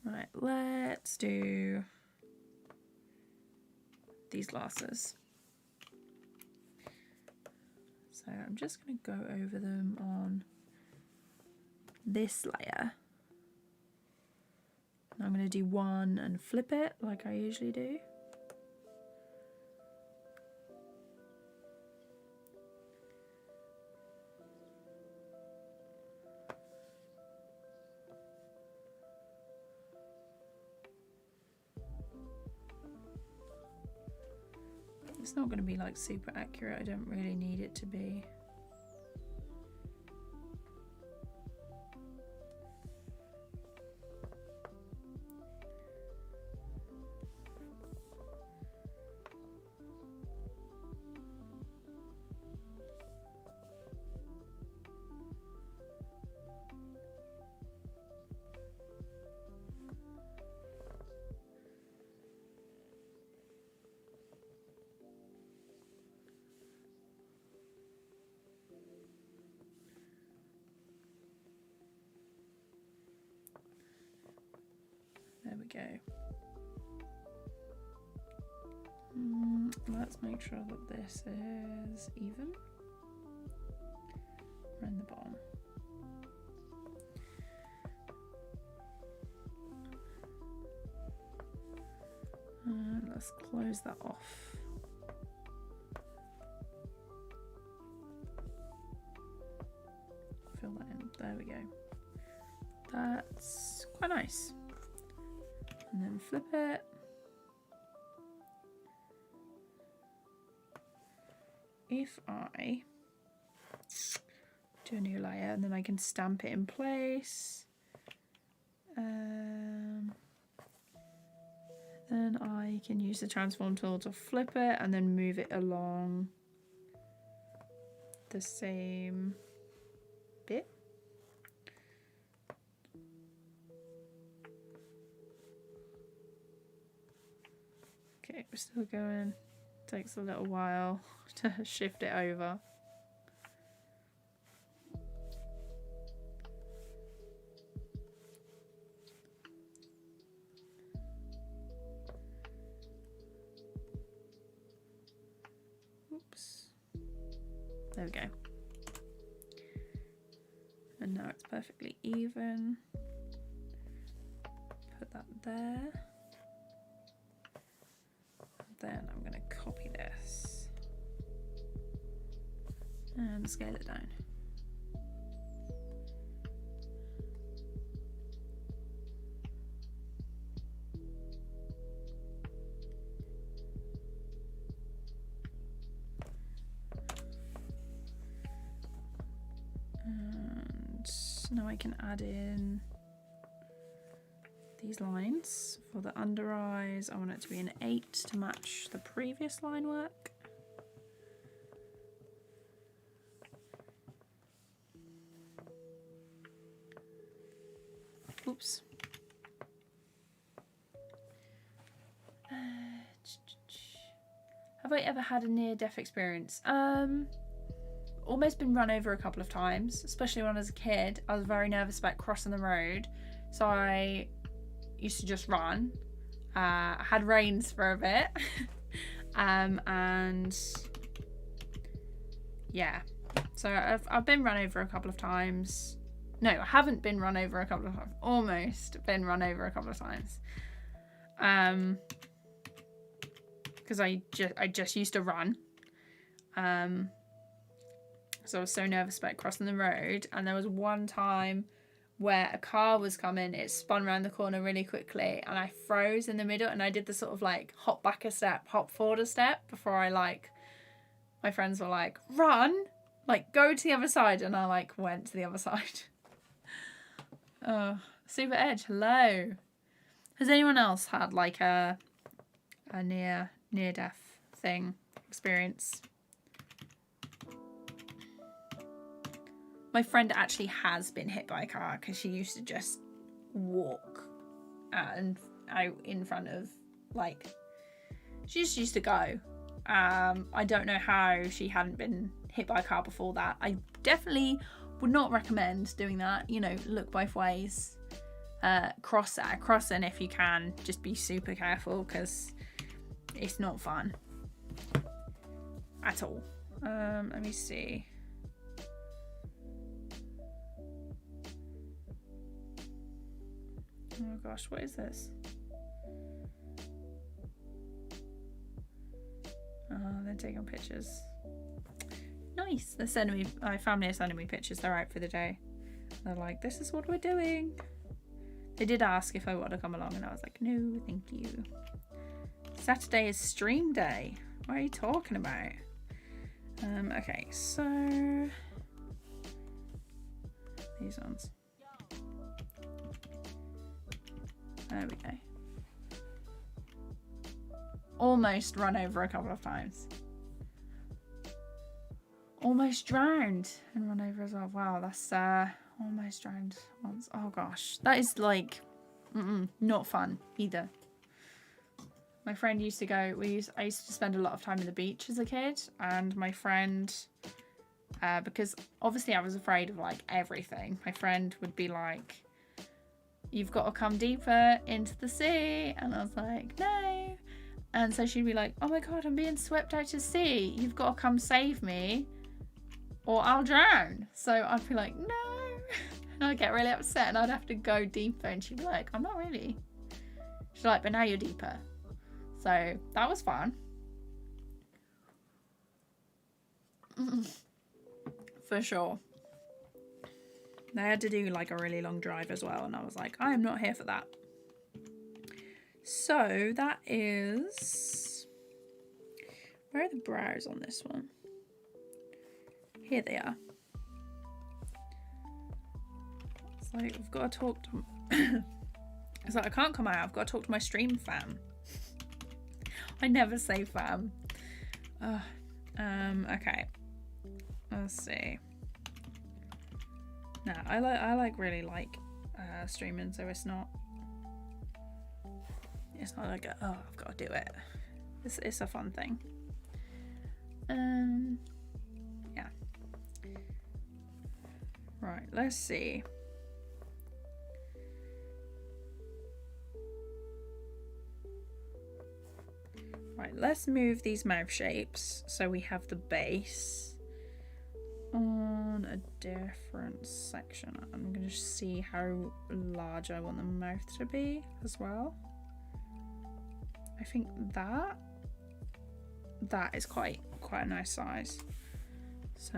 right, let's do these glasses. So I'm just going to go over them on this layer. I'm going to do one and flip it like I usually do. It's not going to be like super accurate. I don't really need it to be. There we go. Let's make sure that this is even around the bottom. And let's close that off. Fill that in. There we go. That's quite nice. And then flip it. If I do a new layer and then I can stamp it in place, then I can use the transform tool to flip it and then move it along the same bit. Okay, we're still going. Takes a little while to shift it over. Oops. There we go. And now it's perfectly even. Put that there. Then I'm going to copy this and scale it down. now I can add in these lines. For the under eyes, I want it to be an 8 to match the previous line work. Oops. Have I ever had a near-death experience? Almost been run over a couple of times, especially when I was a kid. I was very nervous about crossing the road, so I used to just run. I had reins for a bit. And yeah, so I've been run over a couple of times. No, I haven't been run over a couple of times. Almost been run over a couple of times. Because I just used to run. So I was so nervous about crossing the road, and there was one time where a car was coming, it spun around the corner really quickly, and I froze in the middle, and I did the sort of like hop back a step, hop forward a step before I my friends were like, run, like go to the other side, and I like went to the other side. Oh, Super Edge, hello. Has anyone else had like a near death thing experience? My friend actually has been hit by a car because she used to just walk and out in front of, like, she just used to go. I don't know how she hadn't been hit by a car before that. I definitely would not recommend doing that. You know, look both ways. Cross at a crossing if you can. Just be super careful because it's not fun at all. Let me see. Oh gosh, what is this? Oh, they're taking pictures. Nice. They're sending me, my family are sending me pictures. They're out for the day. They're like, this is what we're doing. They did ask if I wanted to come along, and I was like, no, thank you. Saturday is stream day. What are you talking about? Okay, so these ones. There we go. Almost run over a couple of times. Almost drowned and run over as well. Wow, that's almost drowned once. Oh gosh, that is like not fun either. My friend used to go. I used to spend a lot of time in the beach as a kid, and my friend, because obviously I was afraid of like everything. My friend would be like, "You've got to come deeper into the sea," and I was like, "No." And so she'd be like, "Oh my god, I'm being swept out to sea. You've got to come save me, or I'll drown." So I'd be like, "No," and I'd get really upset, and I'd have to go deeper, and she'd be like, "I'm not really." She's like, "But now you're deeper." So that was fun. For sure. They had to do like a really long drive as well, and I was like, I am not here for that. So that is, where are the brows on this one? Here they are. So we've got to talk to it's like I can't come out, I've got to talk to my stream fam. I never say fam. Okay. Let's see. No, I really like streaming, so it's not like oh, I've got to do it. It's a fun thing. Yeah. Right, let's see. Right, let's move these mouth shapes so we have the base on a different section. I'm going to see how large I want the mouth to be as well. I think that is quite a nice size. So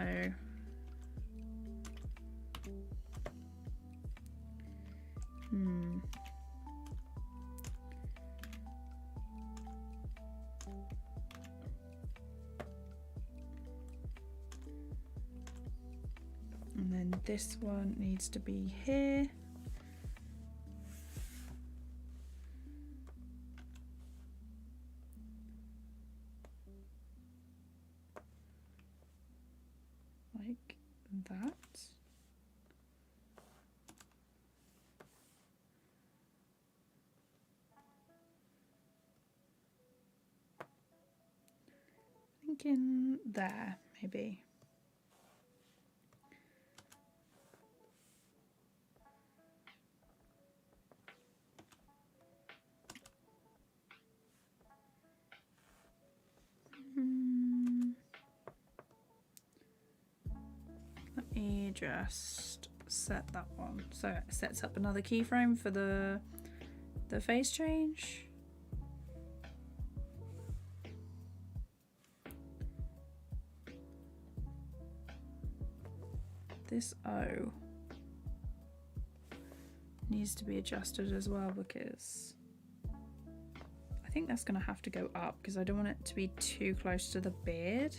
and then this one needs to be here. Like that. Thinking there, maybe. Let me just set that one. So it sets up another keyframe for the face change. This O needs to be adjusted as well, because I think that's going to have to go up because I don't want it to be too close to the beard.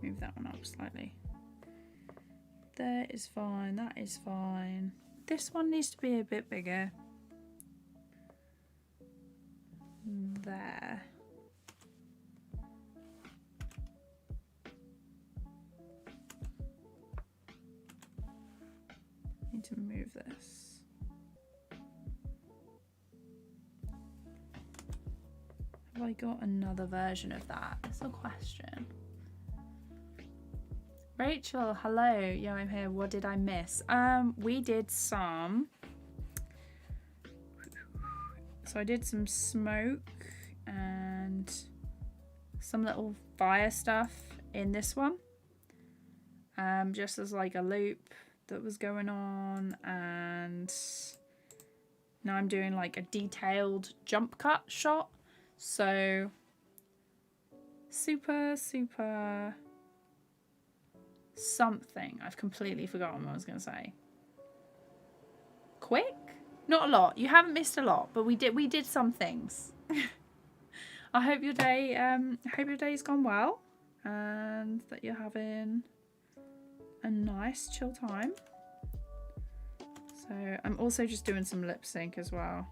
Move that one up slightly. There is fine, that is fine. This one needs to be a bit bigger. There. Need to move this. Have I got another version of that? That's a question. Rachel, hello. Yeah, I'm here. What did I miss? We did some. So I did some smoke and some little fire stuff in this one. Just as like a loop that was going on, and now I'm doing like a detailed jump cut shot. So super something. I've completely forgotten what I was going to say. Quick? Not a lot. You haven't missed a lot, but we did some things. I hope your day's gone well, and that you're having a nice chill time. So I'm also just doing some lip sync as well.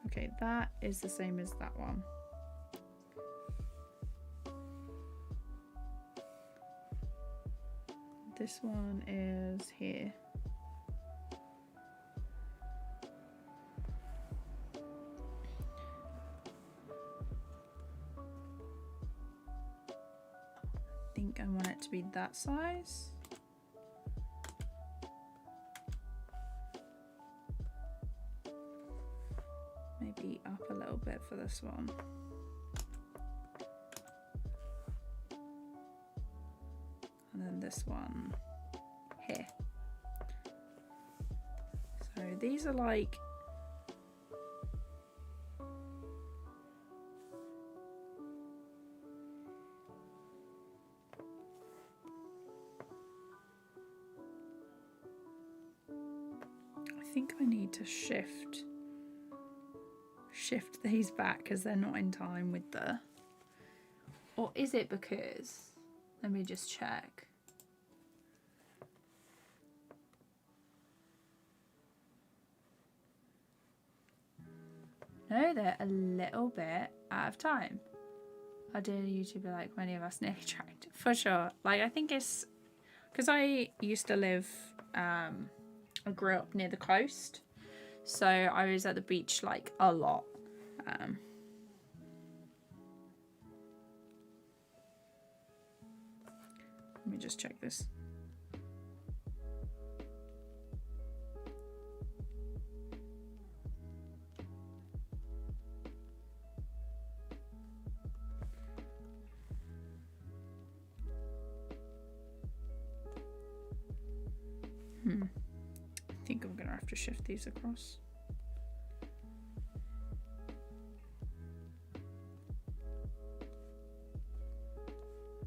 Okay, that is the same as that one. This one is here. I think I want it to be that size. Maybe up a little bit for this one. And then this one here. So these are like I think I need to shift these back because they're not in time with the, or is it because, let me just check. No, they're a little bit out of time. I did a YouTuber like many of us nearly tracked. For sure. Like, I think it's because I used to live, I grew up near the coast. So I was at the beach like a lot. Let me just check this. I think I'm gonna have to shift these across.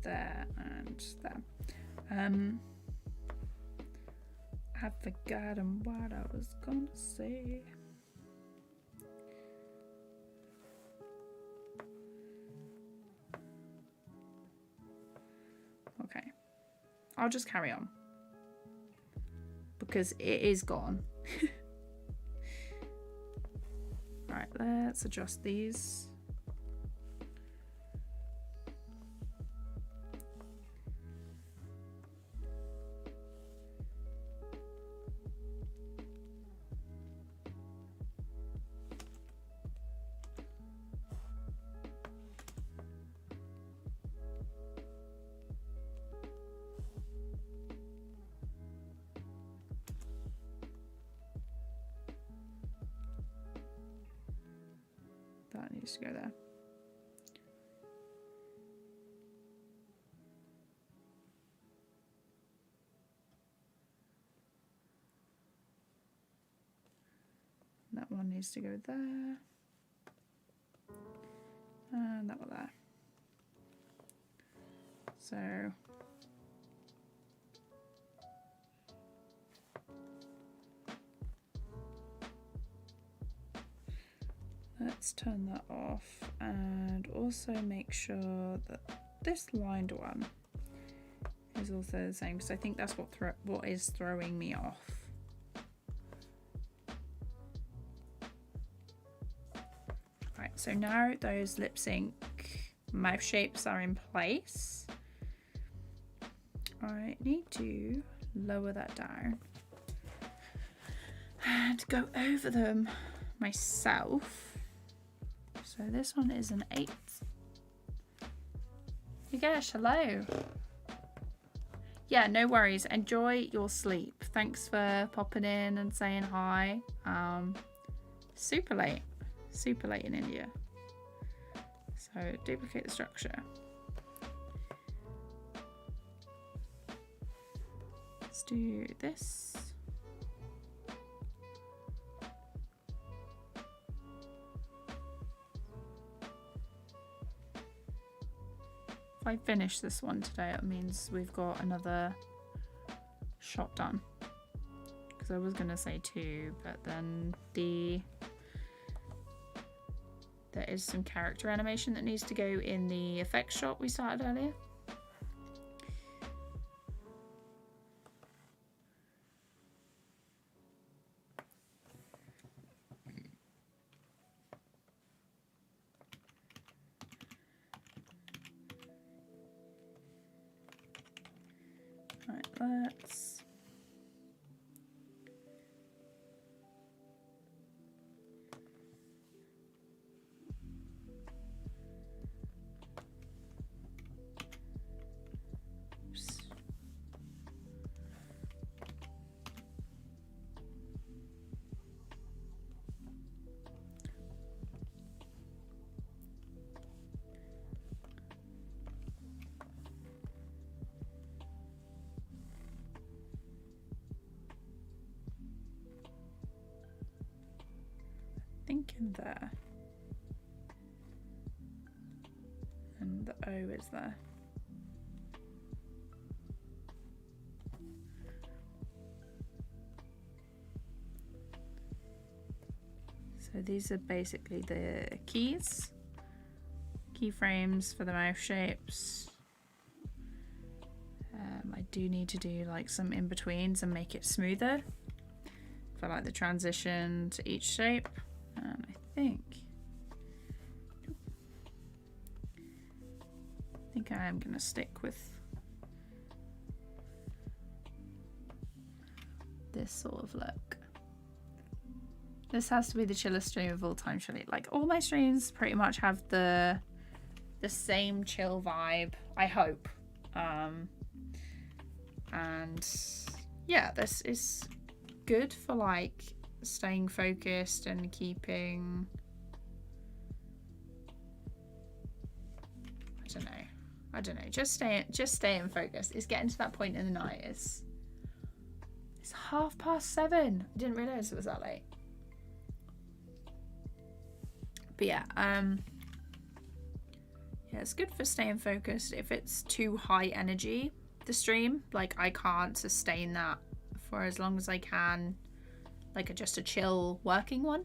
There and there. I've forgotten what I was gonna say. Okay, I'll just carry on because it is gone. Right, let's adjust these. That needs to go there. That one needs to go there. And that one there. So let's turn that off and also make sure that this lined one is also the same, because I think that's what is throwing me off. Right, so now those lip sync mouth shapes are in place. I need to lower that down and go over them myself. So this one is an 8. Yogesh, hello. Yeah, no worries. Enjoy your sleep. Thanks for popping in and saying hi. Super late in India. So duplicate the structure. Let's do this. If I finish this one today, it means we've got another shot done. Because I was going to say 2, but then there is some character animation that needs to go in the effects shot we started earlier. Right, let's in there, and the O is there. So these are basically the keyframes for the mouth shapes. I do need to do like some in-betweens and make it smoother for like the transition to each shape. And I think I am going to stick with this sort of look. This has to be the chillest stream of all time, surely. Like all my streams pretty much have the same chill vibe, I hope. And yeah, this is good for like staying focused and keeping, I don't know, just staying focused. It's getting to that point in the night. It's 7:30. I didn't realize it was that late. But yeah, yeah, it's good for staying focused. If it's too high energy, the stream. Like I can't sustain that for as long as I can, like just a chill working one.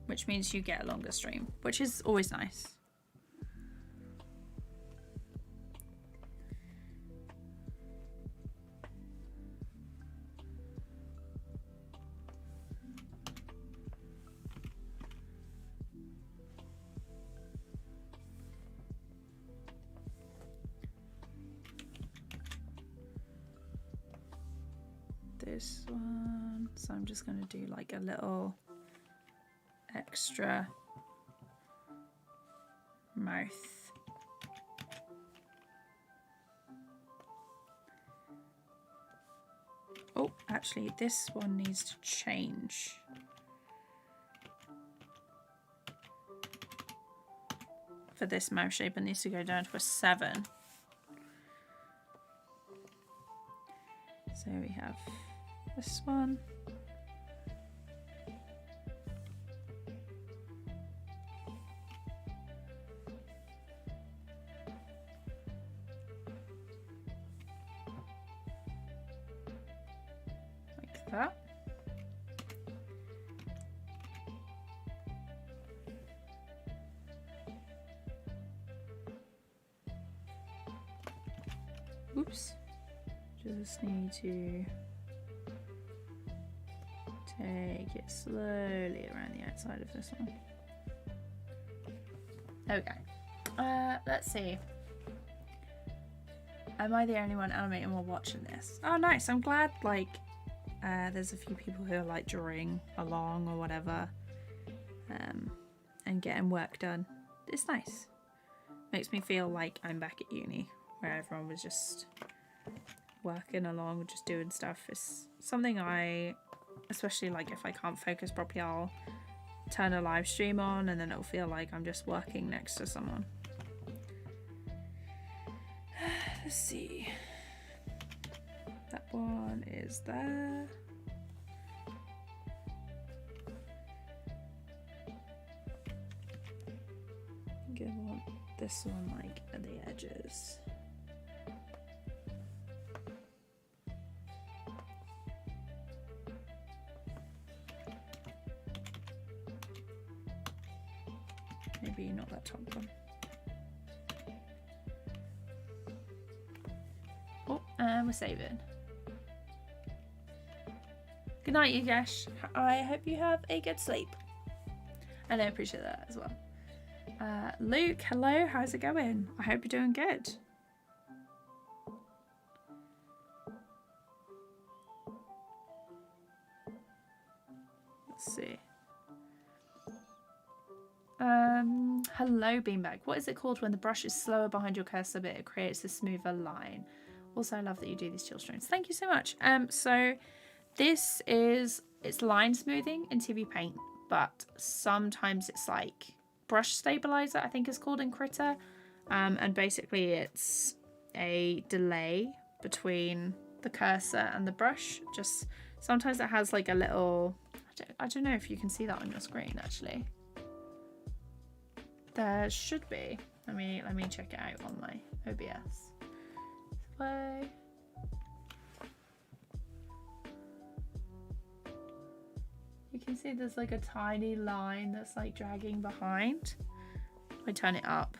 Which means you get a longer stream, which is always nice. This one, so I'm just going to do like a little extra mouth. Oh, actually this one needs to change. For this mouth shape, it needs to go down to a 7. So we have this one. Like that. Oops. Just need to take it slowly around the outside of this one. Okay. Let's see. Am I the only one animating while watching this? Oh, nice. I'm glad, like, there's a few people who are, like, drawing along or whatever, and getting work done. It's nice. Makes me feel like I'm back at uni, where everyone was just working along, just doing stuff. Is something I, especially like if I can't focus properly, I'll turn a live stream on and then it'll feel like I'm just working next to someone. Let's see, that one is there. I think I want this one like at the edges. Maybe not that top one. Oh, and we're saving. Good night, Yogesh. I hope you have a good sleep. And I appreciate that as well. Luke, hello, how's it going? I hope you're doing good. Let's see. Hello, Beanbag. What is it called when the brush is slower behind your cursor but it creates a smoother line? Also, I love that you do these chill streams. Thank you so much. So this is, it's line smoothing in TVPaint, but sometimes it's like brush stabilizer, I think it's called in Critter. And basically it's a delay between the cursor and the brush. Just sometimes it has like a little, I don't know if you can see that on your screen actually. There should be. Let me check it out on my OBS. Way. You can see there's like a tiny line that's like dragging behind. I turn it up.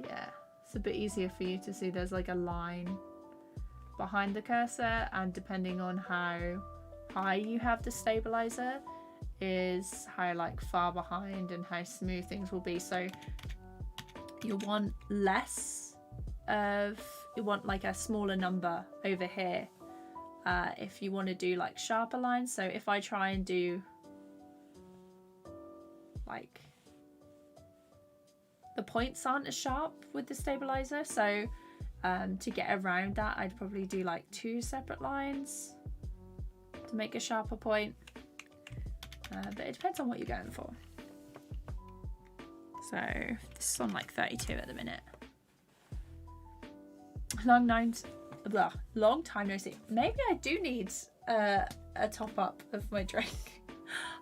Yeah, it's a bit easier for you to see. There's like a line behind the cursor, and depending on how high you have the stabilizer is how like far behind and how smooth things will be. So you want less of, you want like a smaller number over here if you want to do like sharper lines. So if I try and do like, the points aren't as sharp with the stabilizer, so to get around that I'd probably do like 2 separate lines to make a sharper point. But it depends on what you're going for. So this is on like 32 at the minute. Long time no see. Maybe I do need a top up of my drink.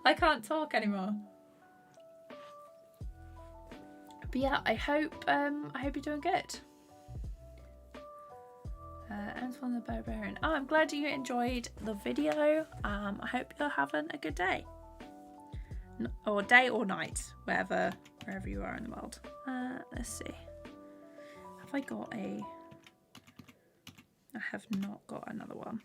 I can't talk anymore. But yeah, I hope you're doing good. Antoine the Barbarian. Oh, I'm glad you enjoyed the video. I hope you're having a good day. Or day or night, wherever you are in the world. Let's see. Have I got a... I have not got another one.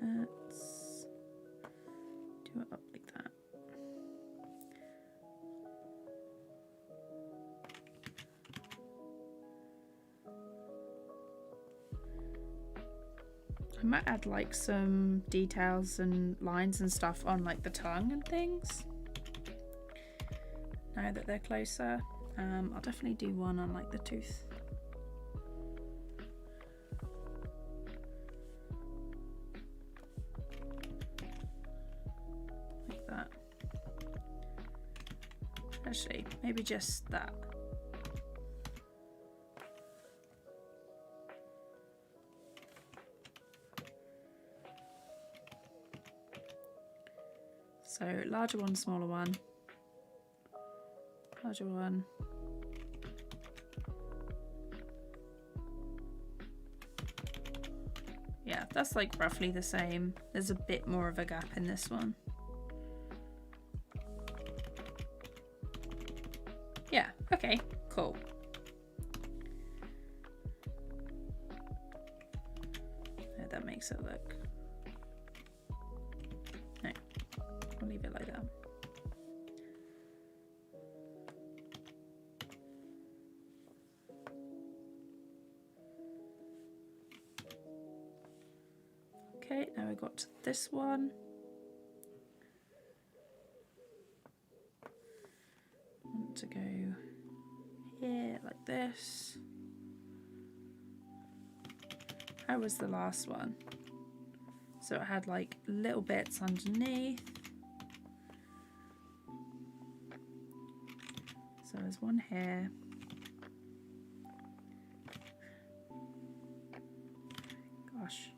Let's do it up like that. I might add like some details and lines and stuff on like the tongue and things. Now that they're closer, I'll definitely do one on like the tooth. Like that. Actually, maybe just that. So larger one, smaller one, larger one. Yeah, that's like roughly the same. There's a bit more of a gap in this one. Yeah, okay, cool. Yeah, that makes it look... No, I'll leave it like that. Okay, now we got this one. Want to go here like this. How was the last one? So it had like little bits underneath. So there's one here. Gosh.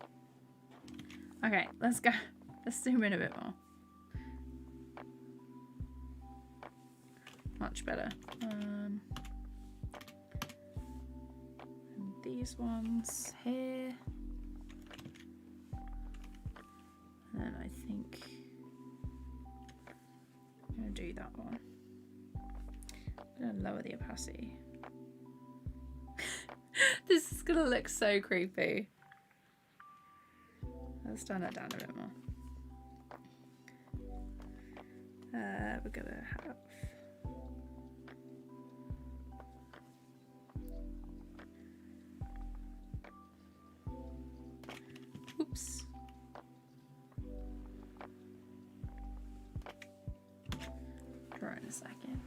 Okay, let's go. Let's zoom in a bit more. Much better. And these ones here. And then I think I'm going to do that one. I'm going to lower the opacity. This is going to look so creepy. Let's turn that down a bit more. We're going to have... Oops. Draw in a second.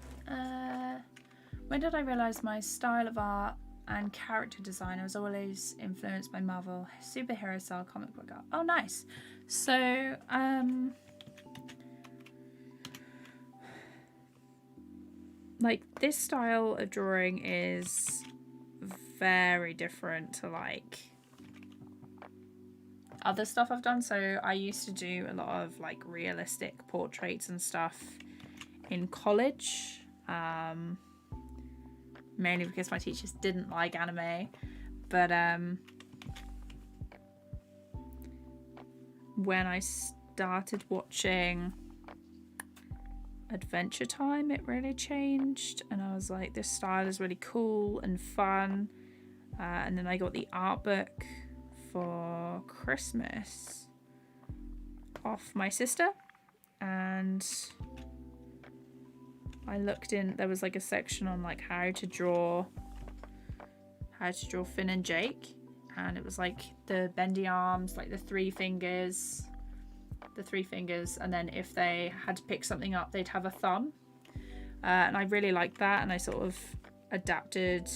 When did I realise my style of art and character design was always influenced by Marvel superhero style comic book art? Oh, nice. So, like this style of drawing is very different to like other stuff I've done. So I used to do a lot of like realistic portraits and stuff in college, mainly because my teachers didn't like anime. But when I started watching Adventure Time, it really changed, and I was like, this style is really cool and fun. And then I got the art book for Christmas off my sister, and I looked in, there was like a section on like how to draw Finn and Jake, and it was like the bendy arms, like the three fingers, and then if they had to pick something up, they'd have a thumb. And I really liked that, and I sort of adapted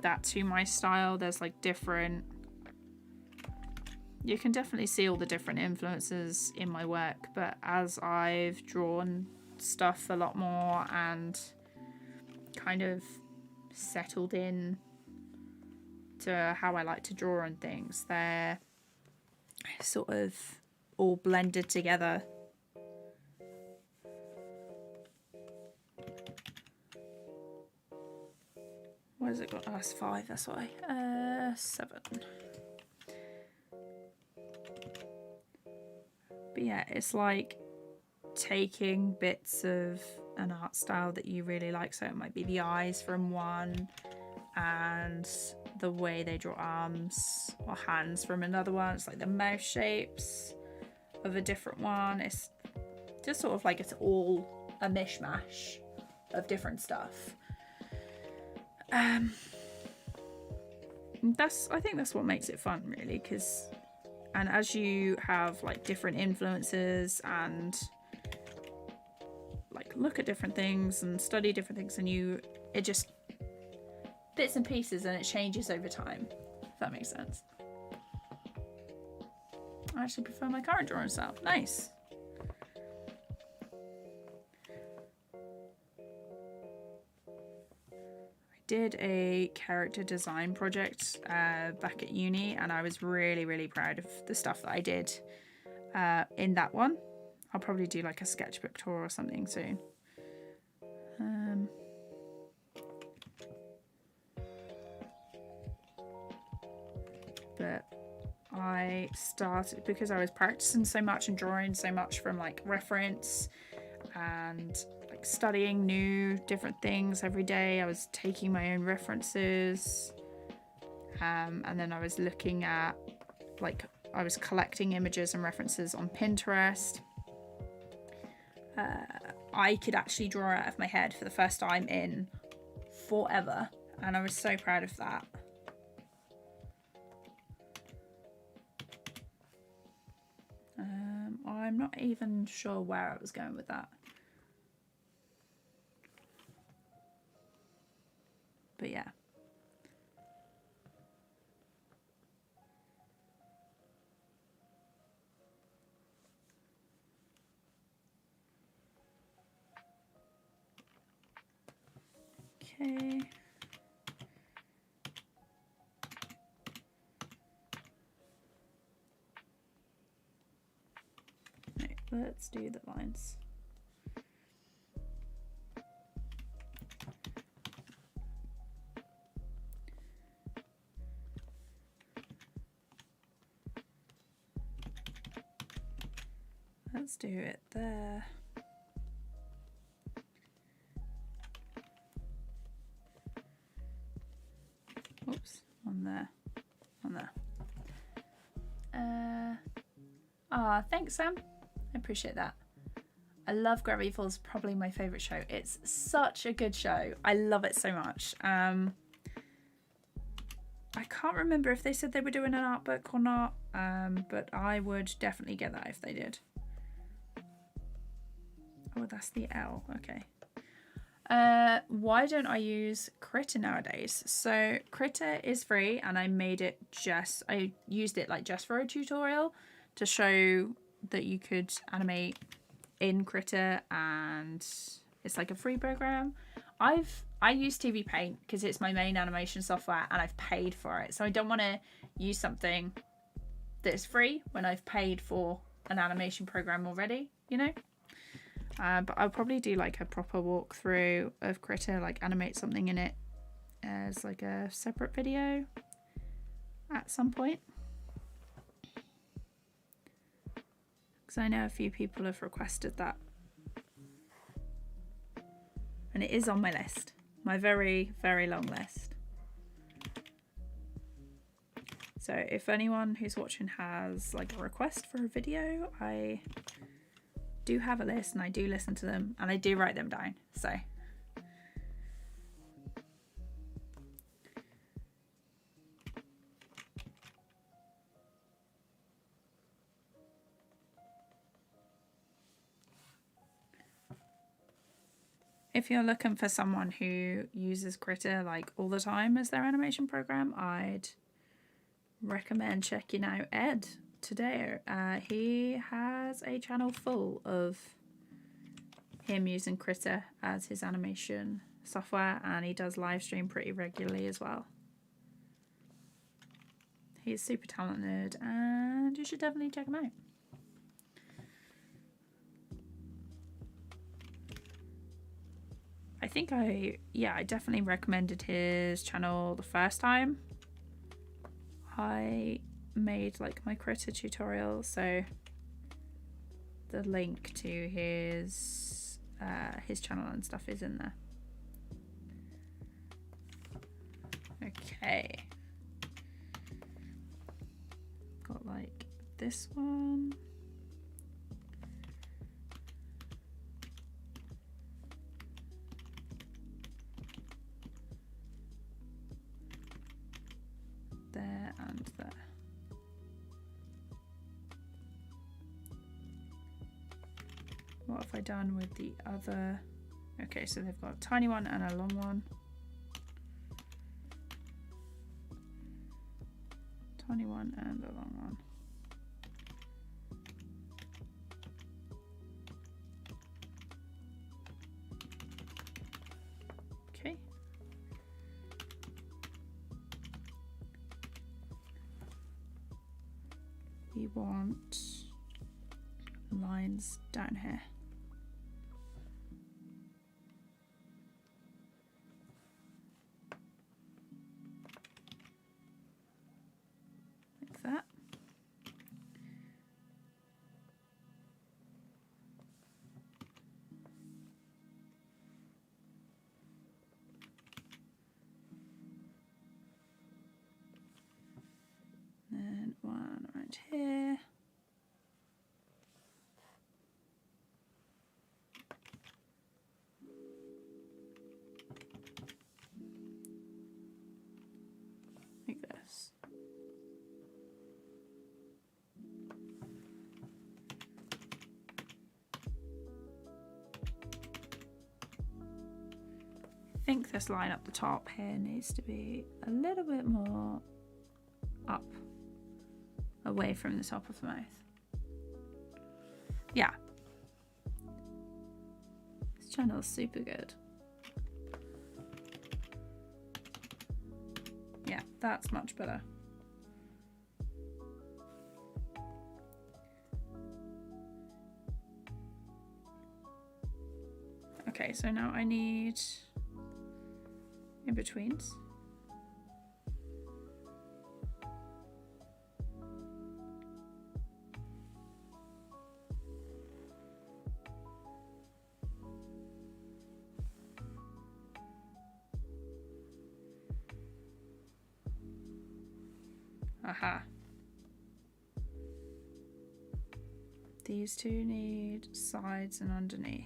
that to my style. There's like different, you can definitely see all the different influences in my work, but as I've drawn stuff a lot more and kind of settled in to how I like to draw and things. They're sort of all blended together. What has it got? Oh, it's 5, that's why. 7. But yeah, it's like taking bits of an art style that you really like. So it might be the eyes from one and the way they draw arms or hands from another one. It's like the mouth shapes of a different one. It's just sort of like it's all a mishmash of different stuff. I think that's what makes it fun, really, because as you have like different influences and like look at different things and study different things, and it just bits and pieces and it changes over time, if that makes sense. I actually prefer my current drawing style. Nice. Did a character design project back at uni, and I was really proud of the stuff that I did in that one. I'll probably do like a sketchbook tour or something soon. But I started because I was practicing so much and drawing so much from like reference and like studying new different things every day. I was taking my own references, and then I was looking at like I was collecting images and references on Pinterest. I could actually draw out of my head for the first time in forever, and I was so proud of that. I'm not even sure where I was going with that. But yeah. Okay. Right, let's do the lines. Let's do it there. Oops, on there. Thanks, Sam. I appreciate that. I love Gravity Falls, probably my favourite show. It's such a good show. I love it so much. I can't remember if they said they were doing an art book or not, but I would definitely get that if they did. Oh, that's the L. Okay. Why don't I use Critter nowadays? So Critter is free, and I used it like just for a tutorial to show that you could animate in Critter, and it's like a free program. I use TVPaint because it's my main animation software and I've paid for it. So I don't want to use something that's free when I've paid for an animation program already, you know? But I'll probably do like a proper walkthrough of Critter, like animate something in it as like a separate video at some point. Because I know a few people have requested that. And it is on my list. My very long list. So if anyone who's watching has like a request for a video, I do have a list and I do listen to them and I do write them down. So if you're looking for someone who uses Critter like all the time as their animation program, I'd recommend checking out Ed today. He has a channel full of him using Critter as his animation software, and he does live stream pretty regularly as well. He's super talented and you should definitely check him out. I think I definitely recommended his channel the first time I made like my Critter tutorial, so the link to his channel and stuff is in there. Okay. Got like this one. There and there. What have I done with the other? Okay, so they've got a tiny one and a long one. Tiny one and a long one. Okay. We want lines down here. Like that. And one around here. Like this. I think this line up the top here needs to be a little bit more up, away from the top of the mouth. Yeah. This channel is super good. Yeah, that's much better. Okay, so now I need in-betweens. Aha. These two need sides and underneath.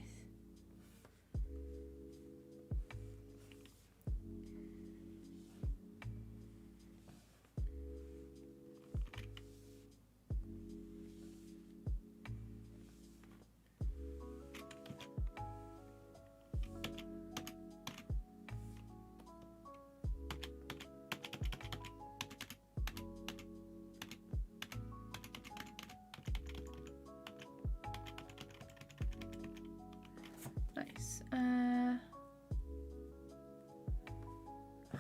Nice.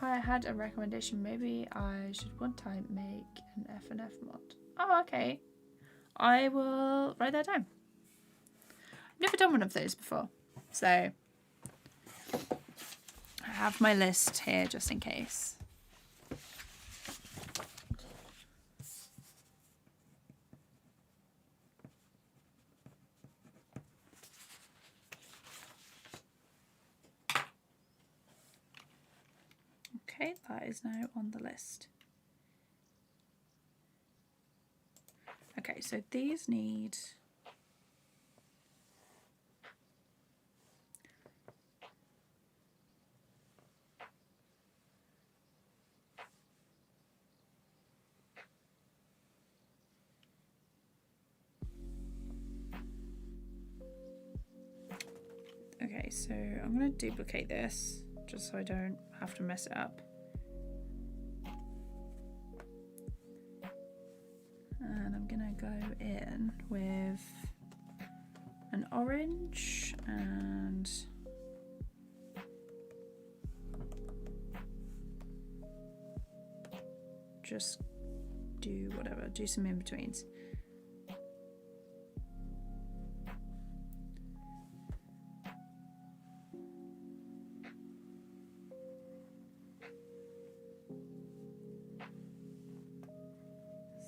I had a recommendation. Maybe I should one time make an F&F mod. Oh, okay. I will write that down. I've never done one of those before, so I have my list here just in case. Okay, that is now on the list. Okay, so these need okay, so I'm going to duplicate this just so I don't have to mess it up. And I'm gonna go in with an orange and just do whatever, do some in-betweens.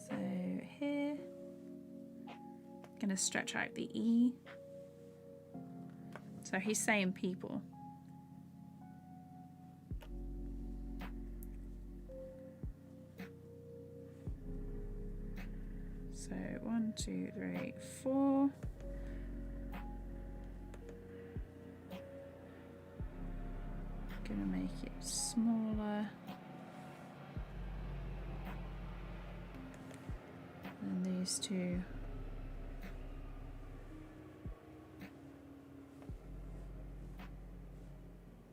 So here, I'm going to stretch out the E. So he's saying people. So 1, 2, 3, 4. Gonna make it smaller. And these two.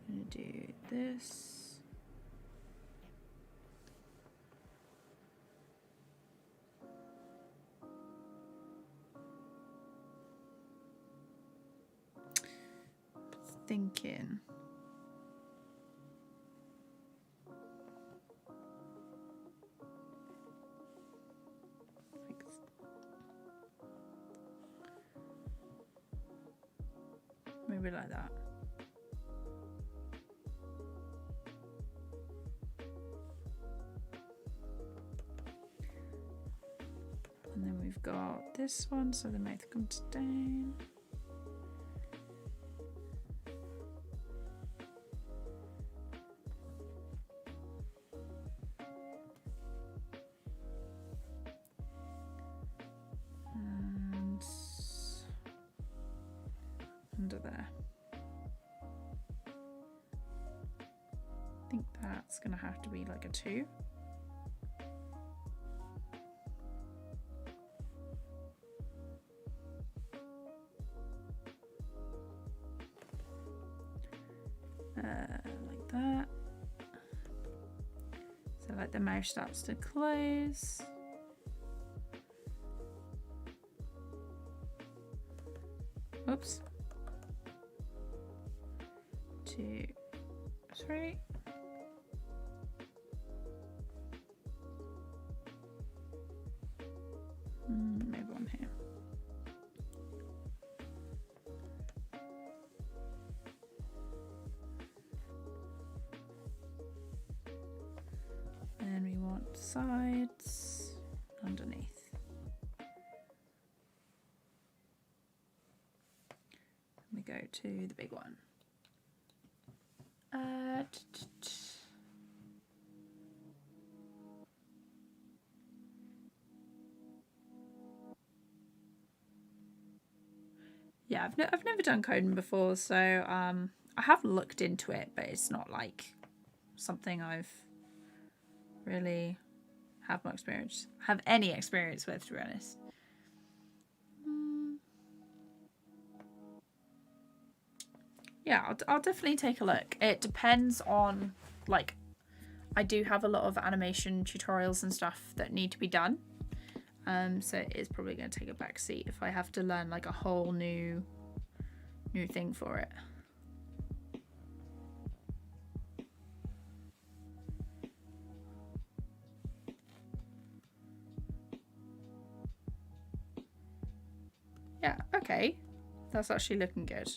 I'm gonna do this. Thinking. Maybe like that. And then we've got this one, so the mouth comes down. Under there. I think that's gonna have to be like a 2. Like that. So like the mouth starts to close. Oops. 2, 3. Maybe one here. Then we want sides underneath. We go to the big one. Yeah, I've never done coding before, so I have looked into it, but it's not like something I've really have any experience with, to be honest. Yeah, I'll definitely take a look. It depends on, like, I do have a lot of animation tutorials and stuff that need to be done. So it is probably going to take a back seat if I have to learn like a whole new thing for it. Yeah, okay. That's actually looking good.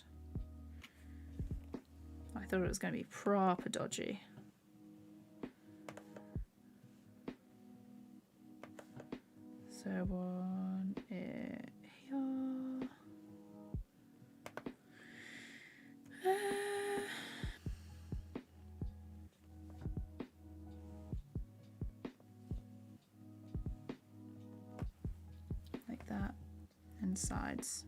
I thought it was going to be proper dodgy. So one here. Like that, and sides.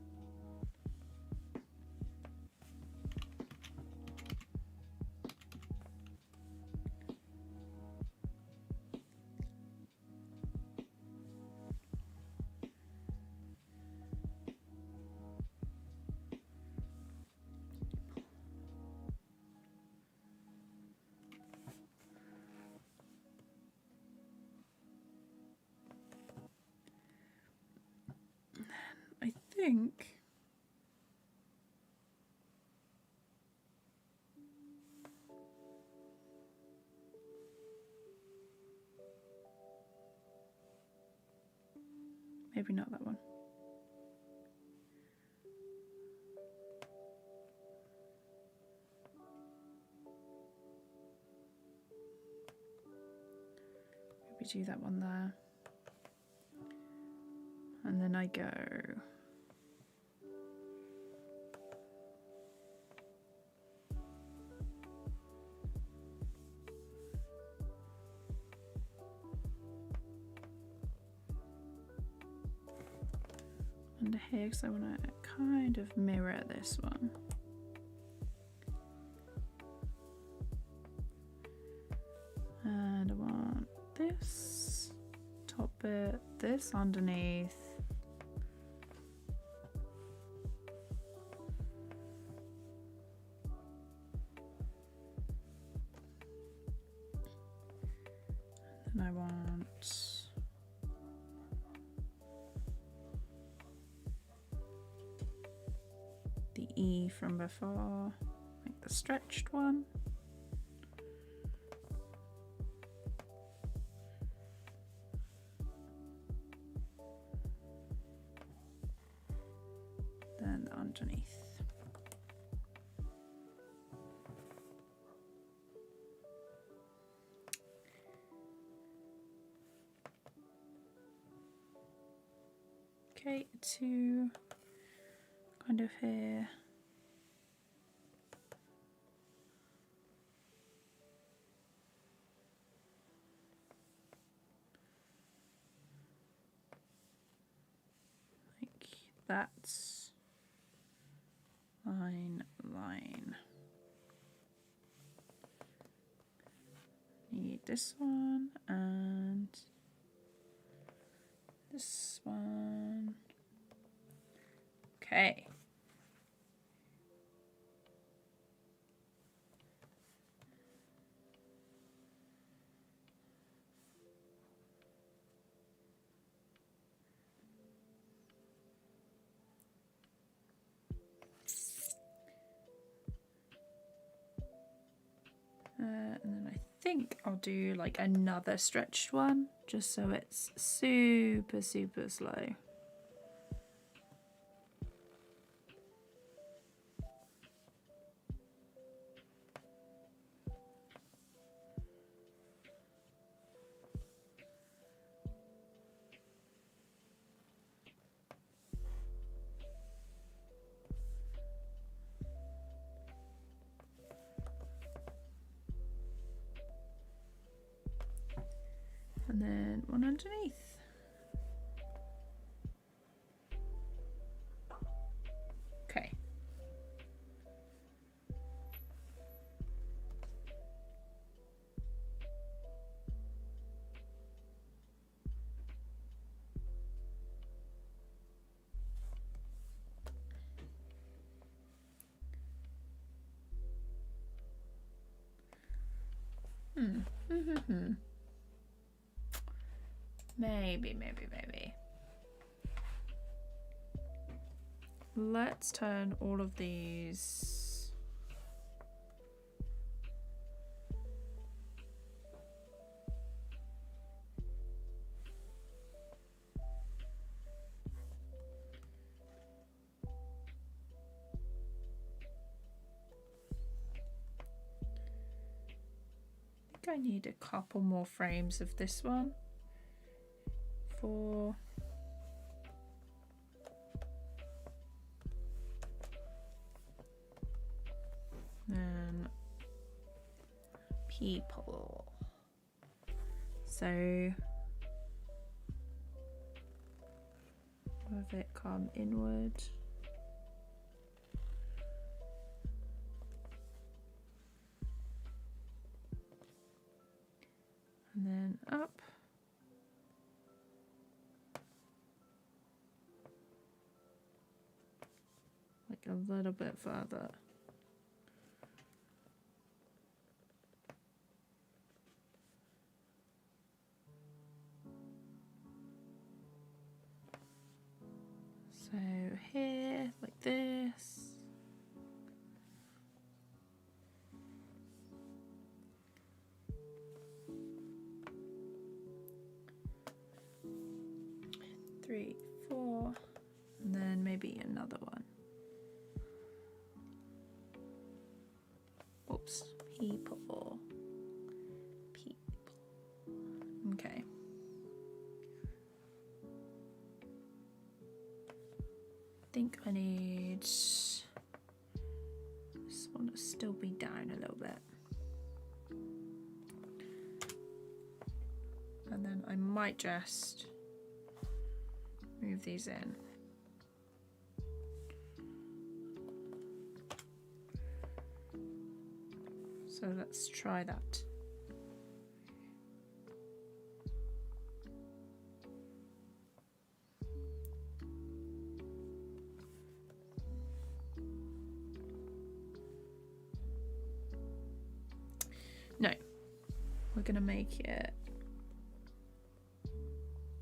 I think not that one. Maybe do that one there. And then I go under here because I want to kind of mirror this one. And I want this top bit, this underneath. And I want the E from before, like the stretched one. Then the underneath. Okay, to kind of here. Like that's line, line. Need this one and this one. Okay. And then I think I'll do like another stretched one, just so it's super, super slow. And then one underneath. Okay. Maybe. Let's turn all of these. I think I need a couple more frames of this one. 4. Then people. So have it come inward. And then up. Like a little bit further. So here, like this. Three, 4. maybe another one. Oops, people. Okay. I think I need this one to still be down a little bit. And then I might just move these in. So let's try that. No, we're gonna make it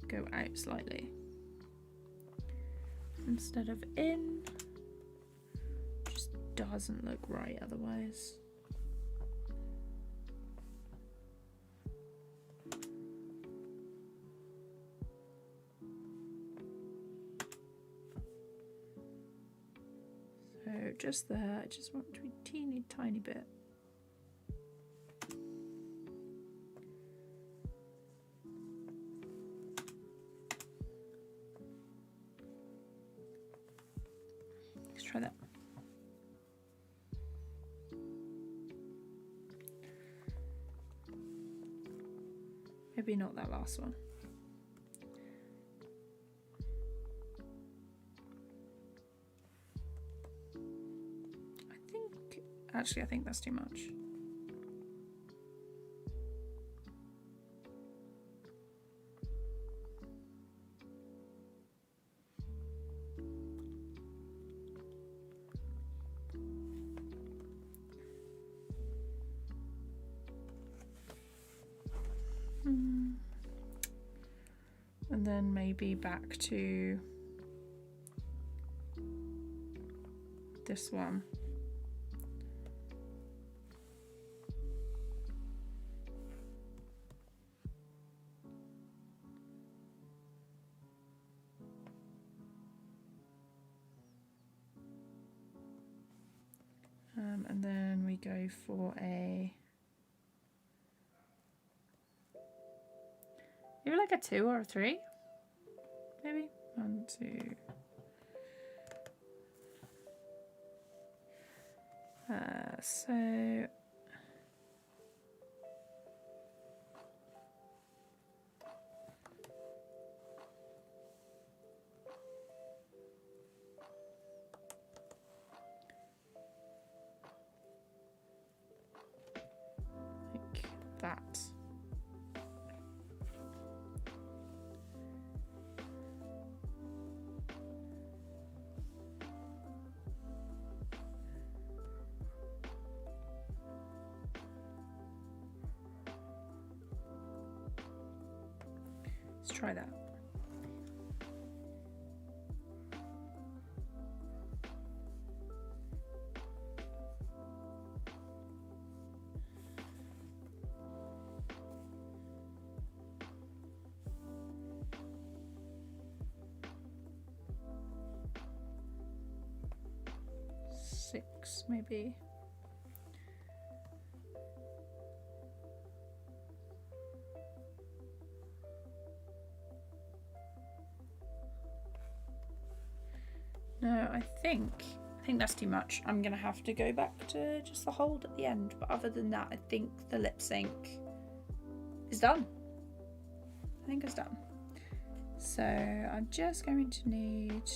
go out slightly. Instead of in, just doesn't look right otherwise. So just there, I just want to be a teeny tiny bit. Let's try that. Maybe not that last one. Actually, I think that's too much. And then maybe back to this one. And then we go for maybe like a 2 or a 3, maybe 1, 2. So like that. Let's try that. Six, maybe. No, I think that's too much. I'm gonna have to go back to just the hold at the end. But other than that, I think the lip sync is done. I think it's done. So I'm just going to need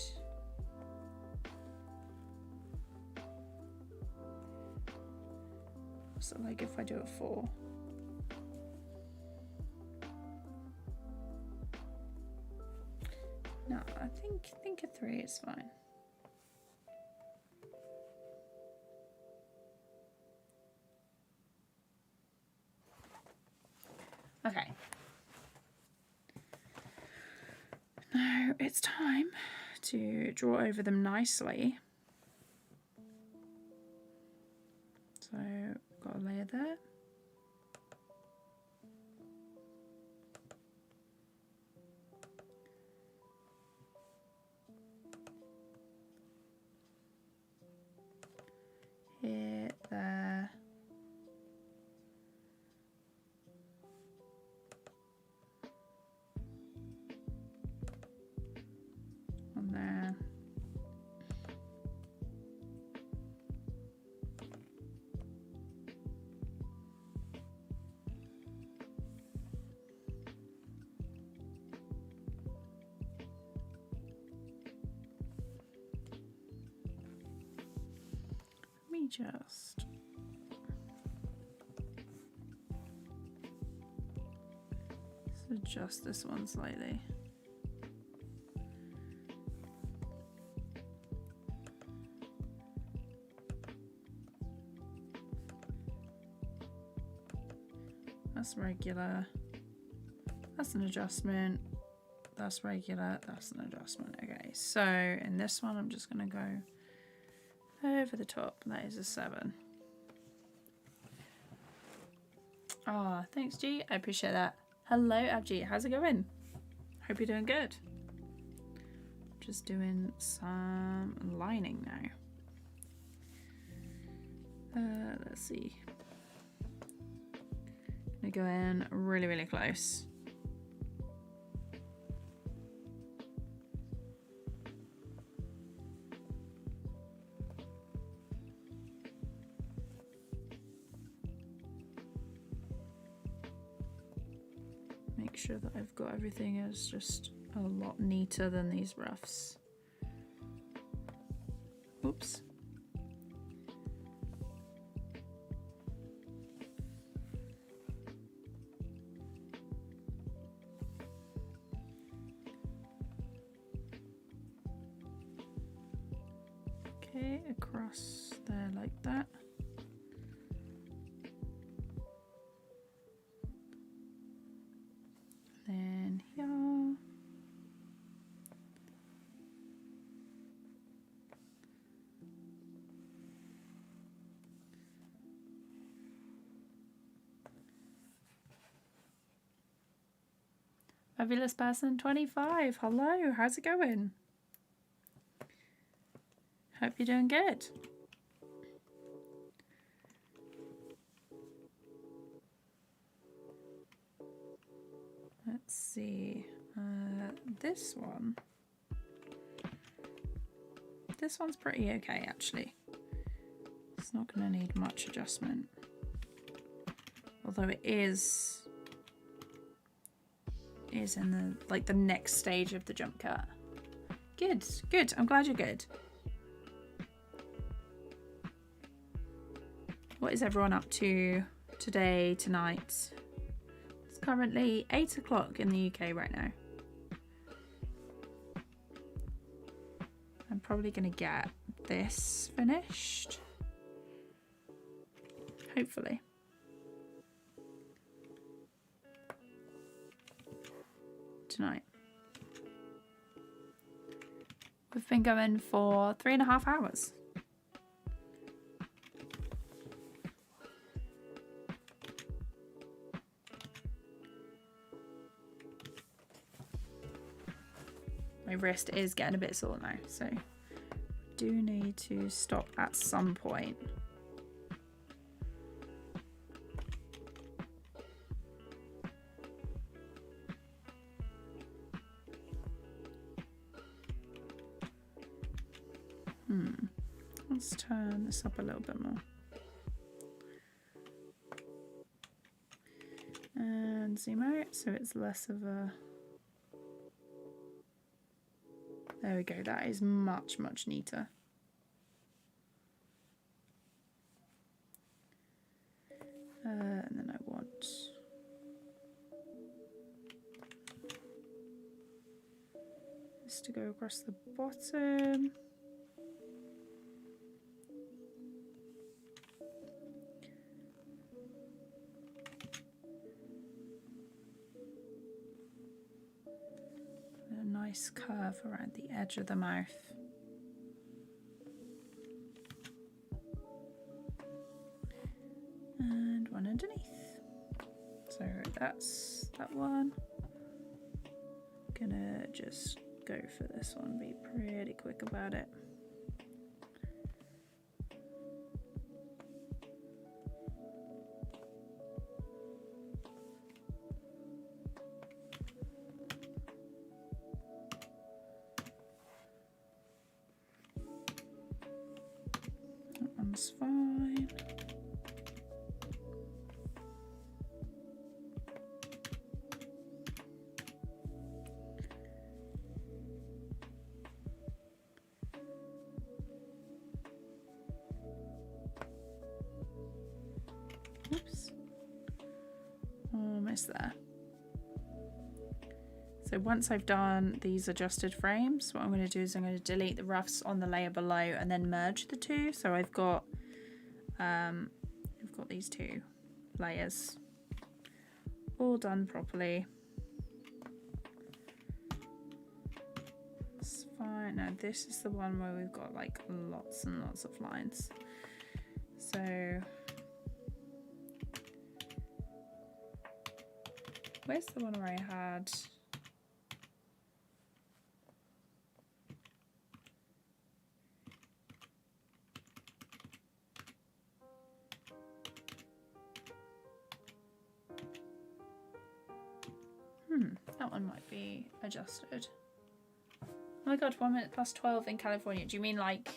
so like if I do a 4. No, I think a 3 is fine. Okay. Now it's time to draw over them nicely. So got a layer there. just adjust this one slightly. That's regular. That's an adjustment. That's regular. That's an adjustment. Okay, so in this one, I'm just going to go over the top. That is a 7. Ah, thanks, G. I appreciate that. Hello, Abji. How's it going? Hope you're doing good. Just doing some lining now. Let's see. I'm gonna go in really, really close. Make sure that I've got everything as just a lot neater than these roughs. Oops. Okay, across there like that. Then here. Fabulous person 25. Hello, how's it going? Hope you're doing good. Let's see. This one. This one's pretty okay, actually. It's not going to need much adjustment. Although it is in the next stage of the jump cut. Good, good. I'm glad you're good. What is everyone up to today, tonight? It's currently 8 o'clock in the UK right now. I'm probably going to get this finished. Hopefully. Tonight. We've been going for 3.5 hours. My wrist is getting a bit sore now, so I do need to stop at some point. Let's turn this up a little bit more. And zoom out so it's less of a... There we go, that is much, much neater. And then I want this to go across the bottom. A nice curve around the edge of the mouth. And one underneath. So that's that one. Gonna just go for this one, be pretty quick about it. That one's fine. Oops. Almost there. So once I've done these adjusted frames, what I'm going to do is I'm going to delete the roughs on the layer below and then merge the two. So I've got these two layers all done properly. It's fine. Now this is the one where we've got like lots and lots of lines. So where's the one where I had that one might be adjusted. Oh my god, 1 minute past 12 in California. Do you mean like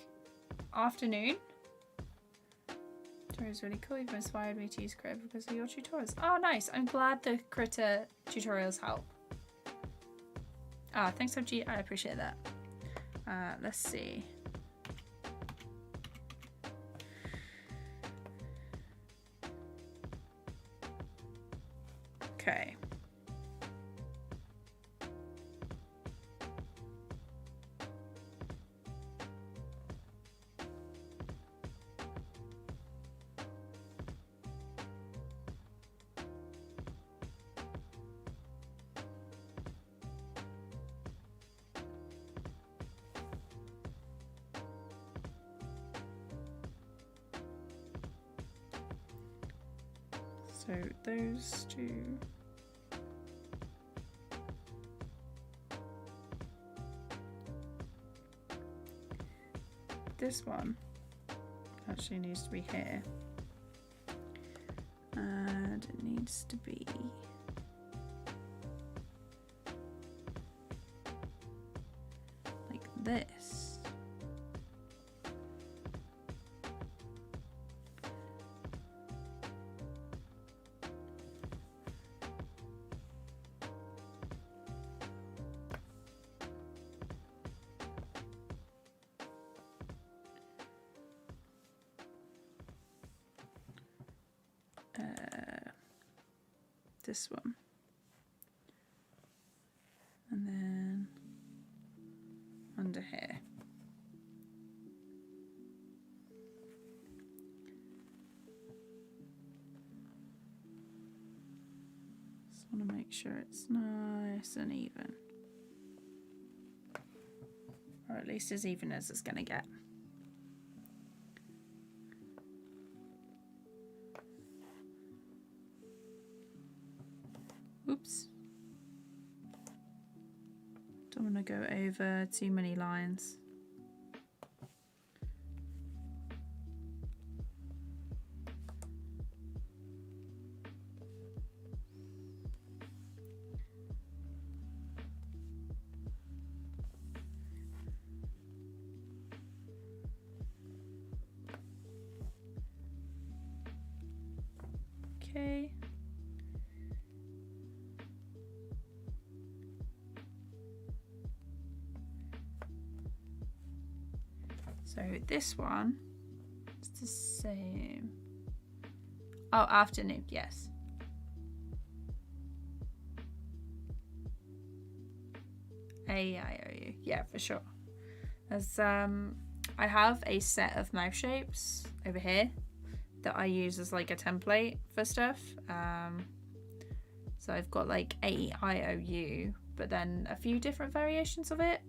afternoon? Tutorial is really cool. You've inspired me to use Critter because of your tutorials. Oh, nice. I'm glad the Critter tutorials help. Ah, thanks, FG. I appreciate that. Let's see. Okay. So those two. This one actually needs to be here. And it needs to be like this. This one, and then under here. Just want to make sure it's nice and even, or at least as even as it's going to get. Oops. Don't want to go over too many lines. Okay. So this one is the same. Oh, afternoon, yes. A-I-O-U, yeah, for sure. As I have a set of mouth shapes over here that I use as like a template for stuff. So I've got like A-I-O-U, but then a few different variations of it.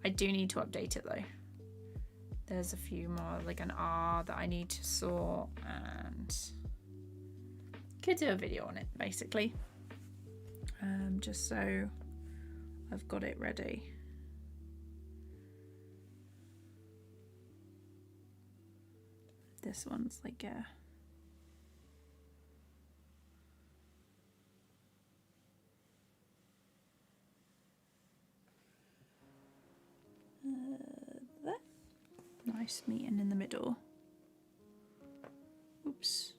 I do need to update it though. There's a few more, like an R that I need to sort, and could do a video on it basically. Just so I've got it ready. This one's like a there. Nice meeting in the middle. Oops.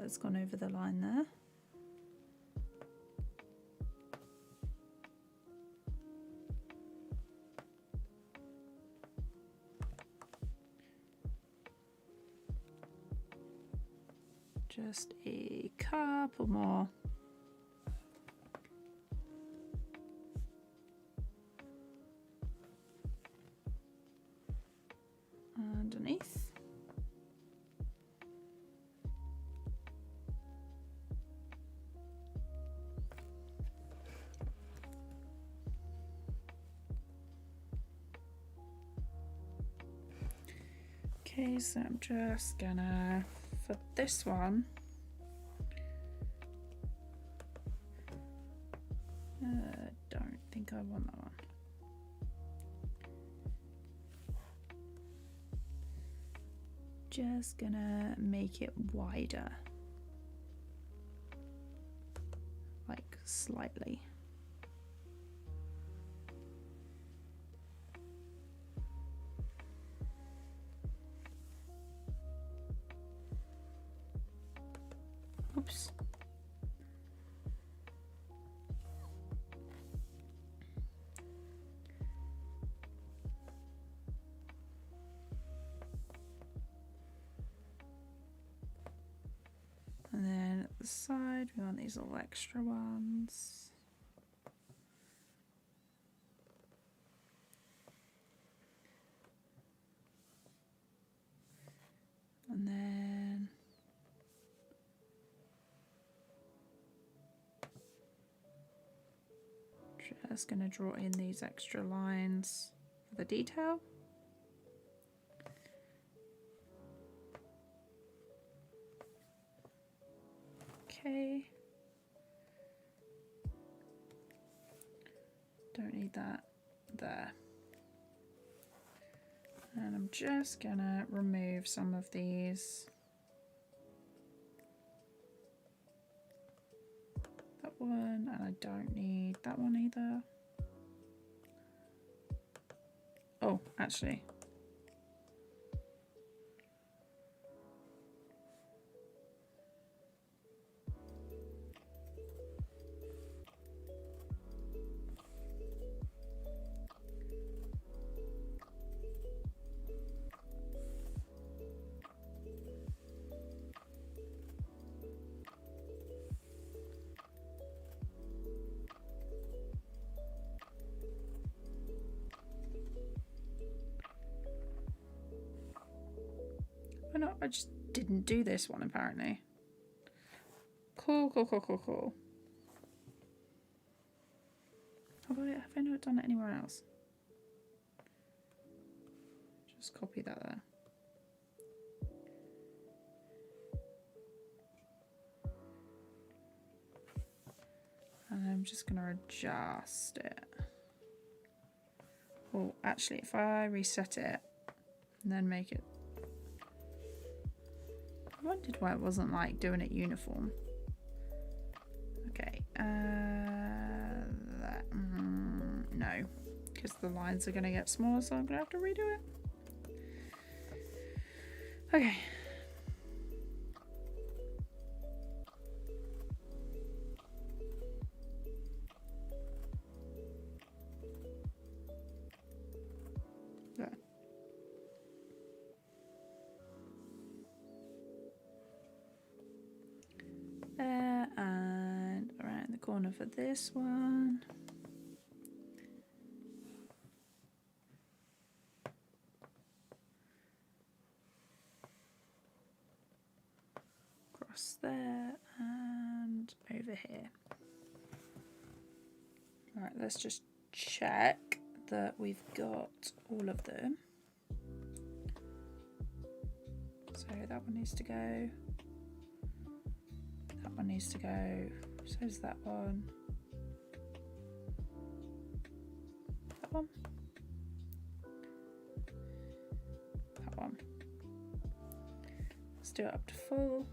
has gone over the line there. Just a couple more. Underneath. Okay, so I'm just gonna, for this one, don't think I want that one. Just gonna make it wider, like slightly. Oops. And then at the side, we want these little extra ones. And then just going to draw in these extra lines for the detail. Okay. Don't need that there. And I'm just going to remove some of these. That one, and I don't need that one either. Oh, actually. Oh no, I just didn't do this one apparently. Cool. Have I not done it anywhere else? Just copy that there. And I'm just going to adjust it. Well, actually, if I reset it and then make it... I wondered why it wasn't like doing it uniform. Okay, no, because the lines are going to get smaller, so I'm going to have to redo it. Okay. There. There, and around the corner for this one. Across there and over here. Alright, let's just check that we've got all of them. So that one needs to go. That one needs to go. So does that one. That one. That one. Let's do it up to full.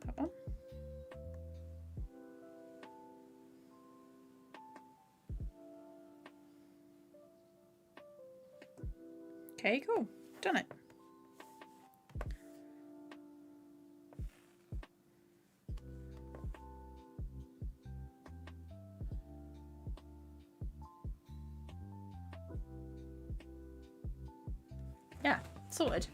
That one. Okay, cool. Done it. Yeah, sorted.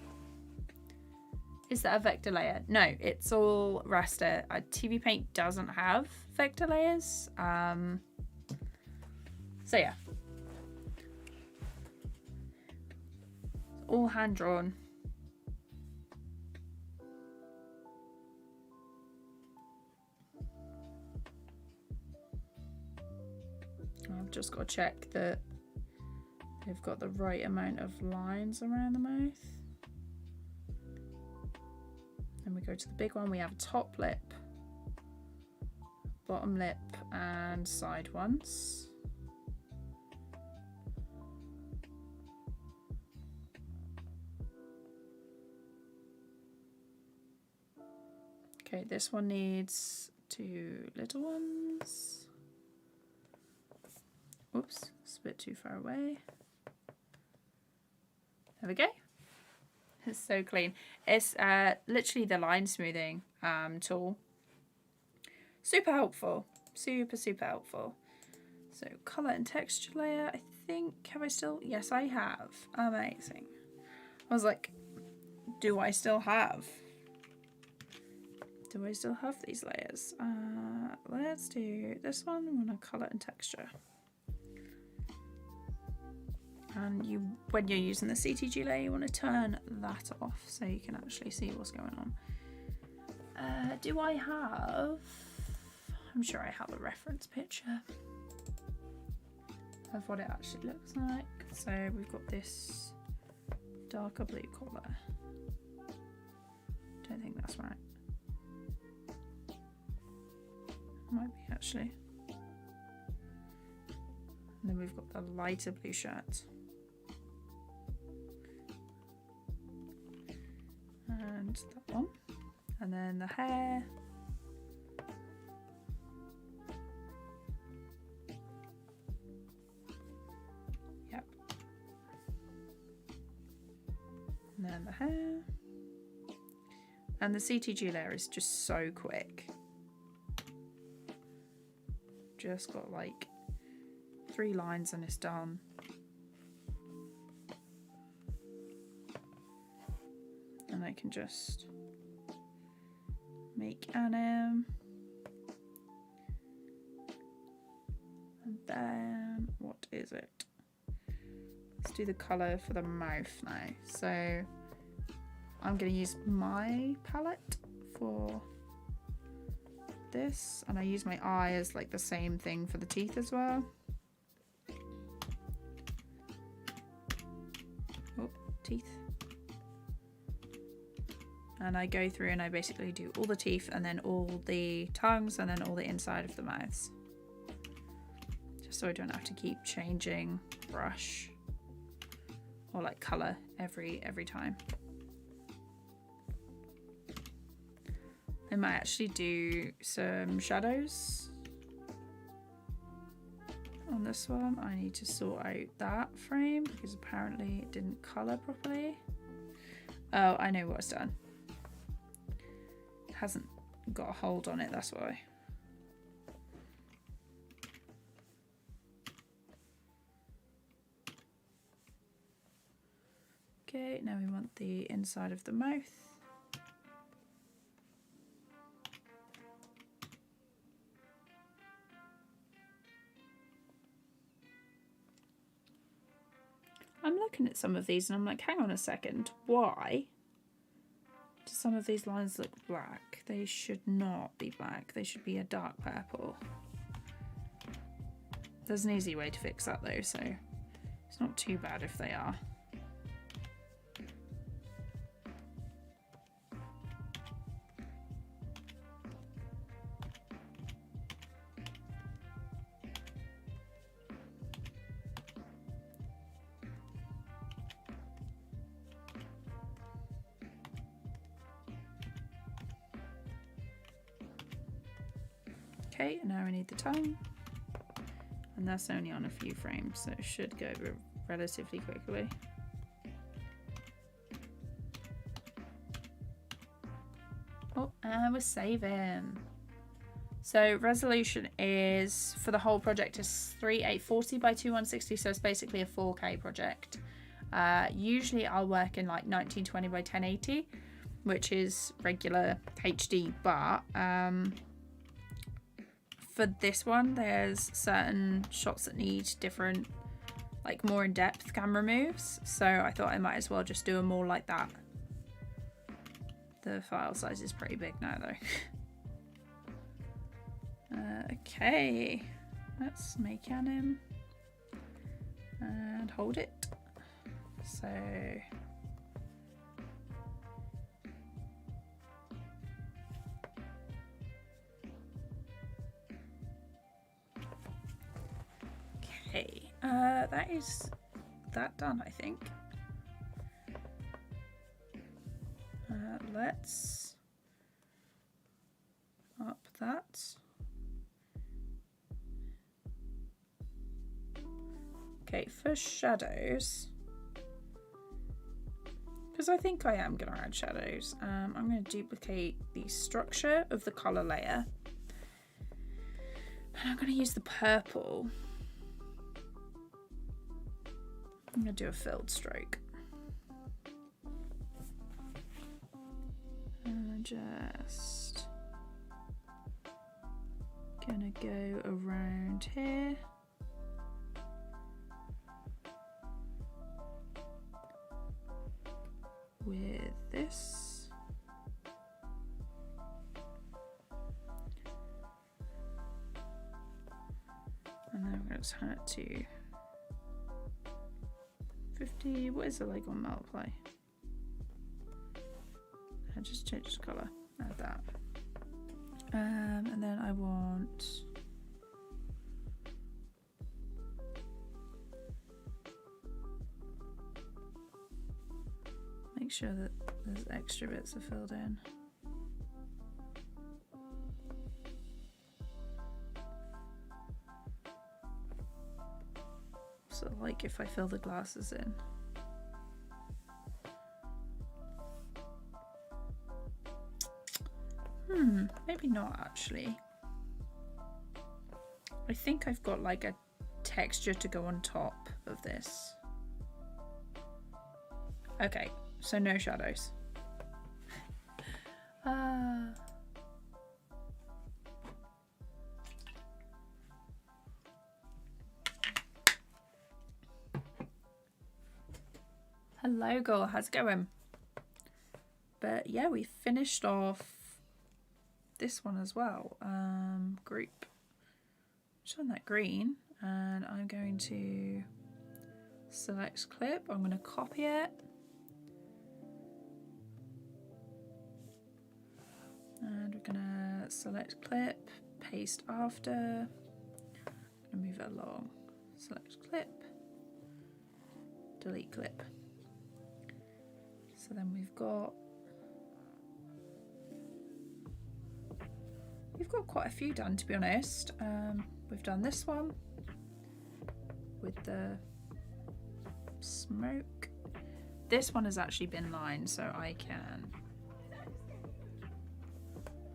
Is that a vector layer? No, it's all raster. TVPaint doesn't have vector layers. So yeah. All hand drawn. I've just got to check that they've got the right amount of lines around the mouth. Then we go to the big one. We have a top lip, bottom lip, and side ones. Okay, this one needs 2 little ones. Oops, it's a bit too far away. There we go. It's so clean. It's literally the line smoothing tool. Super helpful. Super, super helpful. So colour and texture layer, I think, have I still? Yes, I have. Amazing. I was like, do I still have? Do I still have these layers? Let's do this one. I'm gonna colour and texture. And when you're using the CTG layer, you want to turn that off so you can actually see what's going on. Do I have? I'm sure I have a reference picture of what it actually looks like. So we've got this darker blue colour. Don't think that's right. Might be actually. And then we've got the lighter blue shirt. And that one. And then the hair. Yep. And then the hair. And the CTG layer is just so quick. Just got like 3 lines and it's done. And I can just make anim. And then what is it? Let's do the colour for the mouth now. So I'm going to use my palette for this, and I use my eye as like the same thing for the teeth as well. Oh, teeth. And I go through and I basically do all the teeth and then all the tongues and then all the inside of the mouths. Just so I don't have to keep changing brush or like colour every time. I might actually do some shadows on this one. I need to sort out that frame because apparently it didn't colour properly. Oh, I know what it's done. It hasn't got a hold on it, that's why. Okay, now we want the inside of the mouth. I'm looking at some of these and I'm like, hang on a second, why do some of these lines look black? They should not be black, they should be a dark purple. There's an easy way to fix that though, so it's not too bad if they are. Okay, now I need the tongue, and that's only on a few frames, so it should go relatively quickly. Oh, and we're saving. So resolution is, for the whole project, is 3840 by 2160, so it's basically a 4K project. Usually I'll work in like 1920 by 1080, which is regular HD, but for this one there's certain shots that need different, like more in-depth camera moves, so I thought I might as well just do them more like that. The file size is pretty big now though. Okay, let's make anim and hold it. So okay, that is that done, I think. Let's up that. Okay, for shadows, because I think I am going to add shadows, I'm going to duplicate the structure of the color layer, and I'm going to use the purple. I'm going to do a filled stroke. Just going to go around here. With this, and then I'm going to turn it to 50. What is it like on multiply? I just changed the color. Add that, and then I want make sure that those extra bits are filled in. So like if I fill the glasses in. Maybe not actually. I think I've got like a texture to go on top of this. Okay. So no shadows. Hello girl, how's it going? But yeah, we finished off this one as well. Group. Just on that green, and I'm going to select clip. I'm going to copy it. And we're gonna select clip, paste after, and move it along. Select clip, delete clip. So then we've got quite a few done, to be honest. We've done this one with the smoke. This one has actually been lined, so I can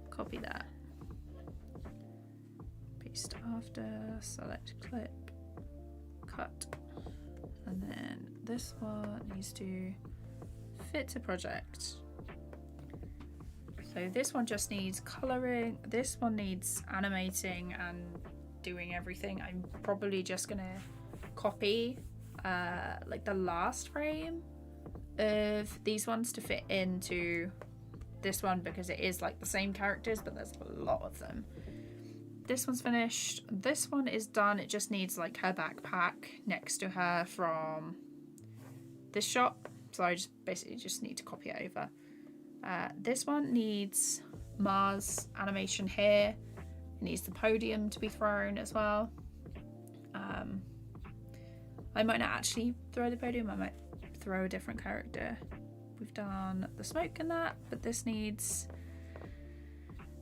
copy that, paste after, select clip, cut, and then this one needs to fit to project. So this one just needs colouring, this one needs animating and doing everything. I'm probably just gonna copy like the last frame of these ones to fit into this one, because it is like the same characters but there's a lot of them. This one's finished. This one is done. It just needs like her backpack next to her from this shot, so I just basically just need to copy it over. This one needs Mars animation here. It needs the podium to be thrown as well. I might not actually throw the podium, I might throw a different character. We've done the smoke and that, but this needs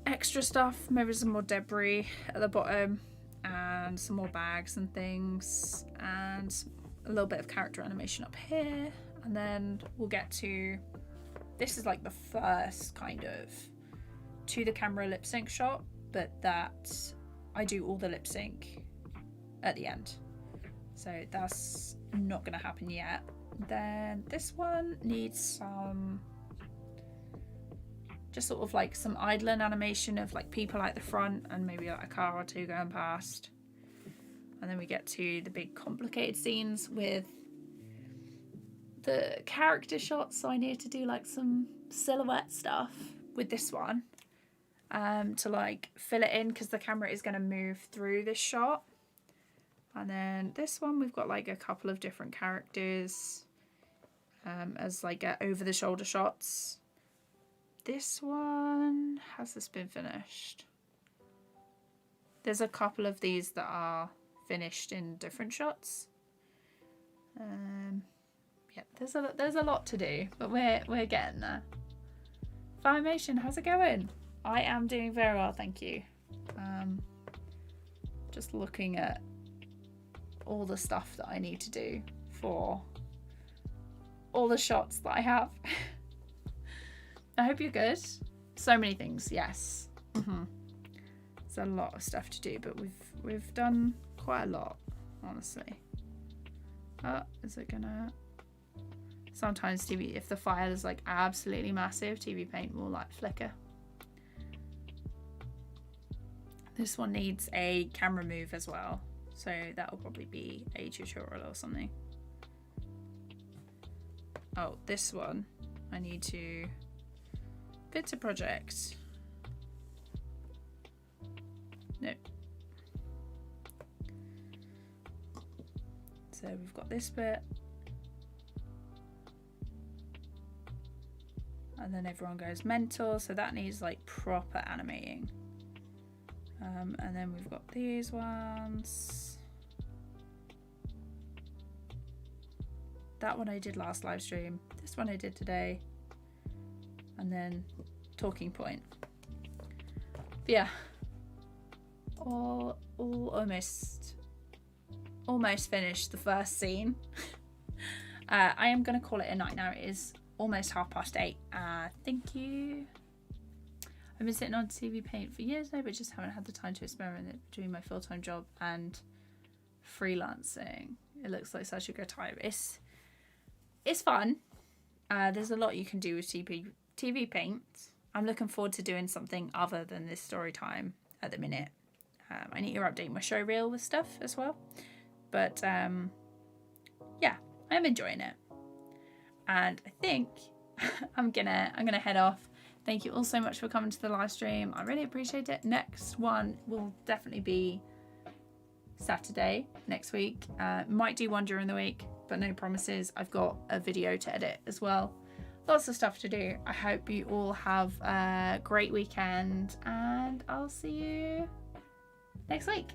extra stuff, maybe some more debris at the bottom and some more bags and things, and a little bit of character animation up here, and then we'll get to, this is like the first kind of to the camera lip sync shot, but that I do all the lip sync at the end. So that's not going to happen yet. Then this one needs some, just sort of like some idling animation of like people at the front and maybe like a car or two going past. And then we get to the big complicated scenes with the character shots. So I need to do like some silhouette stuff with this one to like fill it in, because the camera is going to move through this shot. And then this one we've got like a couple of different characters as like over the shoulder shots. This one, has this been finished? There's a couple of these that are finished in different shots. Yeah, there's a lot to do, but we're getting there. Filmation, how's it going? I am doing very well, thank you. Just looking at all the stuff that I need to do for all the shots that I have. I hope you're good. So many things, yes. There's a lot of stuff to do, but we've done quite a lot, honestly. Oh, is it gonna? Sometimes TV, if the file is like absolutely massive, TVPaint will like flicker. This one needs a camera move as well, so that will probably be a tutorial or something. Oh, this one I need to fit to project. No. So we've got this bit, and then everyone goes mental, so that needs like proper animating. And then we've got these ones. That one I did last live stream. This one I did today. And then talking point. But yeah, all almost finished the first scene. I am gonna call it a night now. It is almost 8:30. Thank you. I've been sitting on TVPaint for years now, but just haven't had the time to experiment doing my full-time job and freelancing. It looks like such a good time. It's fun. There's a lot you can do with TVPaint. I'm looking forward to doing something other than this story time at the minute. I need to update my show reel with stuff as well. But yeah, I'm enjoying it. And I think I'm gonna head off. Thank you all so much for coming to the live stream. I really appreciate it. Next one will definitely be Saturday next week. Might do one during the week, but no promises. I've got a video to edit as well. Lots of stuff to do. I hope you all have a great weekend, and I'll see you next week.